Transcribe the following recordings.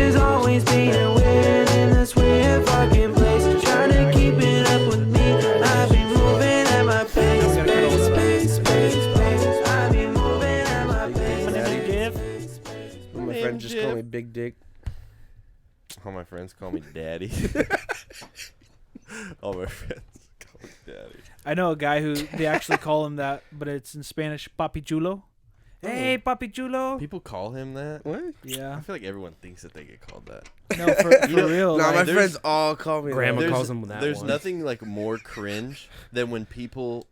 is always being weird in this weird fucking place. Trying to keep it up with me. I be moving at my pace, pace, pace, pace, pace. I be moving at my pace. My friend just called me Big Dick. All my friends call me Daddy. All my friends call me Daddy. I know a guy who they actually call him that, but it's in Spanish, Papi Chulo. Hey, Papi Chulo. People call him that? What? Yeah. I feel like everyone thinks that they get called that. No, for real. No, like, my friends all call me Grandma that. calls him that. There's one. nothing like more cringe than when people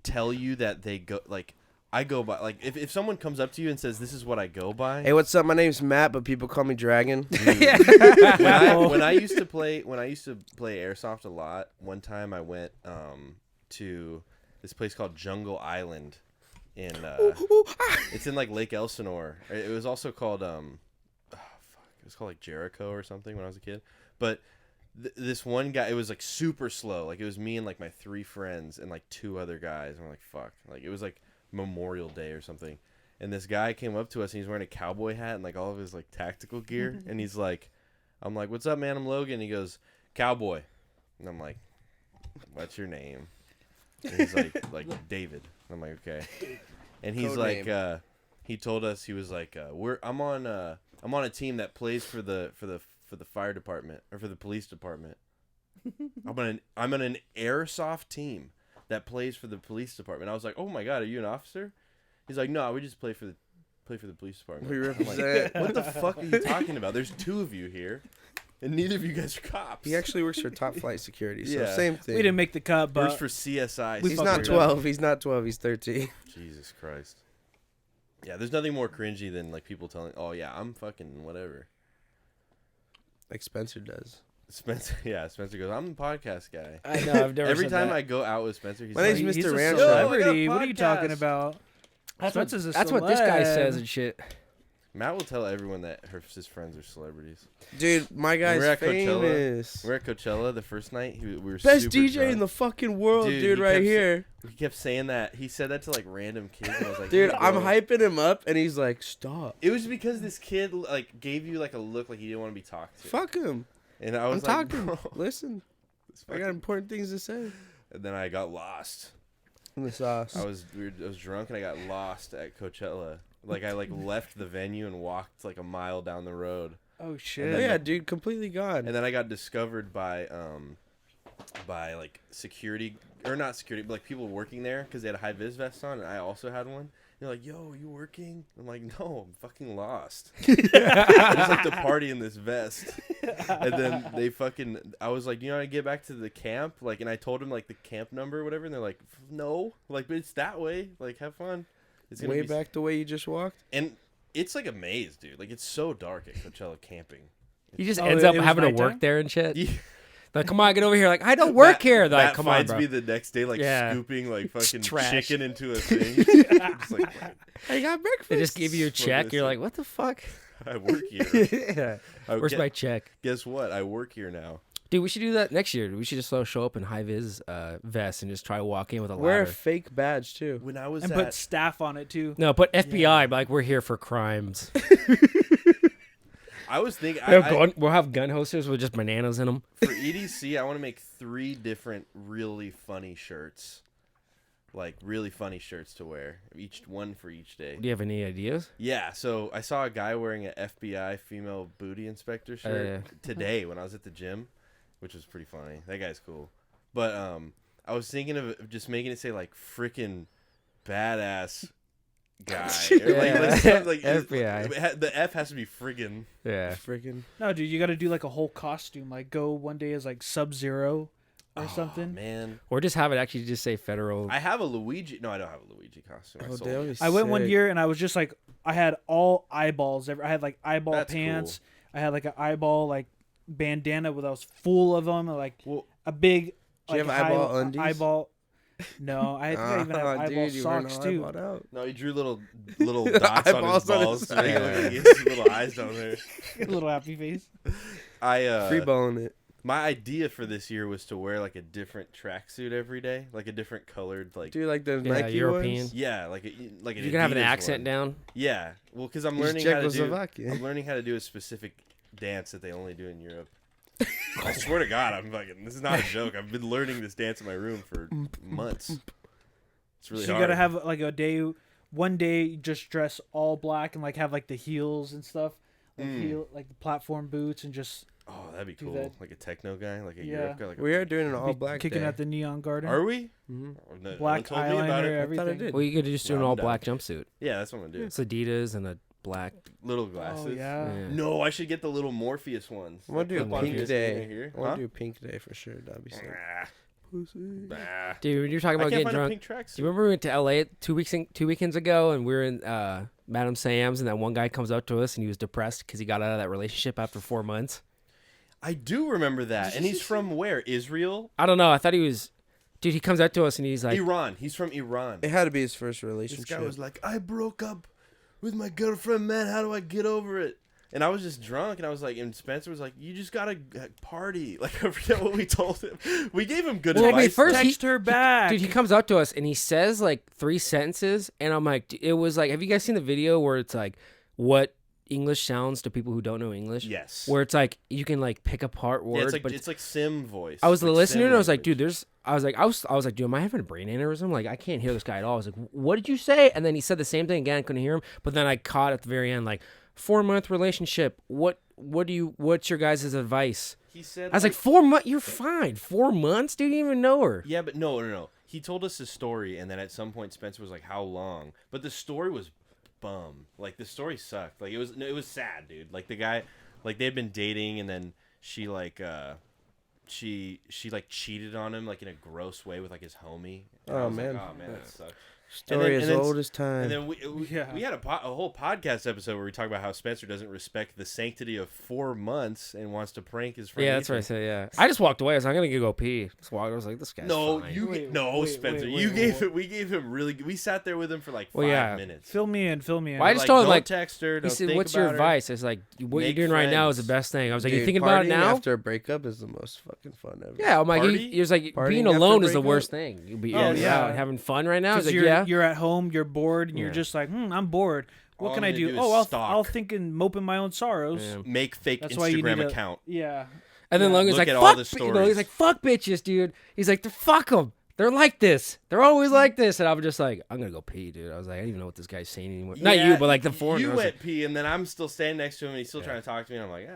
tell you that they go like I go by like if someone comes up to you and says this is what I go by. Hey, what's up? My name's Matt, but people call me Dragon. when I used to play airsoft a lot, one time I went to this place called Jungle Island in it's in like Lake Elsinore. It was also called it was called like Jericho or something when I was a kid. But this one guy, it was like super slow. Like it was me and like my 3 friends and like 2 other guys. And we're like, fuck. Like it was like Memorial Day or something. And this guy came up to us and he's wearing a cowboy hat and like all of his like tactical gear. And he's like, I'm like, what's up, man? I'm Logan. And he goes, cowboy. And I'm like, what's your name? And he's like David. And I'm like, okay. And he's Code like, name. he told us, he was like, I'm on a team that plays for the fire department or for the police department. I'm on an airsoft team that plays for the police department. I was like, oh my god, are you an officer? He's like, no, we just play for the police department. We I'm represent. like, what the fuck are you talking about? There's 2 of you here, and neither of you guys are cops. He actually works for Top Flight Security, so Yeah. same thing. we didn't make the cut, works but for CSI. He's fuck not with 12. He's not 12. He's 13. Jesus Christ. Yeah, there's nothing more cringy than like people telling, oh yeah, I'm fucking whatever. Like Spencer does. Spencer goes, I'm the podcast guy. I know. I've never Every said time that. I go out with Spencer, he's My like, name's he's Mr. a Rancho. celebrity. Yo, I got a What are you talking podcast. about? That's Spencer's a what this guy celeb. says and shit. Matt will tell everyone that his friends are celebrities. Dude, my guy's We're at famous. We're at Coachella the first night. We were Best super DJ drunk. in the fucking world, dude, he right kept here. He kept saying that. He said that to like random kids. And I was like, Dude, hey, I'm bro. hyping him up, and he's like, stop. It was because this kid like gave you like a look like he didn't want to be talked to. Fuck him. And I I'm was like, talking. bro, Listen, this I got fucking- important things to say. And then I got lost. In the sauce. I was drunk and I got lost at Coachella. Like I left the venue and walked like a mile down the road. Oh Oh, shit! yeah, dude, completely gone. And then I got discovered by like security or not security, but like people working there because they had a high vis vest on, and I also had one. They're like, "Yo, you working?" I'm like, "No, I'm fucking lost. I just like to party in this vest." And then I was like, "You know how to get back to the camp?" Like, and I told them like the camp number or whatever, and they're like, "No, like, but it's that way. Like, have fun." It's gonna Way be back the way you just walked. and it's like a maze, dude. Like, it's so dark at Coachella camping. He just Oh, ends it up was having to nighttime? work there and shit. Yeah. Like, come on, get over here. Like, I don't work here. They're like, Matt come on, finds bro. me the next day, like Yeah. scooping like fucking Trash. chicken into a thing. Just like, I got breakfast. They just give you a What check. is You're it? like, what the fuck? I work here. Yeah. I Where's get- my check? Guess what? I work here now. Dude, we should do that next year. We should just show up in high vis vests and just try to walk in with a Wear a ladder. fake badge, too. When I was and put staff on it too. No, put FBI. Like, we're here for crimes. I was thinking We'll have gun holsters with just bananas in them. for EDC, I want to make 3 different really funny shirts. Like really funny shirts to wear. Each one for each day. Do you have any ideas? Yeah, so I saw a guy wearing an FBI female booty inspector shirt today when I was at the gym, which was pretty funny. That guy's cool. But I was thinking of just making it say like freaking badass guy. Or like FBI. The F has to be friggin'. Yeah. Freaking. No, dude, you got to do like a whole costume. Like go one day as like Sub-Zero or something. Man, Or just have it actually just say federal. I have a Luigi. No, I don't have a Luigi costume. I Oh, sold that it. was I went one sick. year and I was just like, I had all eyeballs. I had like eyeball That's pants. I had like an eyeball like bandana where I was full of them. Like Well, a big. Do you like, have eyeball undies? Eyeball. No, I think I even have eyeball dude, you weren't socks all too. eyeballed out. no, he drew little dots on his Eyeballs on his balls to side. make it look like he has little eyes down there. Little happy face. Free balling it. My idea for this year was to wear like a different tracksuit every day, like a different colored, like Dude, like the Yeah, Nike European. ones. yeah, like like an You can have an Adidas accent one. down. Yeah, well, because I'm He's learning how to do. Czechoslovakian. I'm learning how to do a specific dance that they only do in Europe. I swear to God, I'm fucking. This is not a joke. I've been learning this dance in my room for months. It's really So you hard. gotta have like one day you just dress all black and like have like the heels and stuff, like the platform boots and just. Oh, that'd be do cool. that. Like a techno guy, like a Yeah. Europe guy. Like We are doing an all black kicking day. at the neon garden. Are we? Mhm. No Black one told me about eyeliner, it. everything. I did. Well, you could just do an Well, I'm all down. black jumpsuit. Yeah, that's what I'm gonna do. It's Adidas and a black. Little glasses. Oh yeah. Yeah. No, I should get the little Morpheus ones. I want to do a Clip on pink here, day. right here. I want Huh? to do a pink day for sure. That'd be sick. Nah, Pussy. nah. Dude, when you're talking I about can't getting find a drunk. pink tracksuit. Do you remember we went to LA two weekends ago, and we were in Madame Sam's, and that one guy comes up to us, and he was depressed because he got out of that relationship after 4 months. I do remember that. And he's from where? Israel? I don't know. I thought he was. Dude, he comes up to us, and he's like, Iran. He's from Iran. It had to be his first This relationship. guy was like, I broke up with my girlfriend, man. How do I get over it? And I was just drunk, and I was like, and Spencer was like, you just gotta party. Like, I forget what we told him. We gave him good Well, advice. wait, first Text her back. dude, he comes up to us, and he says like 3 sentences, and I'm like, it was like, have you guys seen the video where it's like, what English sounds to people who don't know English? Yes. Where it's like you can like pick apart Yeah, words, it's like but it's like sim voice. I was like listening sim and I was like, language. dude, I was like, dude, am I having a brain aneurysm? Like, I can't hear this guy at all. I was like, what did you say? And then he said the same thing again. I couldn't hear him. But then I caught at the very end, like, 4-month relationship. What's your guys' advice? He said, I was like, 4 months? You're fine. 4 months? Dude, you didn't even know her. yeah, but no. He told us his story, and then at some point Spencer was like, how long? But the story was bum. Like, the story sucked. Like, it was sad, dude. Like, the guy, like, they had been dating, and then she like she like cheated on him like in a gross way with like his homie. And I Oh, was like, man. oh man, that sucks. Story and as then- old as time. And then we Yeah. had a whole podcast episode where we talk about how Spencer doesn't respect the sanctity of 4 months and wants to prank his friend. Yeah, that's what I Ethan. said, yeah. I just walked away. I was like, I'm going to go pee. Just walked. I was like, this guy's No, fine. Spencer. wait, you gave wait. it. We gave him really. We sat there with him for like 5 Well, yeah. minutes. Fill me in. Well, I We're just told him, don't like, text her. He Don't said, think what's your about her. advice? It's like, what you're Make doing right now is friends. the best thing. I was like, you Dude, thinking about it partying now? after a breakup is the most fucking fun ever. Yeah, I'm like, Party? he was like, Partying being after alone is the breakup? worst thing. You'll be Oh, you're yeah. out having fun right now. I was Because like, you're at home, you're bored, and you're Yeah. just like, I'm bored. What All can I'm I gonna do? do is Oh, stalk. I'll think and mope in my own sorrows. Yeah. Make fake That's why you Instagram need account. Yeah. And then Yeah. Logan's Look like, at fuck, all the you know, stories. he's like, fuck bitches, dude. He's like, fuck them. They're like this. They're always like this. And I'm just like, I'm going to go pee, dude. I was like, I don't even know what this guy's saying anymore. Not Yeah, you, but like the foreigner. You I was went like, pee, and then I'm still standing next to him, and he's still Yeah. trying to talk to me. And I'm like,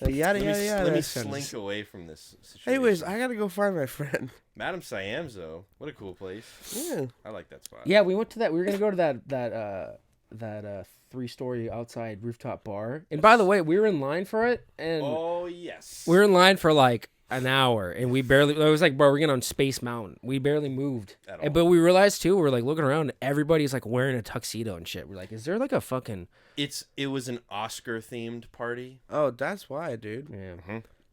Like, yada, let me, yada, yada. let me That's kinda slink s- away from this situation. Anyways, I gotta go find my friend. Madame Siam's though, what a cool place. Yeah. I like that spot. yeah, we went to that. We were going to go to that 3-story outside rooftop bar. And by the way, we were in line for it. And Oh yes. we were in line for like an hour. And we barely, it was like, bro, we're getting on Space Mountain. We barely moved. At And, all. but we realized too, we're like looking around, everybody's like wearing a tuxedo and shit. We're like, is there like a fucking. It was an Oscar themed party. Oh, that's why, dude. Yeah.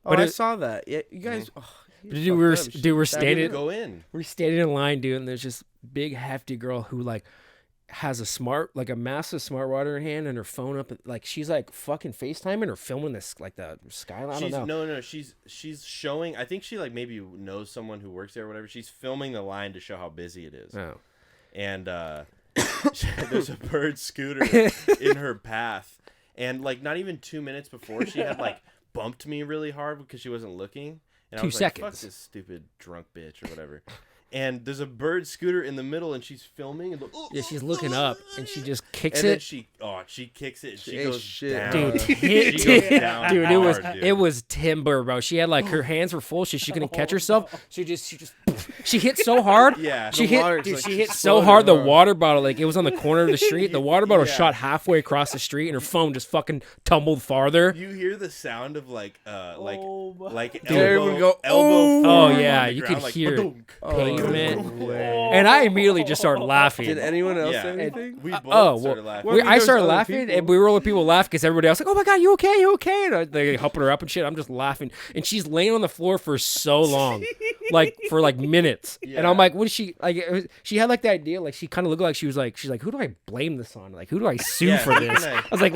Oh, But I it- saw that. Yeah, you guys. Oh, you Dude, fucked we were up. dude, we're That Didn't standing go in. we're standing in line, dude, and there's this big hefty girl who like has a massive smart water in her hand and her phone up, like she's like fucking FaceTiming or filming this like the skyline. I don't know. No. She's showing. I think she like maybe knows someone who works there or whatever. She's filming the line to show how busy it is. Oh. And there's a bird scooter in her path, and like not even 2 minutes before she had like bumped me really hard because she wasn't looking, and I 2 was like, fuck seconds. this stupid drunk bitch or whatever. And there's a bird scooter in the middle, and she's filming, and Yeah, she's looking up and she just kicks and then it. she kicks it, and she Hey, goes shit. down. Dude, She hit, goes down dude, hard, it was timber, bro. She had like her hands were full, she couldn't catch herself. She hit so hard. Yeah. She The water hit, is, dude, like, she hit so exploded hard. The hard. water bottle, like it was on the corner of the street. The water bottle Yeah. shot halfway across the street, and her phone just fucking tumbled farther. You hear the sound of like Oh my- like Everyone elbow, go, elbow "Oh." form Oh, on yeah, the you ground, could like, hear ba-dunk. pavement. No way. And I immediately just started laughing. Did anyone else Yeah. say anything? We both Oh, started well, laughing. Well, I mean, I there's started other laughing, people. and we were letting people laugh because everybody else like, "Oh my god, you okay? You okay?" And they helping her up and shit. I'm just laughing, and she's laying on the floor for so long, like for like minutes. And Yeah. I'm like, "What is she like?" She had like the idea, like she kind of looked like she's like, "Who do I blame this on? Like, who do I sue Yeah, for who this?" can I- I was like,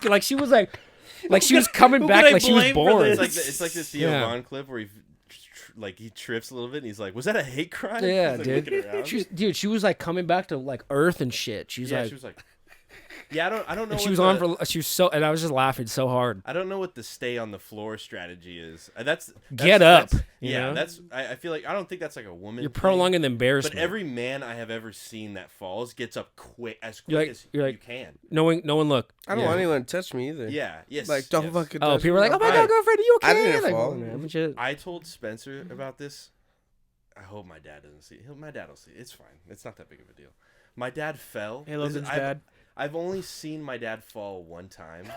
like she was like she was coming who back can I like she was blame for born. this? It's like this Theo Yeah. Von clip where he trips a little bit and he's like, "Was that a hate crime?" Yeah, He's, like, dude. looking around. She was like coming back to like earth and shit. She's Yeah, like, she was like, Yeah, I don't know. And she what was the- on for she was so, and I was just laughing so hard. I don't know what the stay on the floor strategy is. Get up, That's, you yeah, know? that's. I feel like I don't think that's like a woman. You're thing, prolonging the embarrassment. But every man I have ever seen that falls gets up as You're quick like- as you're you like- can. no one look. I don't Yeah. want anyone to touch me either. Yeah. Yes. Like, don't yes. fucking Oh, touch people are me. like, oh my I'm god, fine. girlfriend, are you okay? I didn't Like, fall. oh, man, shit. I told Spencer about this. I hope my dad doesn't see it. My dad will see it. It's fine. It's not that big of a deal. My dad fell. Hey, Logan's I've- dad. I've only seen my dad fall one time,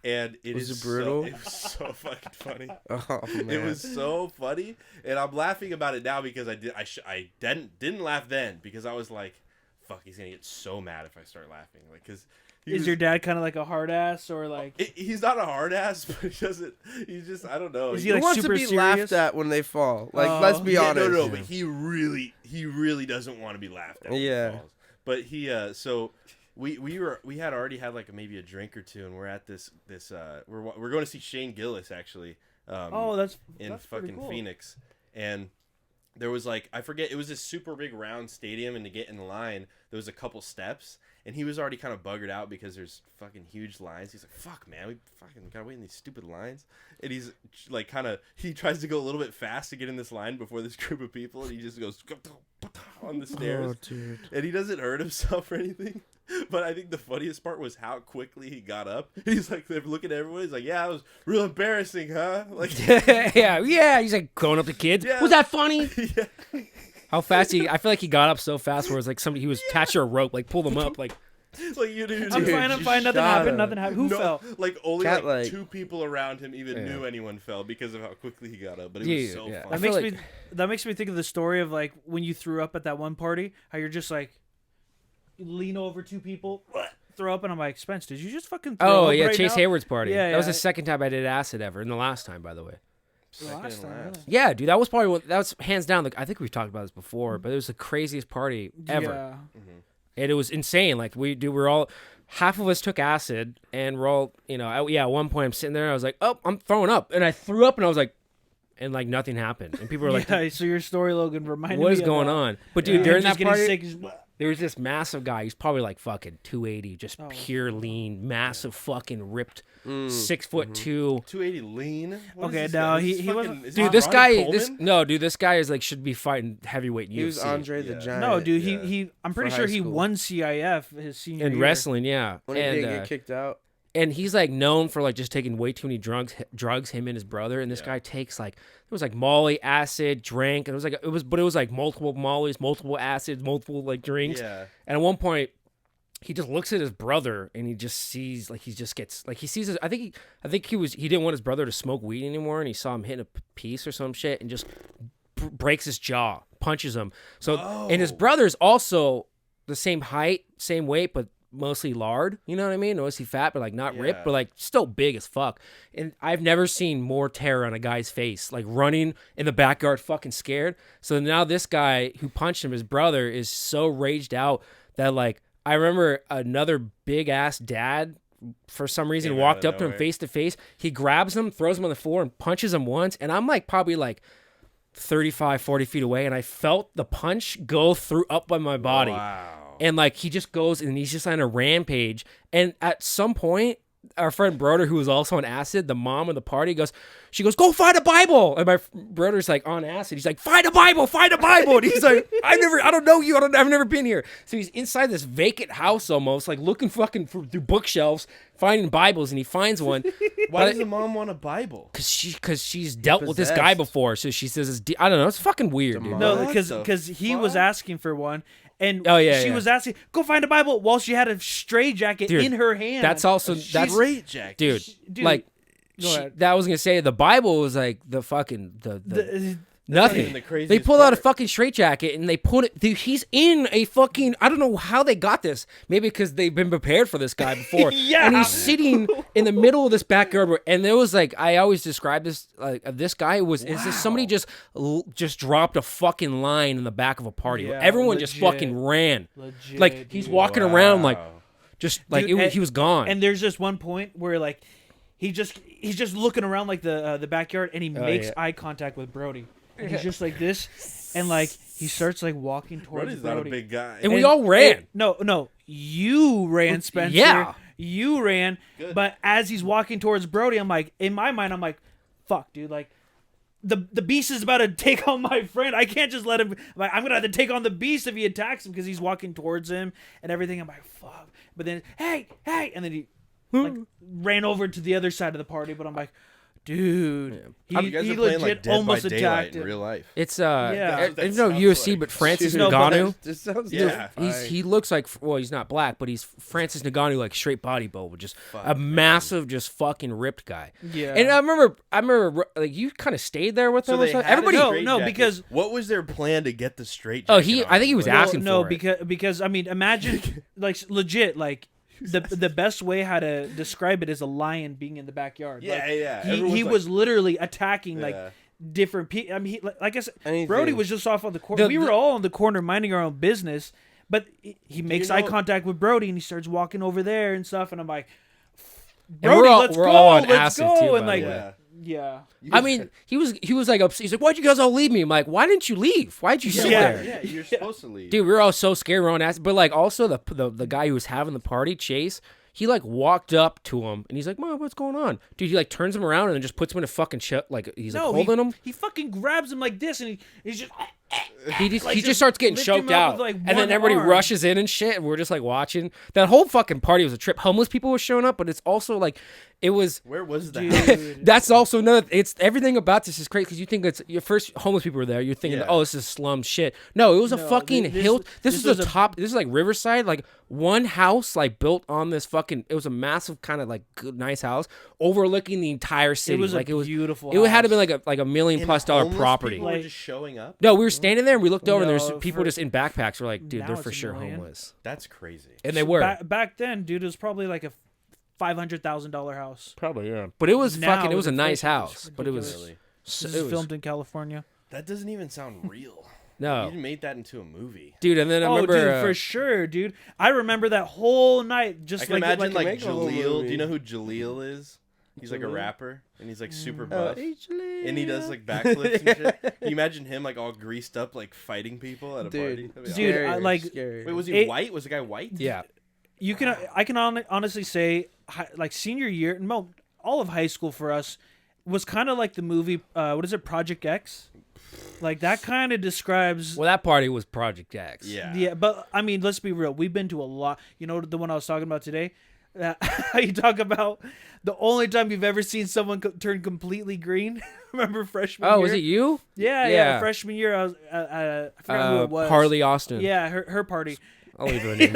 and Was is it brutal? it was so fucking funny. Oh, man. It was so funny, and I'm laughing about it now because I didn't laugh then because I was like, "Fuck, he's gonna get so mad if I start laughing." Like, cause Is your dad kind of like a hard ass or like? he's not a hard ass, but he doesn't. He's just I don't know. Is He- he, Who like, wants to super be serious? laughed at when they fall? Like, Oh. let's be yeah, honest. no, but he really doesn't want to be laughed at. when he Yeah. falls. But he so. We had already had like maybe a drink or two, and we're at this we're going to see Shane Gillis actually. Oh, that's in pretty fucking cool. Phoenix, and there was like I forget it was this super big round stadium, and to get in line there was a couple steps, and he was already kind of buggered out because there's fucking huge lines. He's like, "Fuck, man, we fucking gotta wait in these stupid lines," and he's like he tries to go a little bit fast to get in this line before this group of people, and he just goes on the stairs, Oh, dude. and he doesn't hurt himself or anything. But I think the funniest part was how quickly he got up. He's like, they're looking at everyone. He's like, "Yeah, it was real embarrassing, huh?" Like, yeah. He's like going up to kids. Yeah. Was that funny? yeah. How fast I feel like he got up so fast where it's like somebody he was attached to a rope, like pull them up, like Like you do. I'm Dude, fine. I'm you fine. Nothing shot happened. him. Nothing happened. Who fell? Like only Cat, like like- 2 people around him even Yeah. knew anyone fell because of how quickly he got up. But it Yeah, was so yeah. funny. I That feel makes like- me. That makes me think of the story of like when you threw up at that one party. How you're just like, you lean over 2 people, throw up, and I'm like, Spence, did you just fucking throw oh up yeah, right Chase now? Hayward's party. Yeah, That was yeah. the second time I did acid ever, and the last time, by the way. Second Last and time, last. Yeah, dude, that was probably that was hands down. I think we've talked about this before, but it was the craziest party ever, Yeah. and it was insane. Like we're all half of us took acid, and we're all at one point I'm sitting there, and I was like, oh, I'm throwing up, and I threw up, and I was like, and like nothing happened, and people were like, Yeah, so your story, Logan, reminded what me is of going that. on? But dude, Yeah. during Just that getting party, sick, just- there was this massive guy. He's probably like fucking 280, just Oh. pure lean, massive fucking ripped, Mm. 6'2". 280 lean. What Okay, is this no, guy? he- Is this he fucking- wasn't- is Dude, this this Ronnie guy, Coleman? this guy is like should be fighting heavyweight He was UFC. Andre the Yeah. Giant. No, dude, Yeah. he I'm pretty For sure high he school. won CIF his senior in year. wrestling, yeah, When he and didn't get kicked out. and he's like known for like just taking way too many drugs. Him and his brother, and this Yeah. guy takes like it was like Molly, acid, drank, and it was like multiple Mollys, multiple acids, multiple like drinks. Yeah. And at one point, he just looks at his brother and he just sees like he sees his. I think he didn't want his brother to smoke weed anymore, and he saw him hitting a piece or some shit, and just breaks his jaw, punches him. So and his brother's also the same height, same weight, but mostly lard. You know what I mean? Mostly fat, but like not ripped, Yeah. but like still big as fuck. And I've never seen more terror on a guy's face, like running in the backyard, fucking scared. So now this guy who punched him, his brother, is so raged out that like I remember another big ass dad for some reason Came walked out of up to him nowhere. face to face. He grabs him, throws him on the floor, and punches him once. And I'm like probably like 35, 40 feet away, and I felt the punch go through up by my body. Wow. And like he just goes and he's just on a rampage. And at some point, our friend Broder, who was also on acid, the mom of the party, she goes, go find a Bible. And my brother's like on acid. He's like, find a Bible. And he's like, I don't know you. I've never been here. So he's inside this vacant house almost, like looking fucking through bookshelves, finding Bibles, and he finds one. Why does the mom want a Bible? Because she's dealt with this guy possessed. before. So she says, I don't know. It's fucking weird, dude. Demonic. No, What because the he was fuck? asking for one, and Oh, yeah, she yeah. was asking, go find a Bible, while she had a strait jacket Dude, in her hand. That's also that's Great Jack. dude. Dude, Like go ahead. that I was gonna say the Bible was like the fucking the not nothing. even the They craziest pull out a part. fucking straitjacket and they put it. Dude, he's in a fucking. I don't know how they got this. Maybe because they've been prepared for this guy before. Yeah. And he's sitting in the middle of this backyard, and there was like I always describe this like this guy was is this somebody just dropped a fucking line in the back of a party. Yeah, Everyone just legit. fucking ran. Legit, Like he's dude. walking around like Wow. just like Dude, he was gone. And there's just one point where like he's just looking around like the backyard, and he makes yeah. eye contact with Brody, and he's just like this, and like he starts like walking towards Brody's not a Brody. big guy. And we all ran. No, you ran, Spencer. Yeah. You ran. Good. But as he's walking towards Brody, I'm like, in my mind, I'm like, fuck, dude, like. The beast is about to take on my friend. I can't just let him. I'm gonna have to take on the beast if he attacks him because he's walking towards him and everything. I'm like, fuck. But then, hey, and then he like ran over to the other side of the party. But I'm like, dude, You guys he are playing legit like Dead by almost Daylight attacked in him. real life. It's Yeah. That no sounds UFC, like- but Francis No, but Ngannou. This sounds Yeah. He looks like, well, he's not black, but he's Francis Ngannou, like straight body build, with just a massive, just fucking ripped guy. Yeah. And I remember, like you kind of stayed there with him. So or they something? had Everybody. a No, straitjacket. because- what was their plan to get the straight? Oh, I think he was asking no, for it. because I mean, imagine like legit like. The best way how to describe it is a lion being in the backyard. Yeah, Like, yeah. He Everyone's like- was literally attacking like Yeah. different people. I mean, like I said, Anything. Brody was just off on the corner. We were all on the corner minding our own business, but he makes eye know- contact with Brody and he starts walking over there and stuff. And I'm like, And Brody, let's we're go, all on let's acid go. too, And by like, the way. Yeah. yeah. I mean, he was like upset. He's like, "Why'd you guys all leave me?" I'm like, "Why didn't you leave? Why'd you sit Yeah. there?" Yeah, you're supposed to leave. Dude, we were all so scared. We're on acid. But like, also the guy who was having the party, Chase, he like walked up to him and he's like, "Mom, what's going on?" Dude, he like turns him around and then just puts him in a fucking like he's like holding him. He fucking grabs him like this and he's just. He just Like, he just just starts getting lift him choked up out, with, like, and one then everybody arm. rushes in and shit. And we're just like watching. That whole fucking party was a trip. Homeless people were showing up, but it's also like, it was. Where was that? Dude. That's also another. It's everything about this is crazy because you think it's your first homeless people were there. You're thinking, Yeah. oh, this is slum shit. No, it was a No, fucking this- hill. This this is was the a- top. This is like Riverside, like one house like built on this fucking. It was a massive kind of like good, nice house overlooking the entire city. It was like a beautiful. It had to be house. like a $1 million+ And dollar homeless property. People were Like- just showing up. No, we were standing there and we looked over and No, there's people for- just in backpacks. We're like, dude, Now they're it's for $1 sure million. homeless, That's crazy. and they were. Back then, dude, it was probably like a $500,000 house. Probably, yeah. But it was Now, fucking. It was a with nice inflation, it's house, but it was. Really. So, This it is was filmed in California. That doesn't even sound real. no, You made that into a movie. dude. And then I Oh, remember. dude, for sure, dude. I remember that whole night. Just I can like imagine like make a whole Jaleel. Do movie. you know who Jaleel is? He's like a Jaleel? rapper, and he's like super Oh, buff, and he does like backflips and shit. Can you imagine him like all greased up, like fighting people at a party? Dude, That'd be Dude, awesome. I like- scary. Wait, was he it- white? Was the guy white? yeah. you can. I can honestly say, like senior year, no, all of high school for us was kind of like the movie. What is it, Project X? Like that kind of describes. Well, that party was Project X. Yeah. Yeah, but I mean, let's be real. We've been to a lot. You know, the one I was talking about today. How you talk about the only time you've ever seen someone turn completely green. Remember freshman year? Oh, was it you? Yeah, Yeah. freshman year, I was. I forgot who it was. Harley Austin. Yeah, her party. I'll leave her name.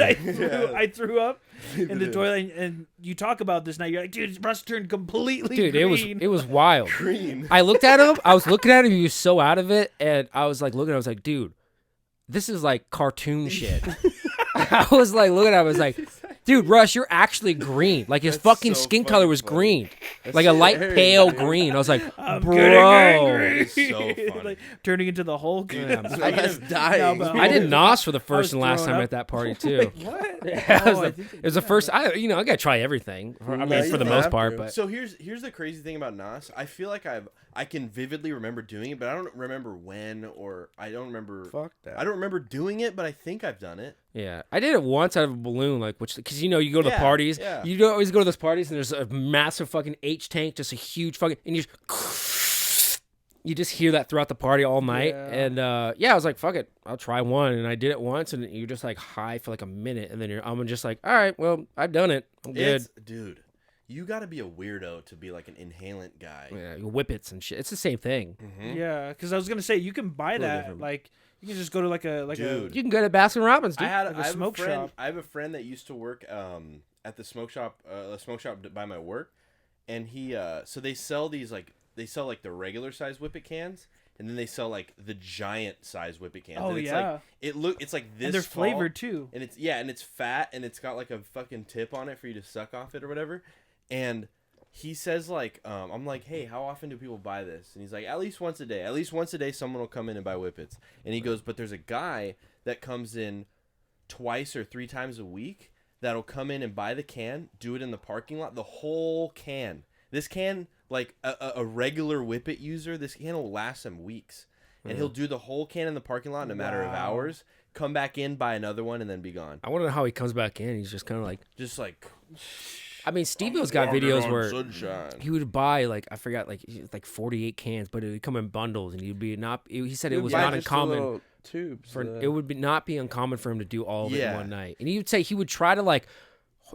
I threw up in the toilet, and you talk about this now. You're like, dude, Russ turned completely Dude, green. it was wild. Green. I looked at him. I was looking at him. He was so out of it, and I was like looking. I was like, dude, this is like cartoon shit. I was like looking at him. I was like, dude, Russ, you're actually green. Like his That's fucking so skin fucking color was funny. green, like a light scary, pale dude. green. I was like, I'm bro. getting angry. It's so funny. Like, turning into the Hulk. Yeah. I That's can- dying. No, but- I did NOS for the first was and last throwing time up. at that party too. What? Yeah, it was, Oh, I the, think it was the first. I gotta try everything. I No, mean, you for the don't most have part, to. but So here's the crazy thing about Nas. I feel like I can vividly remember doing it, but I don't remember when, or I don't remember. Fuck that. I don't remember doing it, but I think I've done it. yeah, I did it once out of a balloon, like because you know you go to the Yeah, parties, yeah. you don't always go to those parties and there's a massive fucking H tank, just a huge fucking, and you just hear that throughout the party all night, Yeah. and yeah, I was like, fuck it, I'll try one, and I did it once, and you're just like high for like a minute, and then I'm just like, all right, well, I've done it, I'm good. Dude, you got to be a weirdo to be like an inhalant guy. Yeah, whippets and shit. It's the same thing. Mhm. Yeah, because I was gonna say you can buy Totally that. different. Like you can just go to like a Dude. You can go to Baskin Robbins, dude. I had Like a I have smoke a friend, shop. I have a friend that used to work at the smoke shop by my work, and he so they sell these like the regular size whippet cans, and then they sell like the giant size whippet cans. Oh, and it's yeah. like, it's like this. and they're tall, flavored too. and it's fat, and it's got like a fucking tip on it for you to suck off it or whatever. And he says like, I'm like, hey, how often do people buy this? And he's like, at least once a day. At least once a day, someone will come in and buy whippets. And he goes, but there's a guy that comes in twice or 3 times a week that'll come in and buy the can, do it in the parking lot, the whole can. This can, like a regular whippet user, this can will last him weeks. And he'll do the whole can in the parking lot in a matter of Wow. hours come back in, buy another one, and then be gone. I want to know how he comes back in. He's just kind of like. Just like. I mean, Steve-O's got videos where sunshine. he would buy I forgot like 48 cans, but it would come in bundles, and he'd be not. He said it was not uncommon. Tubes. It would not be uncommon for him to do all of it in Yeah. one night, and he would say he would try to like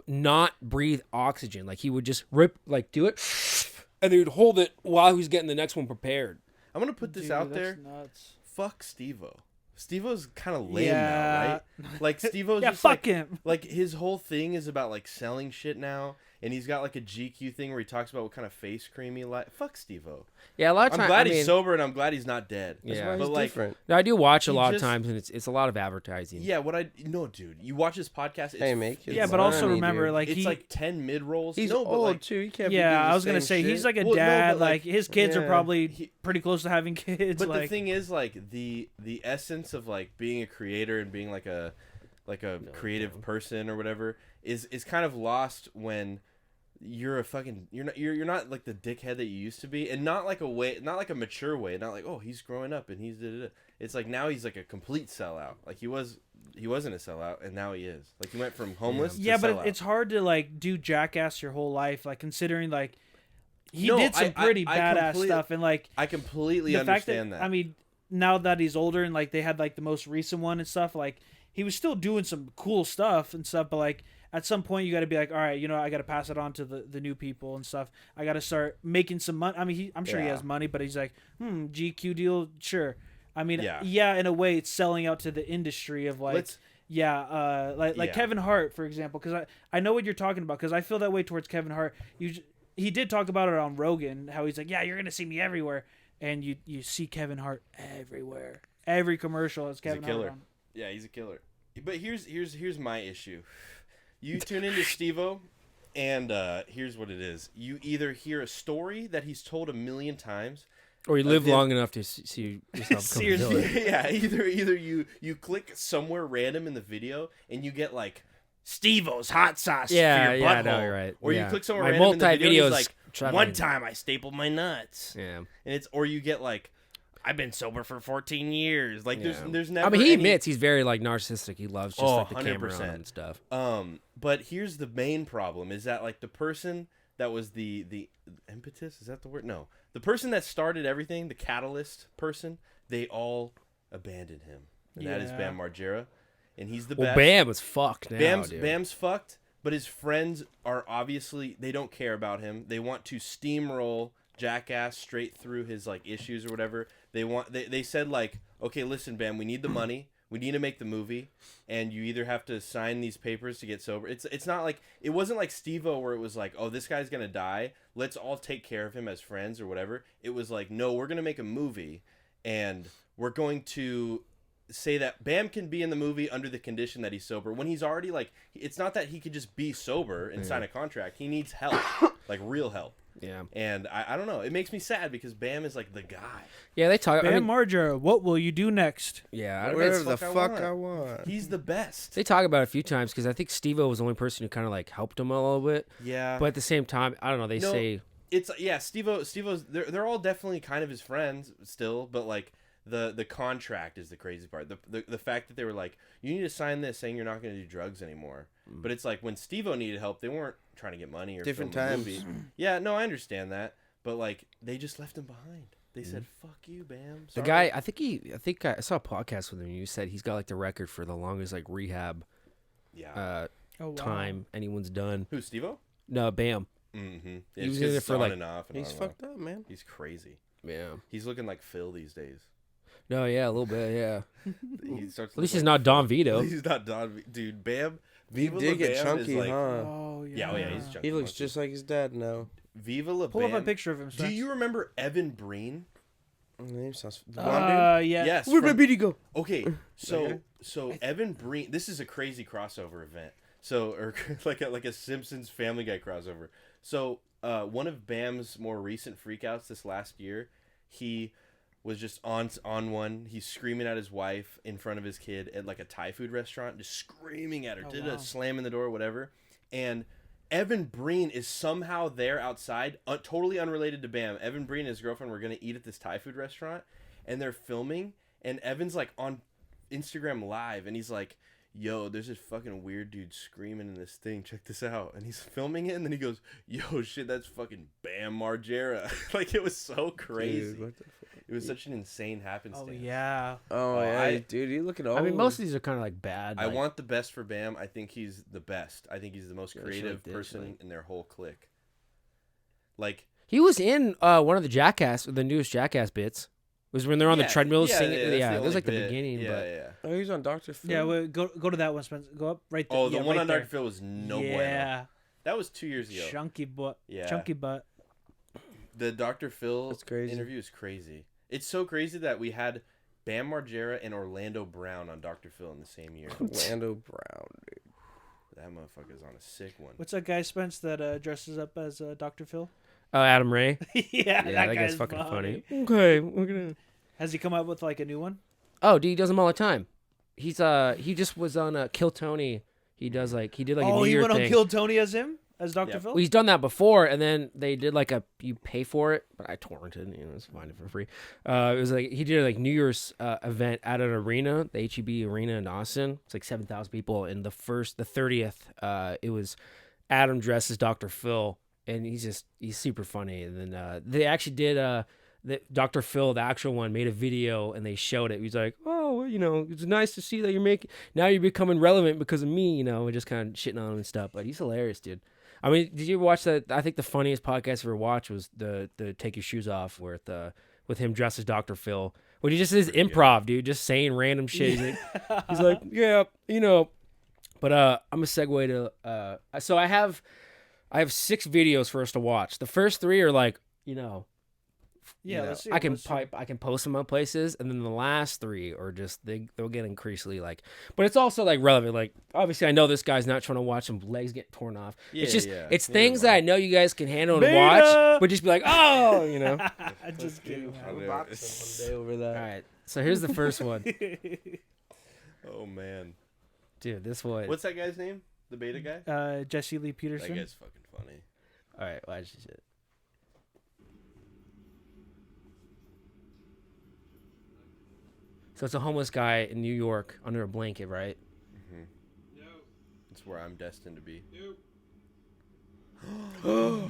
not breathe oxygen, like he would just rip do it, and he would hold it while he was getting the next one prepared. I'm gonna put this Dude, out that's there. nuts. Fuck Steve-O. Steve-O's kind of lame Yeah. now, right? Like Steve-O's Yeah, just fuck like, him. like his whole thing is about like selling shit now, and he's got like a GQ thing where he talks about what kind of face cream he like. Fuck Steve-O. Yeah, a lot of I'm times. glad he's sober, and I'm glad he's not dead. Yeah. That's why but he's like, different. I do watch a he lot of just- times, and it's a lot of advertising. yeah, no, dude, you watch his podcast. It's, Hey, make it Yeah, but funny, also remember, dude. like it's he. like 10 mid rolls. He's no, but old like, too. He can't. be doing Yeah, the I was gonna same say shit. he's like a Well, no, dad. but, like his kids are yeah. probably pretty close to having kids. But like, the thing is, like the essence of like being a creator and being like a creative person or whatever is kind of lost when you're not like the dickhead that you used to be, and not like a mature way, not like, oh, he's growing up and he's da-da-da. It's like now he's like a complete sellout. Like he wasn't a sellout, and now he is. Like he went from homeless to yeah, but sellout. it's hard to like do Jackass your whole life, like considering like he No, did some pretty I badass complete- stuff, and like I completely the fact understand that that. I mean, now that he's older and like they had like the most recent one and stuff, like he was still doing some cool stuff and stuff, but like at some point you got to be like, all right, I got to pass it on to the new people and stuff. I got to start making some money. I mean, I'm sure he Yeah. has money, but he's like, GQ deal, sure. I mean, Yeah. yeah, in a way, it's selling out to the industry of like. Let's- Like Yeah. Kevin Hart, for example, because I know what you're talking about, because I feel that way towards Kevin Hart. He did talk about it on Rogan, how he's like, yeah, you're gonna see me everywhere, and you see Kevin Hart everywhere. Every commercial has Kevin he's a killer. Hart on. Yeah, he's a killer. But here's my issue. You tune into Steve-O, and here's what it is. You either hear a story that he's told a million times, Or you live him- long enough to see yourself become a Seriously. villain. yeah, either you click somewhere random in the video and you get like Steve-O's hot sauce Yeah, for your yeah, butthole, no, you're right. or Yeah. you click somewhere My random in the video and multi-videos he's like, traveling- one time I stapled my nuts, Yeah. and it's, or you get like, I've been sober for 14 years. Like Yeah. there's never. I mean, he any- admits he's very like narcissistic. He loves just Oh, like the camera on 100%. him and stuff. But here's the main problem: is that like the person that was the impetus, is that the word? No, the person that started everything, the catalyst person, they all abandoned him, and that is Yeah. Bam Margera, and he's the Well, best. Bam was fucked now, dude. Bam's fucked, but his friends are obviously, they don't care about him. They want to steamroll Jackass straight through his like issues or whatever. They said like, okay, listen, Bam, we need the money. We need to make the movie, and you either have to sign these papers to get sober. It's not like, it wasn't like Steve-O where it was like, oh, this guy's gonna die. Let's all take care of him as friends or whatever. It was like, no, we're gonna make a movie, and we're going to say that Bam can be in the movie under the condition that he's sober. When he's already like, it's not that he could just be sober and sign a contract. He needs help, like real help. Yeah. And I don't know. It makes me sad because Bam is like the guy. Yeah, they talk. Bam I mean, Margera, what will you do next? yeah, Whatever the fuck I fuck want. I want. He's the best. they talk about it a few times because I think Steve-O was the only person who kind of like helped him a little bit. Yeah. But at the same time, I don't know. They No, say it's, yeah, Steve-O's they're all definitely kind of his friends still, but like the contract is the crazy part. The fact that they were like, you need to sign this saying you're not going to do drugs anymore. But it's like when Steve-O needed help, they weren't trying to get money or Different film a times. movie. Yeah, no, I understand that, but like they just left him behind. They said, "Fuck you, Bam." the Sorry. guy. I think I saw a podcast with him. You said he's got like the record for the longest like rehab Yeah. Oh, wow. time anyone's done. Who, Steve-O? No, Bam. Mm-hmm. He was in it for, like- and off. And He's on and off. fucked up, man. He's crazy. Yeah. He's looking like Phil these days. No, yeah, a little bit. Yeah. He starts. At least he's not Don Vito. He's not Don. Dude, Bam. He Viva did La get Bam chunky, is like, huh? Oh yeah. Yeah, oh yeah, he's chunky. He looks monkey. just like his dad now. Viva La Pull Bam. up a picture of him. Do you remember Evan Breen? His name sounds. The blonde dude? Yeah. Yes. Where'd my from- beady go? Okay, so Okay. so Evan Breen. This is a crazy crossover event. So or like a Simpsons Family Guy crossover. So one of Bam's more recent freakouts this last year, he was just on one. He's screaming at his wife in front of his kid at like a Thai food restaurant, just screaming at her, Oh, did wow. a slam in the door, whatever. And Evan Breen is somehow there outside, totally unrelated to Bam. Evan Breen and his girlfriend were gonna eat at this Thai food restaurant, and they're filming, and Evan's like on Instagram Live, and he's like, yo, there's this fucking weird dude screaming in this thing. Check this out. And he's filming it, and then he goes, yo, shit, that's fucking Bam Margera. Like, it was so crazy. Dude, what the fuck? It was such an insane happenstance. Oh yeah. Oh, yeah, dude, you looking old. I mean, most of these are kind of like bad. I like- want the best for Bam. I think he's the best. I think he's the most Yeah, creative sure, person like- in their whole clique. Like, He was in one of the newest Jackass bits. It was when they're on the treadmill singing. that's Yeah, the it was only like the bit. beginning. Yeah, but yeah. Oh, he's on Dr. Phil. Yeah, well, go to that one, Spencer. Go up right there. Oh, the yeah, one right on there. Dr. Phil was no bueno. Yeah. That was 2 years ago. Chunky butt. Yeah. Chunky butt. The Dr. Phil That's crazy. interview is crazy. It's so crazy that we had Bam Margera and Orlando Brown on Dr. Phil in the same year. Orlando Brown, dude. That motherfucker's on a sick one. What's that guy, Spence, that dresses up as Dr. Phil? Oh, Adam Ray. Yeah, Yeah, that guy's fucking funny. Okay, we're gonna. Has he come up with like a new one? Oh, dude, he does them all the time. He just was on Kill Tony. He did like a Oh, New he Year went thing. on Kill Tony as him? As Dr. Yeah. Phil? Well, he's done that before, and then they did like you pay for it, but I torrented, it's fine for free. It was like he did like New Year's event at an arena, the HEB arena in Austin. It's like 7,000 people, and the 30th, it was Adam dressed as Dr. Phil, and he's super funny. And then they actually did the Dr. Phil, the actual one, made a video and they showed it. He's like, oh, it's nice to see that now you're becoming relevant because of me, and just kind of shitting on him and stuff. But he's hilarious, dude. I mean, did you watch that? I think the funniest podcast I ever watched was the Take Your Shoes Off with him dressed as Dr. Phil. When he just is improv, dude, just saying random shit. He's like, yeah, But I'm gonna segue to so I have 6 videos for us to watch. The first 3 are like, Yeah, let's see. I can post them on places, and then the last 3 are just they'll get increasingly like, but it's also like relevant. Like obviously, I know this guy's not trying to watch some legs get torn off. It's just it's things that I know you guys can handle and Beta! watch, but just be like, oh, Just kidding. Have a boxing one day over that. All right, so here's the first one, Oh, man. dude. This one. What's that guy's name? The beta guy? Jesse Lee That Peterson. guy's fucking funny. All right, watch this shit. So it's a homeless guy in New York under a blanket, right? That's where I'm destined to be.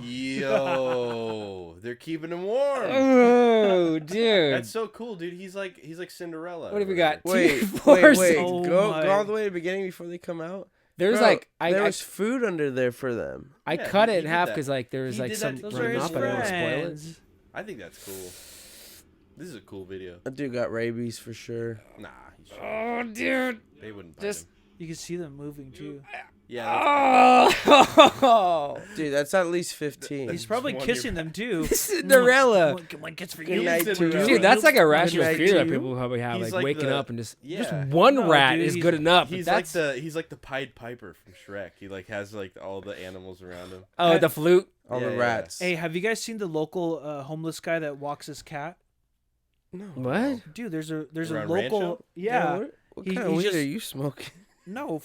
Yo, they're keeping him warm. Oh, dude. That's so cool, dude. He's like Cinderella. What have we or got? whatever. Wait. Oh Go my. all the way to the beginning before they come out. There's Bro, like there was food under there for them. I Yeah, cut he it in did half that. because like there was He like did some that- Those are running his off. I didn't want to spoil it. friends. I think that's cool. This is a cool video. That dude got rabies for sure. Nah, he shouldn't. Oh, dude. They wouldn't bite Just- him. You can see them moving too. Yeah, Oh, Dude, that's at least 15. He's probably 1 kissing them too. Cinderella. One kiss for Good you. night, Cinderella. Dude, that's like a rational night fear to that you. people probably have, He's like like waking the- up and just yeah. one No, rat dude, is he's- good enough. he's That's, like the Pied Piper from Shrek. He like has like all the animals around him. oh, the flute. All Yeah, the yeah. rats. Hey, have you guys seen the local homeless guy that walks his cat? No. What? Dude, there's a Around local Rancho? yeah. What He- kind of he's weed just- are you smoking? No,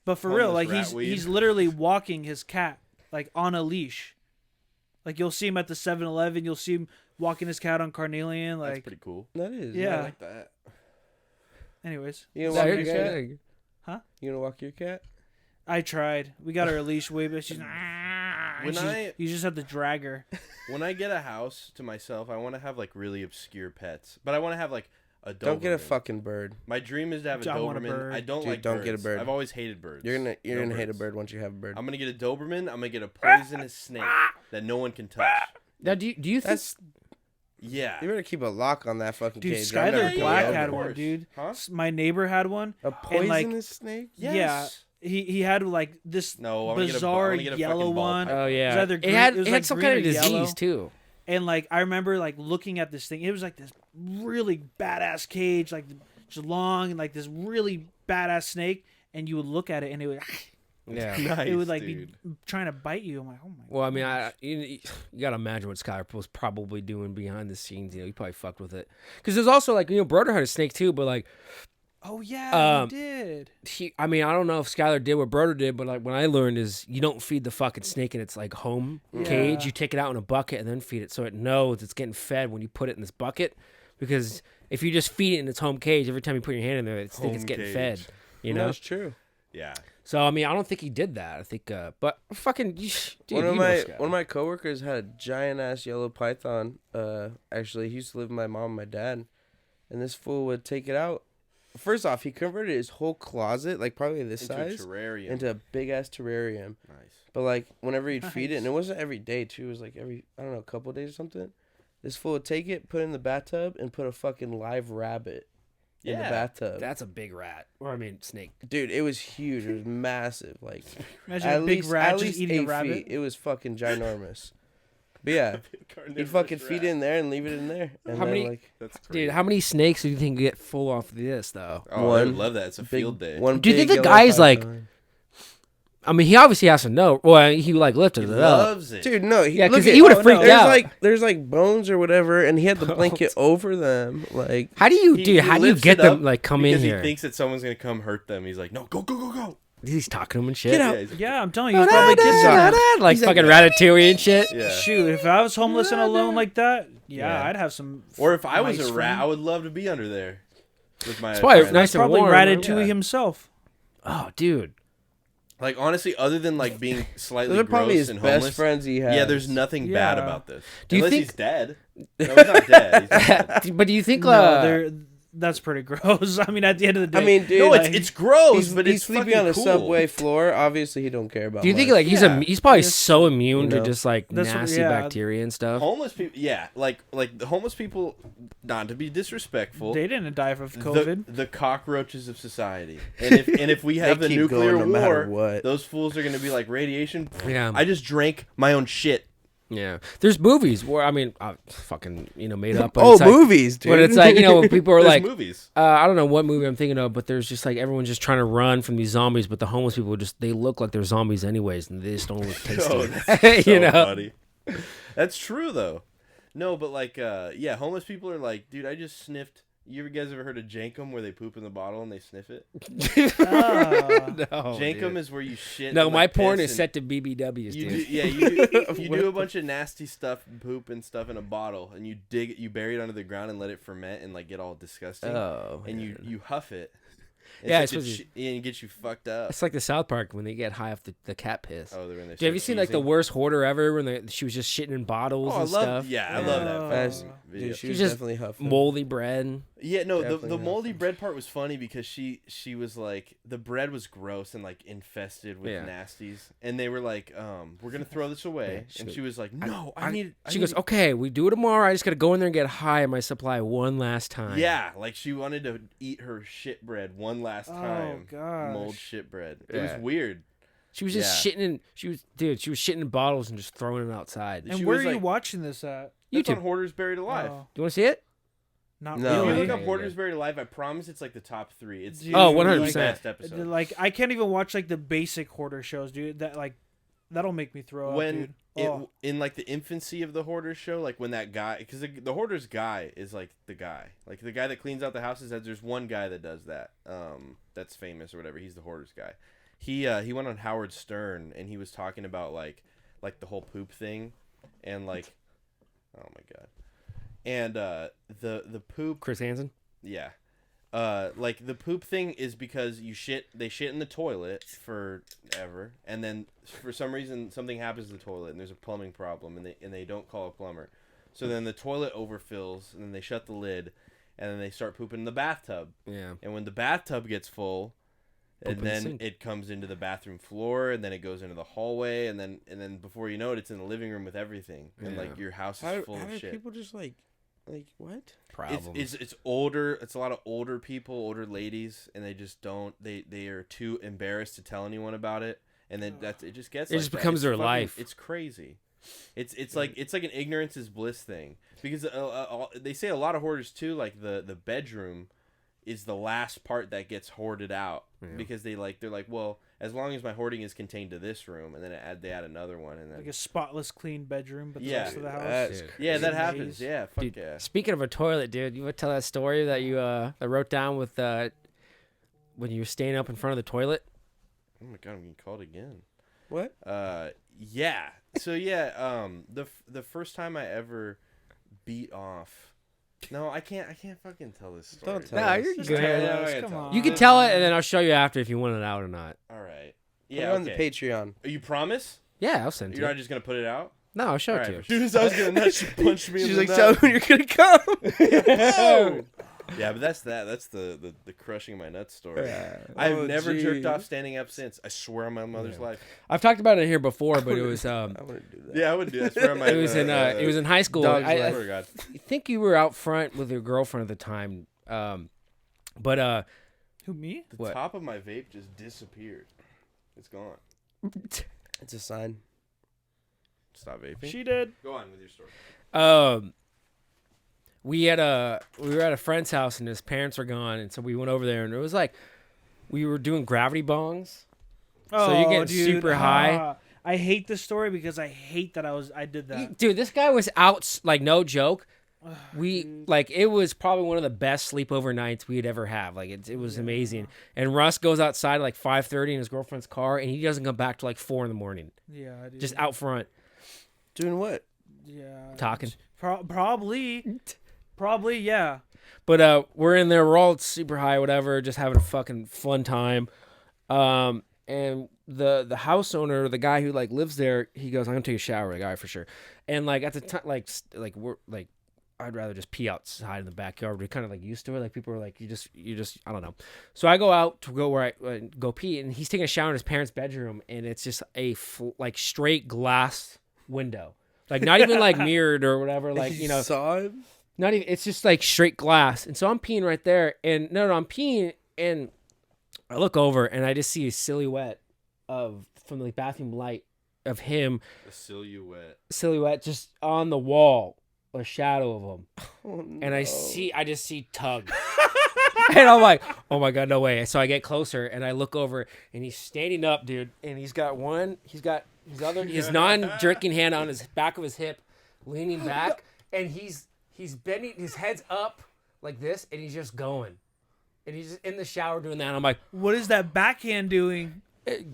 but for real, Homeless like rat weed. he's literally walking his cat like on a leash. Like you'll see him at the 7-Eleven, you'll see him walking his cat on Carnelian. That's Like, pretty cool. That is. Yeah. I like that. anyways, You gonna Is that walk your your cat? thing? You gonna walk your cat? I tried. We got her a leash way, but she's. You just have to drag her. When I get a house to myself, I want to have like really obscure pets, but I want to have like a Doberman. Don't get a fucking bird. My dream is to have a I want a Doberman. bird. I don't Dude, like don't birds. get a bird. I've always hated birds. You're gonna No hate a birds. bird once you have a bird. I'm gonna get a Doberman. I'm gonna get a poisonous snake that no one can touch. Now, do you think? That's Yeah. you better keep a lock on that fucking Dude, cage. I'm never Skylar going Black over had it. one, course. dude. Huh? My neighbor had one. A And, like, poisonous snake? Yes. Yeah, he had like this No, I'm gonna get a bizarre I'm gonna get a yellow fucking ball one. python. Oh yeah, was either it green- had it was it like had some green kind of or disease yellow. too. And like I remember like looking at this thing. It was like this really badass cage, like just long and like this really badass snake. And you would look at it and it would Yeah. Nice, it would like dude. be trying to bite you. I'm like, oh my. Well, I mean, gosh. you gotta imagine what Skylar was probably doing behind the scenes. He probably fucked with it. Because there's also like Broder had a snake too, but like Oh yeah, Um, you did. I mean, I don't know if Skylar did what Broder did, but like when I learned is you don't feed the fucking snake in its like home cage. Yeah. You take it out in a bucket and then feed it, so it knows it's getting fed when you put it in this bucket. Because If you just feed it in its home cage, every time you put your hand in there, it's think it's Home getting cage. fed. You No, know. it's true. Yeah. So I mean, I don't think he did that. I think, but fucking, dude, one you know Scott. of my coworkers had a giant ass yellow python. Actually, he used to live with my mom and my dad, and this fool would take it out. First off, he converted his whole closet, like probably this Into size, a terrarium. into a big ass terrarium. Nice. But like whenever he'd feed it, and it wasn't every day too. It was like every a couple days or something. This fool would take it, put it in the bathtub, and put a fucking live rabbit in the bathtub. That's a big rat, or I mean snake. Dude, it was huge. It was massive. Like Imagine at a big least rat at just least eating a 8 rabbit. feet. It was fucking ginormous. But yeah, he'd fucking feed it in there and leave it in there. And How then, many- like That's crazy. Dude, how many snakes do you think get full off of this though? Oh, I One would love that. It's a field day. one Do you think big the yellow guy's, like, python. I mean, he obviously has to know. Well, he like lifted He it up. loves it. Dude, no, Yeah, look 'cause at- he would've freaked out. There's like bones or whatever, and he had the blanket over them. Like, How do you, He dude? How do you lifts get it them up like come in because here? He thinks that someone's gonna come hurt them. He's like, no, go, go, go, go. He's talking to him and shit. Get out. Yeah, he's like, Yeah, I'm telling you, he's probably kidnapped. Like He's fucking like- Ratatouille and shit. yeah. Shoot, if I was homeless and alone like that, yeah, I'd have some. Or if I was mice a rat, friend. I would love to be under there with my. It's probably friends. nice and Probably warm. Ratatouille Yeah. himself. Oh, dude. Like honestly, other than like being slightly those are probably gross his and best homeless, friends he has. yeah, there's nothing bad Yeah. about this. Do you Unless think- he's dead. No, he's not dead. He's not dead. But do you think? No, that's pretty gross. I mean, at the end of the day, I mean, dude, No, like, it's gross, he's, but he's it's sleeping fucking on a cool. subway floor. Obviously, he don't care about. do you think life. like he's Yeah. he's probably Yes. so immune You to know. just like That's what- nasty yeah. bacteria and stuff? Homeless people, yeah, like the homeless people. Not to be disrespectful, they didn't die of COVID. the cockroaches of society. And if we have They the keep nuclear going no matter war, what. those fools are gonna be like radiation. Yeah. I just drank my own shit. Yeah. There's movies where I mean, fucking made up. But Oh, it's like, movies, dude. But it's like when people are There's like, movies. I don't know what movie I'm thinking of, but there's just like everyone's just trying to run from these zombies, but the homeless people they look like they're zombies anyways, and they just don't look tasty. Oh, that's You so know? funny. That's true though. No, but like, yeah, homeless people are like, dude, I just sniffed. You guys ever heard of Jankum, where they poop in the bottle and they sniff it? No, Jankum dude. is where you shit. No, and, my like, porn piss is and- set to BBWs, You dude. do, yeah, you do a bunch of nasty stuff, poop and stuff in a bottle, and you dig it, you bury it under the ground and let it ferment and like get all disgusting. Oh, and you huff it. Yeah, It's it's like supposed and it gets you fucked up. It's like the South Park when they get high off the cat piss. Oh, they're in there. Have you seen like the worst hoarder ever when she was just shitting in bottles Oh, I and love. stuff? Yeah, I love that. That's- fucking video. Dude, she She's was just definitely huffing. Moldy bread. Yeah, no, the Definitely moldy huffing. bread part was funny because she was like the bread was gross and like infested with Yeah. nasties, and they were like, we're gonna throw this away, she and goes, she was like, no, I need. She goes, okay, we do it tomorrow. I just gotta go in there and get high on my supply one last time. Yeah, like she wanted to eat her shit bread one last time. gosh. Mold shit bread. It Yeah. was weird. She was just shitting in. She was shitting in bottles and just throwing it outside. And She where was are you like- watching this at? It's on YouTube. Hoarders Buried Alive. Oh, Do you want to see it? not No. If you really. look up Okay, Hoarders good. Buried Alive, I promise it's like the top 3. It's Dude, Oh, the 100%. best episode. Like I can't even watch like the basic hoarder shows, dude. That'll make me throw up, When dude. Oh. in like the infancy of the Hoarders show, like when that guy, because the Hoarders guy is like the guy that cleans out the houses. There's one guy that does that. That's famous or whatever. He's the Hoarders guy. He went on Howard Stern and he was talking about like the whole poop thing, and like, oh my god, and the poop. Chris Hansen. Yeah. Like the poop thing is because they shit in the toilet forever, and then for some reason something happens to the toilet and there's a plumbing problem, and they don't call a plumber. So then the toilet overfills and then they shut the lid and then they start pooping in the bathtub. Yeah. And when the bathtub gets full, and Poop in the then sink. it comes into the bathroom floor, and then it goes into the hallway, and then before you know it, it's in the living room with everything, and Yeah. like your house is How full of do shit. people just like what? Problems. It's older. It's a lot of older people, older ladies, and they just don't. They are too embarrassed to tell anyone about it, and then it just gets. It like just that. becomes It's their fucking- life. It's crazy. It's like an ignorance is bliss thing, because they say a lot of hoarders too. Like the bedroom is the last part that gets hoarded out, because they're like, well, as long as my hoarding is contained to this room, and then they add another one, and then Like a spotless, clean bedroom, but the Yeah. rest of the house. That's Dude. yeah, that Maze. happens. Yeah, fuck Dude, yeah. speaking of a toilet, dude, you want to tell that story that you that wrote down with when you were staying up in front of the toilet? Oh my god, I'm getting called again. What? Yeah. So yeah, the first time I ever beat off No, I can't fucking tell this story. Don't tell Nah, us. you're Just good. tell Yeah, us, okay, come tell on. You can tell it, and then I'll show you after if you want it out or not. All right. Put Yeah, it on the okay. Patreon. You promise? Yeah, I'll send it You're to not you. just gonna put it out? No, I'll show All it to right. you. As soon as I was gonna nut, she punched me. She's in like, the tell nuts. me when you're gonna come. Yeah, but that's that. That's the crushing my nuts story. Yeah. I've Oh, never jerked gee. off standing up since. I swear on my mother's life. I've talked about it here before, but it was I want to do that. Yeah, I would do that. I swear on my. it was in high school. Dog's I life. swear to God. think you were out front with your girlfriend at the time. But Who, me? The What? top of my vape just disappeared. It's gone. It's a sign. Stop vaping. She did. Go on with your story. we were at a friend's house and his parents were gone, and so we went over there, and it was like we were doing gravity bongs. So you're getting super high. I hate this story because I hate that I did that. Dude, this guy was out, like, no joke. It was probably one of the best sleepover nights we'd ever have. Like, it was amazing. And Russ goes outside at like 5:30 in his girlfriend's car, and he doesn't come back till like 4 a.m. Yeah, I do. Just out front Doing what? Yeah. talking. Probably, yeah. But we're in there, we're all super high, whatever, just having a fucking fun time. And the house owner, the guy who like lives there, he goes, "I'm gonna take a shower." The guy for sure. And like at the time, like we're like, I'd rather just pee outside in the backyard. We're kind of like used to it. Like people are like, you just I don't know. So I go out to go where I go pee, and he's taking a shower in his parents' bedroom, and it's just a like straight glass window, like not even like mirrored or whatever. Like you know, saw him. not even. It's just like straight glass. And so I'm peeing right there, and no, I'm peeing, and I look over, and I just see a silhouette from the bathroom light of him, A silhouette just on the wall, a shadow of him. Oh, no. And I just see Tug. And I'm like, oh my God, no way. So I get closer and I look over, and he's standing up, dude. And he's got his non-jerking hand on his back of his hip, leaning back. And he's bending, his head's up like this, and he's just going. And he's just in the shower doing that. And I'm like, What is that backhand doing?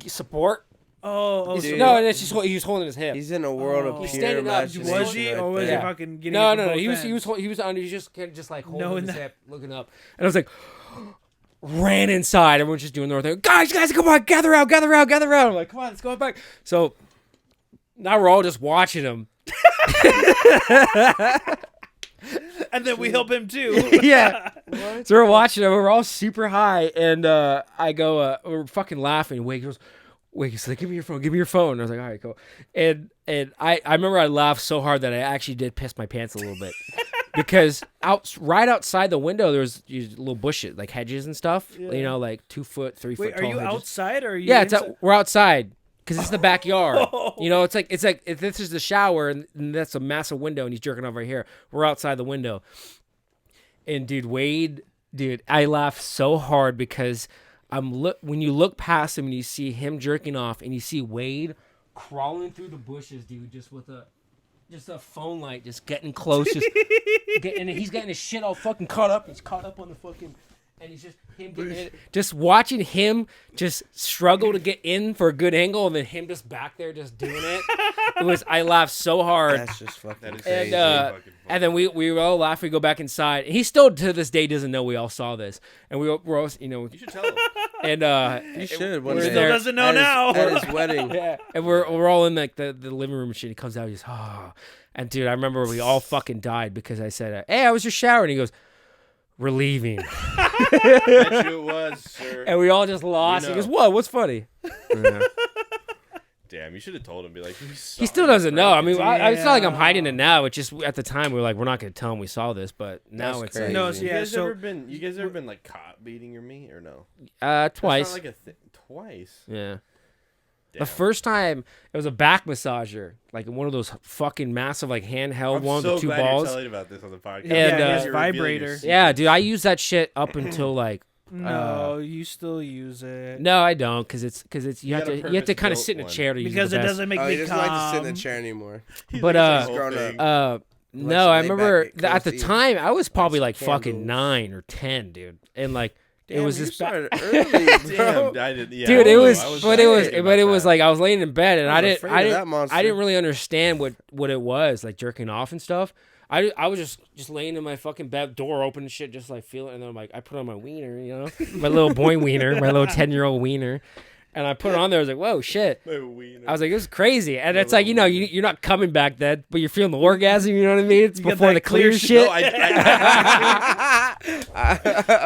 support? Oh, Dude. No, and it's just he was holding his hip. He's in a world of He's pure standing up. imagination. was he, right or was there. he fucking getting? No, it from both He ends? was under. He's just like holding Knowing his that- hip, looking up, and I was like, ran inside. Everyone's just doing their thing. Guys, come on, gather around. I'm like, come on, let's go back. So now we're all just watching him. And then we help him too. Yeah. So we're watching him. We're all super high, and I go, we're fucking laughing. Wake he's like, give me your phone. And I was like, all right, cool. And I remember I laughed so hard that I actually did piss my pants a little bit. Because right outside the window, there's these little bushes, like hedges and stuff. Yeah. You know, like 2 foot, 3 foot Wait, are tall you hedges. outside or are you? Yeah, inside? we're outside because it's the backyard. You know, it's like if this is the shower and that's a massive window and he's jerking off right here. We're outside the window. And dude, I laughed so hard because when you look past him and you see him jerking off and you see Wade crawling through the bushes, dude, just with a phone light, just getting close, and he's getting his shit all fucking caught up. He's caught up on the fucking, and he's just him getting it. Just watching him just struggle to get in for a good angle, and then him just back there just doing it. I laughed so hard. That's just fucking That is crazy. And then we all laugh. We go back inside. He still to this day doesn't know we all saw this, and we're all You should tell him. and You should. One we're day. there. Doesn't know At his- now. At his wedding. yeah, and we're all in like the living room and shit. He comes out, he's and dude, I remember we all fucking died because I said, "Hey, I was just showering." And he goes, "We're leaving," Bet you it was, sir. and we all just lost. know. He goes, "What? What's funny?" Yeah. Damn, you should have told him. Be like, He still doesn't know. I mean, it's not like I'm Yeah. hiding it now. It's just at the time we were like, we're not going to tell him we saw this, but now That's it's crazy. No, like, so You yeah, guys so- ever been like caught beating your meat or no? twice. That's not like twice. Yeah. Damn. The first time it was a back massager, like one of those fucking massive like handheld I'm ones so with 2 glad balls. You're telling about this on the podcast. And, yeah, uh, his You're revealing your vibrator. secrets. Yeah, dude, I use that shit up until like No, you still use it. no, I don't, because you have got a to kind of purpose-built sit in a one. chair to use Because the it best. doesn't make Oh, he me doesn't like to sit in calm. the chair anymore. But He's grown thing. up. No, I lay back, remember get close at the to you. time I was probably like candles. fucking 9 or 10, dude, and like it Damn, was you this started early, bro. Damn, I did. Yeah, dude, I it don't was, know. I but it was, thinking but it about was that. like I was laying in bed and I I was didn't, afraid I of that didn't, monster. I didn't really understand what it was like jerking off and stuff. I was just laying in my fucking bed, door open and shit, just like feeling, and then I'm like, I put on my wiener, my little boy wiener, my little 10-year-old wiener. And I put it on there. I was like, "Whoa, shit!" I was like, "It was crazy." And it's like, you're not coming back then, but you're feeling the orgasm. You know what I mean? It's before the clear shit. No,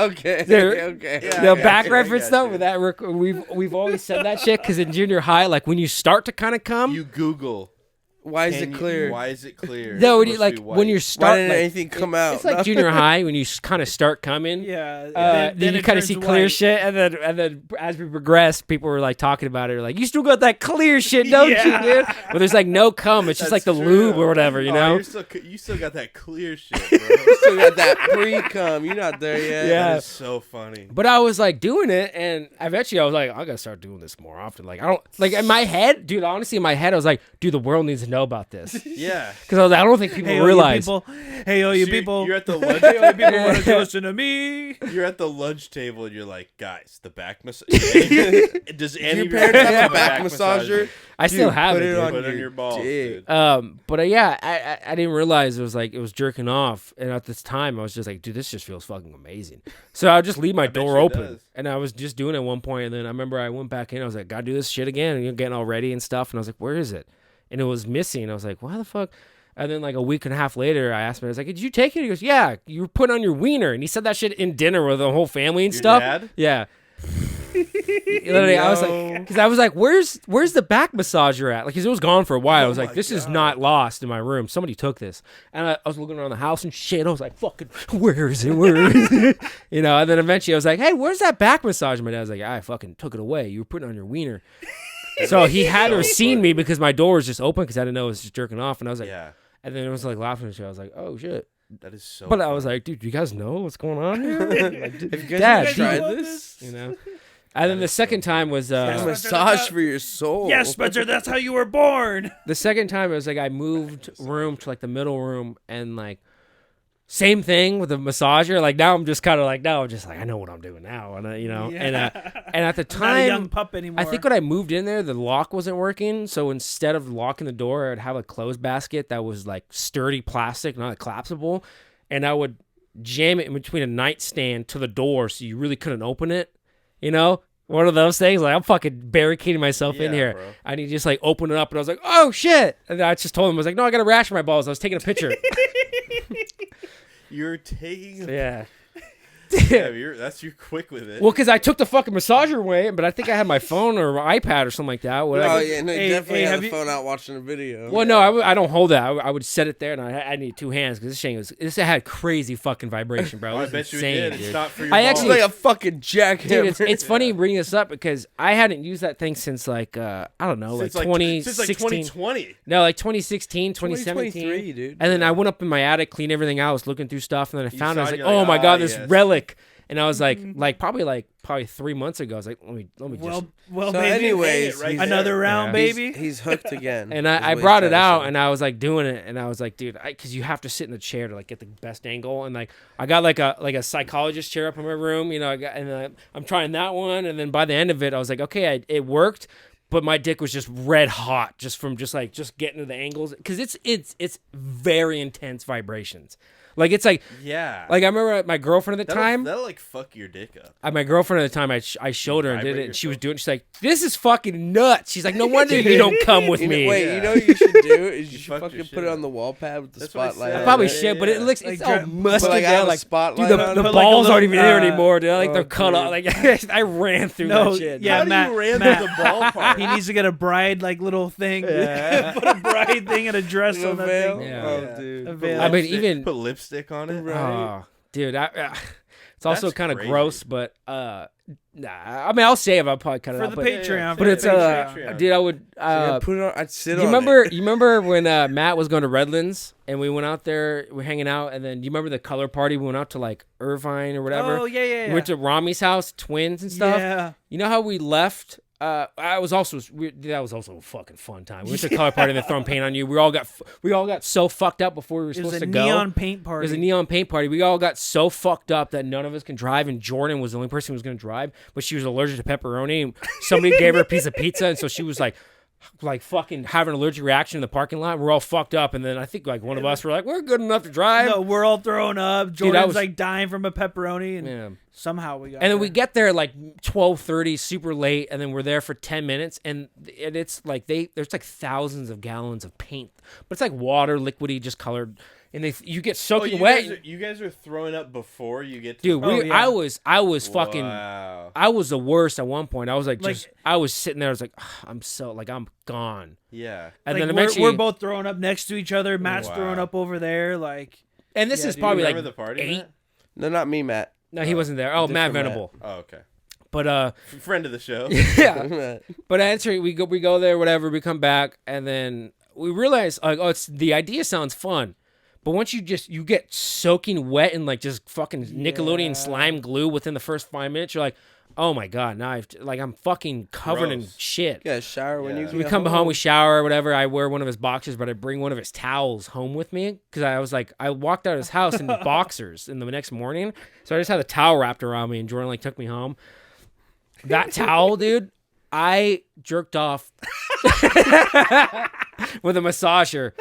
Okay. Okay. The back reference though, with that we've always said that shit because in junior high, like when you start to kind of come, you Google. Why is it clear? Why is it clear? No, It's supposed to be when white. you're Why starting, didn't anything come out? it's like junior high when you kind of start coming. Yeah. Then you it kind of turns see clear white. shit, and then as we progress, people were like talking about it, like, "You still got that clear shit, don't you, dude?" But there's like no cum; it's just like That's the true. lube or whatever, you know. You still got that clear shit, bro. You still got that pre-cum. You're not there yet. Yeah. That is so funny. But I was like doing it, and eventually I was like, I gotta start doing this more often. Like I don't like in my head, dude. Honestly, in my head, I was like, dude, the world needs to know about this Yeah. because I was like, I don't think people Hey, oh, realize. you people. Hey, oh, you So people. You're at the lunch. Hey, oh, you people want to listen to me? You're at the lunch table and you're like, guys, the back massage. Does any Your of your parents friends have a back massager? I still Dude, have put it. it dude. on Put it on your balls, dick. dude. But yeah, I didn't realize it was jerking off, and at this time I was just like, dude, this just feels fucking amazing. So I would just leave my bet door you it open, does. and I was just doing it at one point, and then I remember I went back in, I was like, gotta do this shit again, and you're getting all ready and stuff, and I was like, where is it? And it was missing. I was like, why the fuck? And then like a week and a half later, I asked him, I was like, did you take it? He goes, yeah, you were putting on your wiener, and he said that shit in dinner with the whole family and Your stuff. dad? Yeah. Literally, I was like, because I was like, where's the back massager at? Like, because it was gone for a while. I was Oh like, my this is God. not lost in my room. Somebody took this, and I was looking around the house and shit. I was like, fucking, where is it? Where is it? And then eventually I was like, hey, where's that back massager? My dad was like, I fucking took it away. You were putting it on your wiener. So he had to have seen me because my door was just open because I didn't know it was just jerking off, and I was like, Yeah. and then it was like laughing and shit. I was like, oh shit. That is so But I was like, dude, do you guys know what's going on here? Like, Have you guys Dad, ever tried want this? And then the second time was A massage for your soul. Yes, Spencer, that's how you were born. the second time it was like I moved room to like the middle room, and like same thing with the massager. Like now I'm just kind of like, now I'm just like, I know what I'm doing now, and and at the Not a young time, pup anymore. I think when I moved in there, the lock wasn't working. So instead of locking the door, I'd have a clothes basket that was like sturdy plastic, not collapsible, and I would jam it in between a nightstand to the door, so you really couldn't open it. One of those things. Like I'm fucking barricading myself in Yeah, here. bro. I need to just like open it up, and I was like, oh shit! And I just told him, I was like, no, I got a rash on my balls. I was taking a picture. You're taking. Yeah. Yeah, you're quick with it. Well, because I took the fucking massager away, but I think I had my phone or my iPad or something like that. Whatever. Oh yeah, no, you Hey, definitely hey, had have the you- phone out watching a video. Well, no, I don't hold that. I would set it there, and I need two hands because this had crazy fucking vibration, bro. Oh, It I was bet you insane, did. dude. It's not for your I balls. It's actually- like a fucking jackhammer. Dude, it's funny you bring this up because I hadn't used that thing since like I don't know, like Since 2016. 2020. No, like 2016, 2017. 2023, dude. And then I went up in my attic, cleaned everything out, was looking through stuff, and then I found it. I saw was it, like, you're oh like, my god, "Ah, this yes." relic. And I was like probably 3 months ago. I was like, let me just. Well, So baby. anyways, right he's- there. Another round, Yeah. baby. He's hooked again. And is I what he's brought it trying to out, say. and I was like doing it, and I was like, dude, because you have to sit in the chair to like get the best angle, and like I got like a psychologist chair up in my room, I'm trying that one, and then by the end of it, I was like, okay, it worked, but my dick was just red hot just from just getting to the angles, because it's very intense vibrations. Like it's like Yeah. I remember my girlfriend at the time. That'll like fuck your dick up. My girlfriend at the time, I showed her and did Vibrate it, and she was yourself? doing it. She's like, this is fucking nuts. She's like, no wonder you don't come with You know- me. Wait, Yeah. you know what you should do is you should fucked your fucking shit put it on up. the wall pad with the That's what I spotlight. said. on I probably it. should, but it looks Like it's all dra- musty But, like, I down. have a Like, spotlight dude, on the it. Put, like, a balls aren't little, even there anymore, dude. Like they're oh, cut off. Like I ran through No, that shit. yeah, How do Matt, you ran Matt. through the ballpark? He needs to get a bride like little thing. Yeah. Put a bride thing and a dress The on that veil? thing. Yeah. Oh, Yeah. dude. A veil. I mean, Lipstick- even put lipstick on it. oh, dude, it's also That's kind of crazy. gross, but nah. I mean, I'll say it. I'll probably cut it For out. the but, Patreon. but for it's the Patreon. dude, I would Yeah, put it on. I'd sit you on remember? it. You remember when Matt was going to Redlands and we went out there, we're hanging out, and then you remember the color party? We went out to like Irvine or whatever. Oh, yeah. We went to Rami's house, twins and stuff. Yeah. You know how we left? That was also a fucking fun time. We went to a color party and they throwing paint on you. We all got so fucked up before we were It was supposed a to go. neon paint It party. was a neon paint party. We all got so fucked up that none of us can drive, and Jordan was the only person who was going to drive, but she was allergic to pepperoni. And somebody gave her a piece of pizza, and so she was like like fucking having an allergic reaction in the parking lot. We're all fucked up, and then I think like one of us were like, we're good enough to drive. No, we're all throwing up. Jordan's like dying from a pepperoni, and somehow we got. And then there. we get there like 12:30, super late, and then we're there for 10 minutes, and it's like there's like thousands of gallons of paint, but it's like water, liquidy, just colored. And you get soaking wet. You guys are throwing up before you get to Dude, I was fucking, wow. I was the worst at one point. I was like I was sitting there. I was like, I'm gone. Yeah. And like, then eventually, we're both throwing up next to each other. Matt's throwing up over there. Like, and this is Do probably you like remember the party, 8. Matt? No, not me, Matt. No, he wasn't there. Oh, Matt Different Venable. Oh, okay. But Friend of the show. yeah. But answering, we go there, whatever. We come back, and then we realize like, the idea sounds fun. But once you get soaking wet in like just fucking Nickelodeon slime glue within the first 5 minutes, you're like, oh my god, now I'm fucking covered in Gross. shit. You gotta shower when you We get come home, we shower, whatever. I wear one of his boxers, but I bring one of his towels home with me because I was like, I walked out of his house in boxers in the next morning, so I just had a towel wrapped around me, and Jordan like took me home. That towel, dude, I jerked off with a massager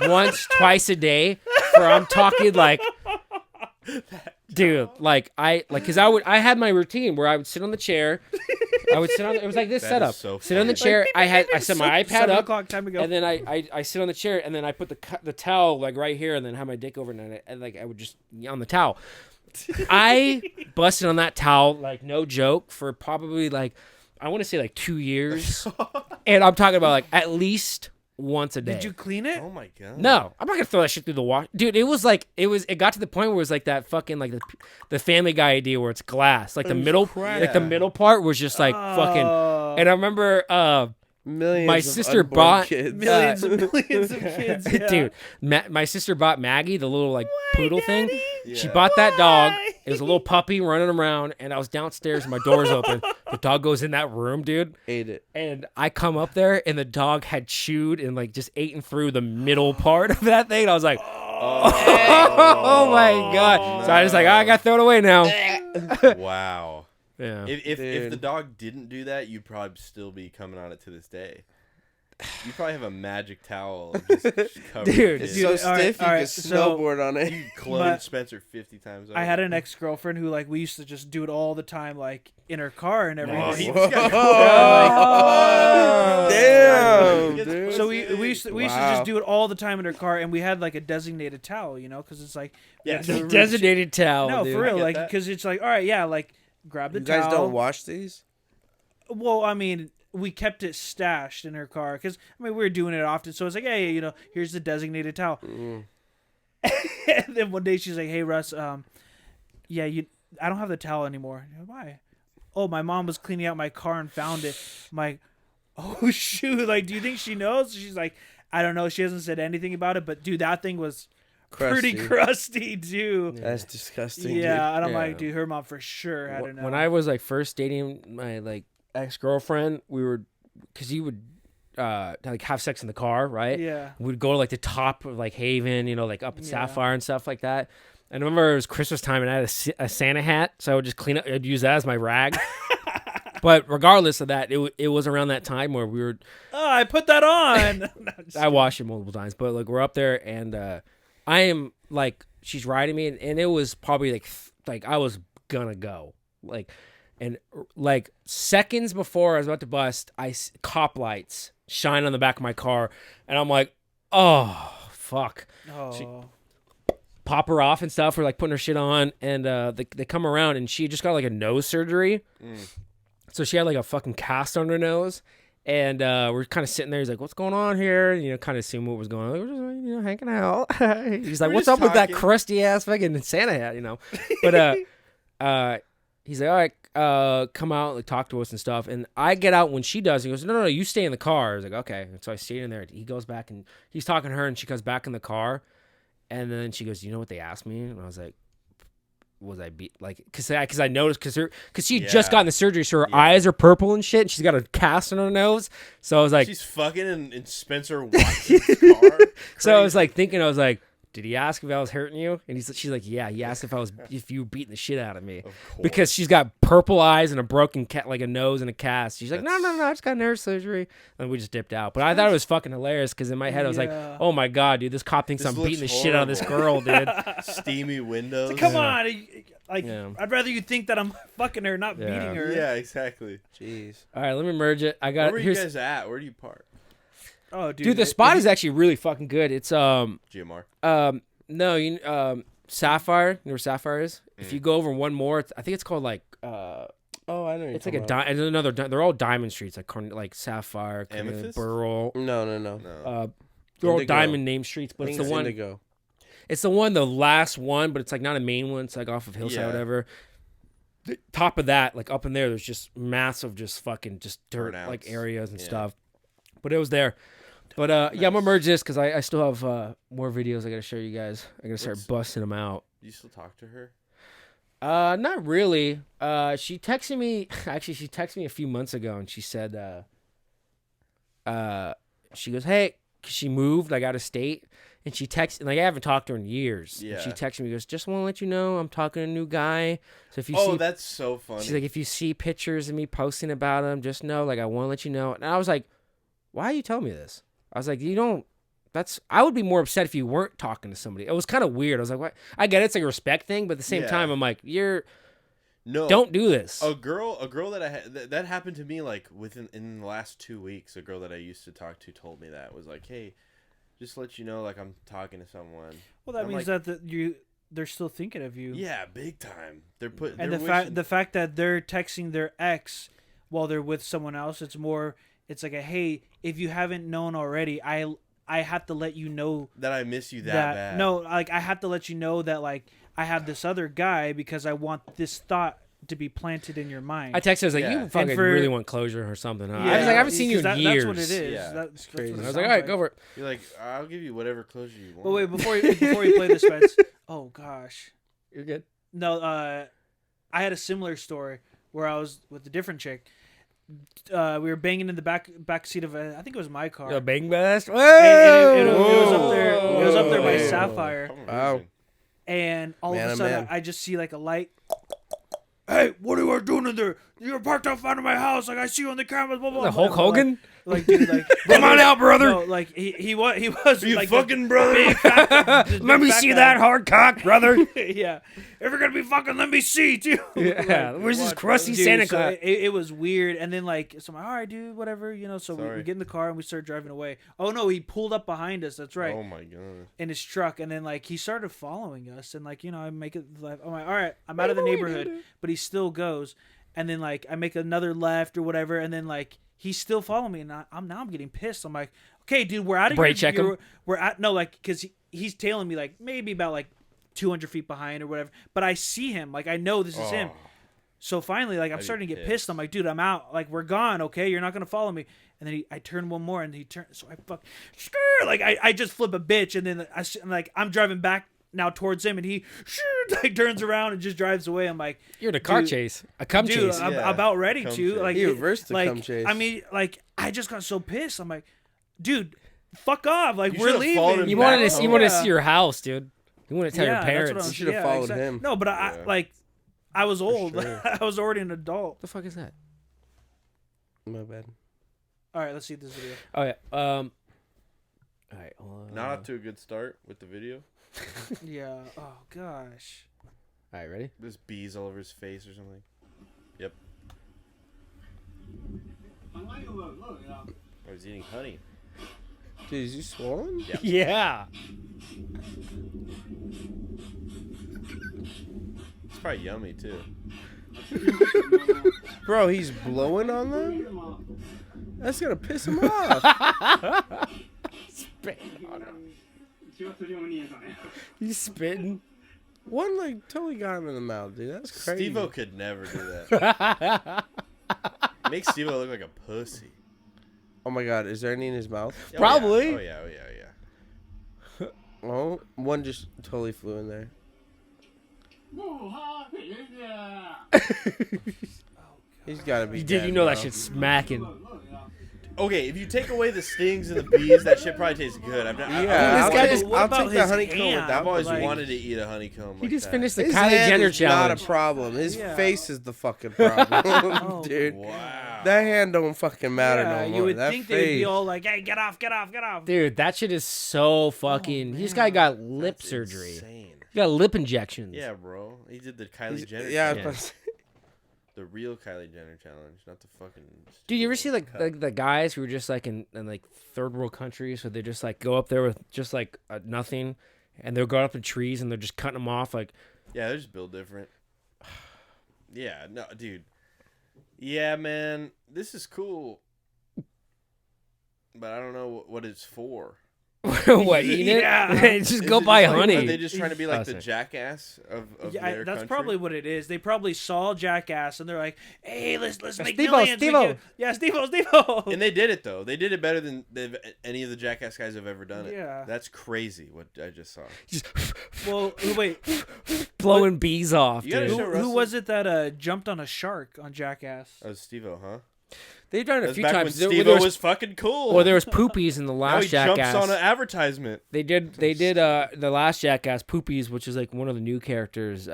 once, twice a day. For I'm talking like, dude, like because I had my routine where I would sit on the chair. I would sit on. It was like this That setup. is so Sit on the funny. chair. I set my iPad 7 up, o'clock time to go. and then I sit on the chair, and then I put the towel like right here, and then have my dick over it, and like I would just on the towel. I busted on that towel like no joke for probably like I want to say like 2 years, and I'm talking about like at least once a day. Did you clean it? Oh my god. No, I'm not gonna throw that shit through the wash, dude. It got to the point where it was like that fucking like the Family Guy idea where it's glass, like the middle, like the middle part was just like fucking. And I remember, millions. my of sister unborn bought kids. Millions and millions of kids, yeah. dude. My sister bought Maggie, the little like poodle thing. She bought that dog. It was a little puppy running around, and I was downstairs. And my door's open. The dog goes in that room, dude. Ate it. And I come up there, and the dog had chewed and like just eaten through the middle part of that thing. And I was like, oh my god! So I was like, I got thrown away now. Wow. Yeah. If the dog didn't do that, you'd probably still be coming on it to this day. You probably have a magic towel just covered. Dude, It's Dude, so all right, stiff you all can right, so- snowboard on it. You cloned But Spencer 50 times over. I had an ex-girlfriend who like we used to just do it all the time, like in her car and everything. Oh, he Whoa. just got Damn, He gets dude. So we used to Wow. just do it all the time in her car, and we had like a designated towel, you know, because it's like Yes. you have to- Designated towel. No, dude. for real, get like that. because it's like all right, yeah, like grab the You towel. guys don't wash these? Well, I mean, we kept it stashed in her car because I mean we were doing it often, so it's like, hey, you know, here's the designated towel. And then one day she's like, hey Russ, yeah, I don't have the towel anymore. Why? Oh, my mom was cleaning out my car and found it. I'm like, oh shoot, like, do you think she knows? She's like, I don't know. She hasn't said anything about it, but dude, that thing was pretty crusty too. That's disgusting, Yeah, and I'm Yeah. like, dude, her mom for sure had to know. When I was like first dating my like ex-girlfriend, we were, because he would like have sex in the car, right? Yeah. We'd go to like the top of like Haven, you know, like up at Yeah. Sapphire and stuff like that. And I remember it was Christmas time, and I had a Santa hat, so I would just clean up. I'd use that as my rag. But regardless of that, it was around that time where we were. Oh, I put that on. No, just I washed it multiple times, but like we're up there, and I am like she's riding me, and it was probably like I was gonna go and like seconds before I was about to bust, cop lights shine on the back of my car, and I'm like, oh fuck. Oh. Pop her off and stuff. We're like putting her shit on, and they come around, and she just got like a nose surgery. So she had like a fucking cast on her nose, and we're kind of sitting there. He's like, "What's going on here?" And, you know, kind of seeing what was going on. Like, we're just, you know, hanging out. He's like, We're "What's just up with that talking." crusty ass fucking Santa hat?" You know, but he's like, "All right, come out, like talk to us and stuff." And I get out when she does. He goes, "No, you stay in the car." I was like, "Okay." And so I stayed in there. He goes back and he's talking to her, and she comes back in the car. And then she goes, "You know what they asked me?" And I was like, "Was I like?" Because I noticed because she had just gotten the surgery, so her eyes are purple and shit. And she's got a cast on her nose, so I was like, she's fucking in Spencer Watson's car. so I was like thinking, I was like, did he ask if I was hurting you? And she's like, yeah. He asked if you were beating the shit out of me. Of course. Because she's got purple eyes and a broken like a nose and a cast. She's like, no, I just got nerve surgery. And we just dipped out. But I thought it was fucking hilarious because in my head I was like, oh my god, dude, this cop thinks I'm beating the shit out of this girl, dude. Steamy windows. Come on, like Yeah. I'd rather you think that I'm fucking her, not beating her. Yeah, exactly. Jeez. All right, let me merge it. I got. Where were you guys at? Where do you park? Oh, dude, the spot is actually really fucking good. It's GMR. no, Sapphire. You know where Sapphire is? If you go over one more, I think it's called like Oh, I know. it's like and another. They're all diamond streets, like Sapphire, Amethyst? Burl. No. They're all Indigo. diamond name streets, but it's the one. Indigo. It's the last one, but it's like not a main one. It's like off of Hillside, Yeah. whatever. The top of that, like up in there, there's just massive, just fucking, just dirt Burnouts. like areas and Yeah. stuff. But it was there. But yeah, I'm gonna merge this because I still have more videos I gotta show you guys. I gotta start busting them out. Do you still talk to her? Not really. She texted me. Actually, she texted me a few months ago, and she said, she goes, "Hey," 'cause she moved like out of state, and she texted. Like I haven't talked to her in years. Yeah. And she texted me, goes, "Just want to let you know I'm talking to a new guy. So if you Oh, see, that's so funny. she's like, if you see pictures of me posting about him, just know, like I want to let you know." And I was like, "Why are you telling me this?" I was like, "You don't." I would be more upset if you weren't talking to somebody. It was kind of weird. I was like, "What?" I get it, it's like a respect thing, but at the same Yeah. time, I'm like, No, don't do this. A girl that I had that happened to me like in the last 2 weeks. A girl that I used to talk to told me that was like, "Hey, just to let you know, like I'm talking to someone." Well, that I'm means like, that they're still thinking of you. Yeah, big time. They're putting And the fact that they're texting their ex while they're with someone else, it's like a, hey, if you haven't known already, I have to let you know that I miss you that bad. No, like I have to let you know that like I have this other guy because I want this thought to be planted in your mind. I texted her, I was like, Yeah. "You fucking for- really want closure or something, huh?" I Yeah, was like, "I haven't seen you in 'cause years." That's what it is. Yeah. That's crazy. what it I was like, sounds "All right, go for it." You're like, I'll give you whatever closure you want. But wait, before you play this, Spence. Oh gosh. You're good. No, I had a similar story where I was with a different chick. We were banging in the back seat of I think it was my car. A bang blast. And it was up there. It was up there by Whoa. Sapphire, Wow. and all Man, of oh, a sudden man. I just see like a light. Hey, what are you doing in there? You're parked out front of my house. Like I see you on the cameras. Blah blah. The blah. Hulk Hogan. Like dude, like Come on out, brother. No, like he was You like fucking brother. Let me see that hard cock, brother. Yeah, if you're gonna be fucking, let me see too. Yeah. Where's this crusty Dude, Santa so Claus? it was weird, and then like, so I'm like, all right, dude, whatever, So we Sorry. get in the car and we start driving away. Oh no, he pulled up behind us. That's right, Oh my god. in his truck, and then like he started following us, and like I make it left. I'm like, all right, I'm out of the neighborhood, but he still goes, and then like I make another left or whatever, and then like he's still following me, and I'm getting pissed. I'm like, okay, dude, we're out of Brake check him. We're at no like because he's tailing me like maybe about like 200 feet behind or whatever, but I see him, like I know this is him. So finally, like I'm I'd be starting to get pissed. pissed. I'm like, dude, I'm out. Like we're gone. Okay, you're not gonna follow me. And then I turn one more, and he turns. So I like I just flip a bitch, and then I'm driving back now towards him, and he like turns around and just drives away. I'm like, You're in a car dude, chase, a cum dude, chase. I'm Yeah, about ready cum to chase. like He reversed the like, cum chase. I mean, like I just got so pissed. I'm like, dude, fuck off. Like You we're should've followed leaving. him You back wanted to home. you wanted to Yeah. see your house, dude. You want to tell your that's what parents. I'm- You should've followed him. No, but I Yeah. like I was old. sure. I was already an adult. What the fuck is that? My bad. All right, let's see this video. Oh yeah. All right. Not off to a good start with the video. Yeah. Oh gosh. All right. Ready? There's bees all over his face or something. Yep. Oh, he's eating honey. Dude, is he swollen? Yeah. Yeah. It's probably yummy too. Bro, he's blowing on them? That's gonna piss him off. He's spitting. One like totally got him in the mouth, dude. That's crazy. Steve-O could never do that. Makes Steve-O look like a pussy. Oh my god, is there any in his mouth? Oh, Probably. Yeah. Oh yeah, oh yeah, yeah. Oh, one just totally flew in there. He's gotta be Did dead, you know that bro. shit's smacking? Okay, if you take away the stings and the bees, that shit probably tastes good. Yeah, This guy just- I'll about take the his honeycomb hand? without. I've always Like- wanted to eat a honeycomb. He like just that. finished the His Kylie hand Jenner is not challenge. a problem. His Yeah. face is the fucking problem, dude. Wow. That hand don't fucking matter Yeah, no more. you would that think face. they'd be all like, "Hey, get off, get off, get off." Dude, that shit is so fucking. This guy got lip That's surgery. insane. He got lip injections. Yeah, bro. He did the Kylie Jenner. Yeah, I was challenge. about to say, The real Kylie Jenner challenge, not the fucking. Dude, you ever see stupid like cut. the guys who are just like in like third world countries, so they just like go up there with just like nothing, and they'll go up in trees and they're just cutting them off like. Yeah, they're just built different. Yeah, no, dude. Yeah, man, this is cool, but I don't know what it's for. What, eating it? Yeah. Just Is go it buy just like- honey. Are they just trying to be like Oh, the sorry. jackass of Yeah, their that's country? probably what it is. They probably saw Jackass and they're like, "Hey, let's make Steve-O, millions." Steve-O. We can-" Yeah, Steve-O. And they did it though. They did it better than any of the jackass guys have ever done it. Yeah. That's crazy. What I just saw. Just Well, wait, blowing bees off, You gotta dude. show who Russell. was it that jumped on a shark on Jackass? Oh, Steve-O, huh? They've done it a That's few back times. when There Steve-O was, was fucking cool. or there was poopies in the now last he jumps Jackass. on an advertisement. They did the last Jackass Poopies, which is like one of the new characters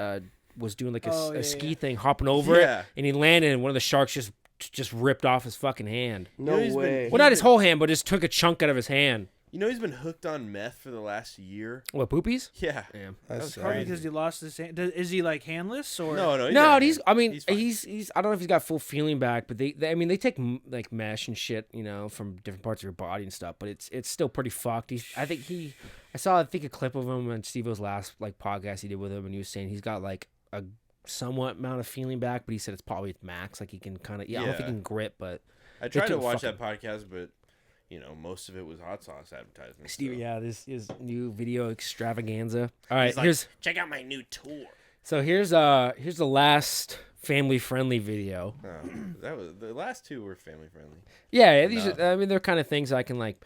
was doing like a ski thing, hopping over Yeah. it, and he landed, and one of the sharks just ripped off his fucking hand. no he's been- way. Well, not his whole hand, but just took a chunk out of his hand. You know he's been hooked on meth for the last year. What, Poopies? Yeah. Damn. That's Probably sad. because he lost his hand. Is he like handless or? No, No, he's. I mean, fine. he's. I don't know if he's got full feeling back, but I mean, they take like mesh and shit, you know, from different parts of your body and stuff. But it's still pretty fucked. I think a clip of him on Steve-O's last like podcast he did with him, and he was saying he's got like a somewhat amount of feeling back, but he said it's probably max. Like he can kind of. I don't think he Yeah. can grip, but I tried to took watch fucking- that podcast, but you know most of it was hot sauce advertisements. Steve, so. yeah, this is new video extravaganza. All right, He's like, here's check out my new tour. here's the last family friendly video. Oh, that was the last two were family friendly. Yeah, these Enough. are, I mean, they're kind of things I can like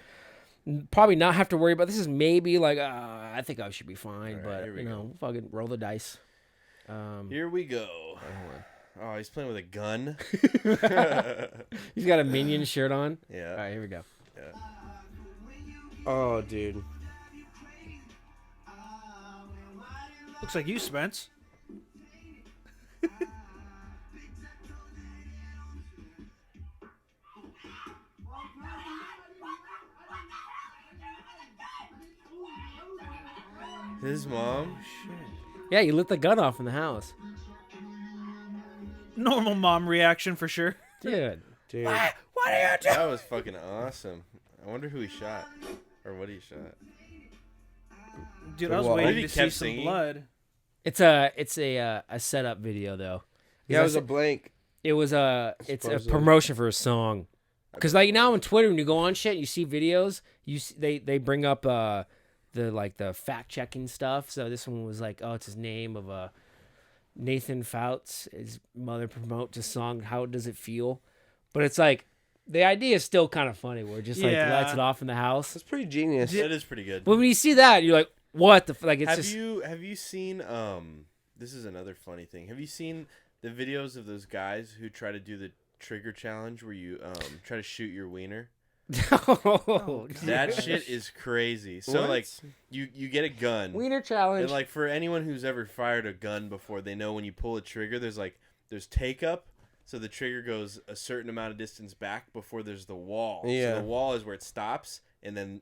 probably not have to worry about. This is maybe like I think I should be fine, All right, but here we you know, fucking roll the dice. Here we go. Oh, he's playing with a gun. He's got a Minion shirt on. Yeah. All right, here we go. Oh, dude. Looks like you, Spence. His mom. Yeah, you lit the gun off in the house, Normal mom reaction for sure. dude. Dude. What are you doing? That was fucking awesome. I wonder who he shot or what he shot. Dude, I was What? waiting He to see kept some singing? blood. It's a setup video though. Yeah, it was a blank. it's a Supposedly. promotion for a song. Cause like now on Twitter when you go on shit, you see videos. They bring up the fact checking stuff. So this one was like, oh, it's his name of Nathan Fouts. His mother promotes a song. How does it feel? But it's like the idea is still kind of funny. Where it just like Yeah. lights it off in the house. It's pretty genius. It is pretty good. But when you see that, you're like, what the like? It's Have just you seen this is another funny thing. Have you seen the videos of those guys who try to do the trigger challenge where you try to shoot your wiener? That shit is crazy. So What? like you get a gun. wiener challenge. And like for anyone who's ever fired a gun before, they know when you pull a trigger, there's take up, so the trigger goes a certain amount of distance back before there's the wall. Yeah. So the wall is where it stops, and then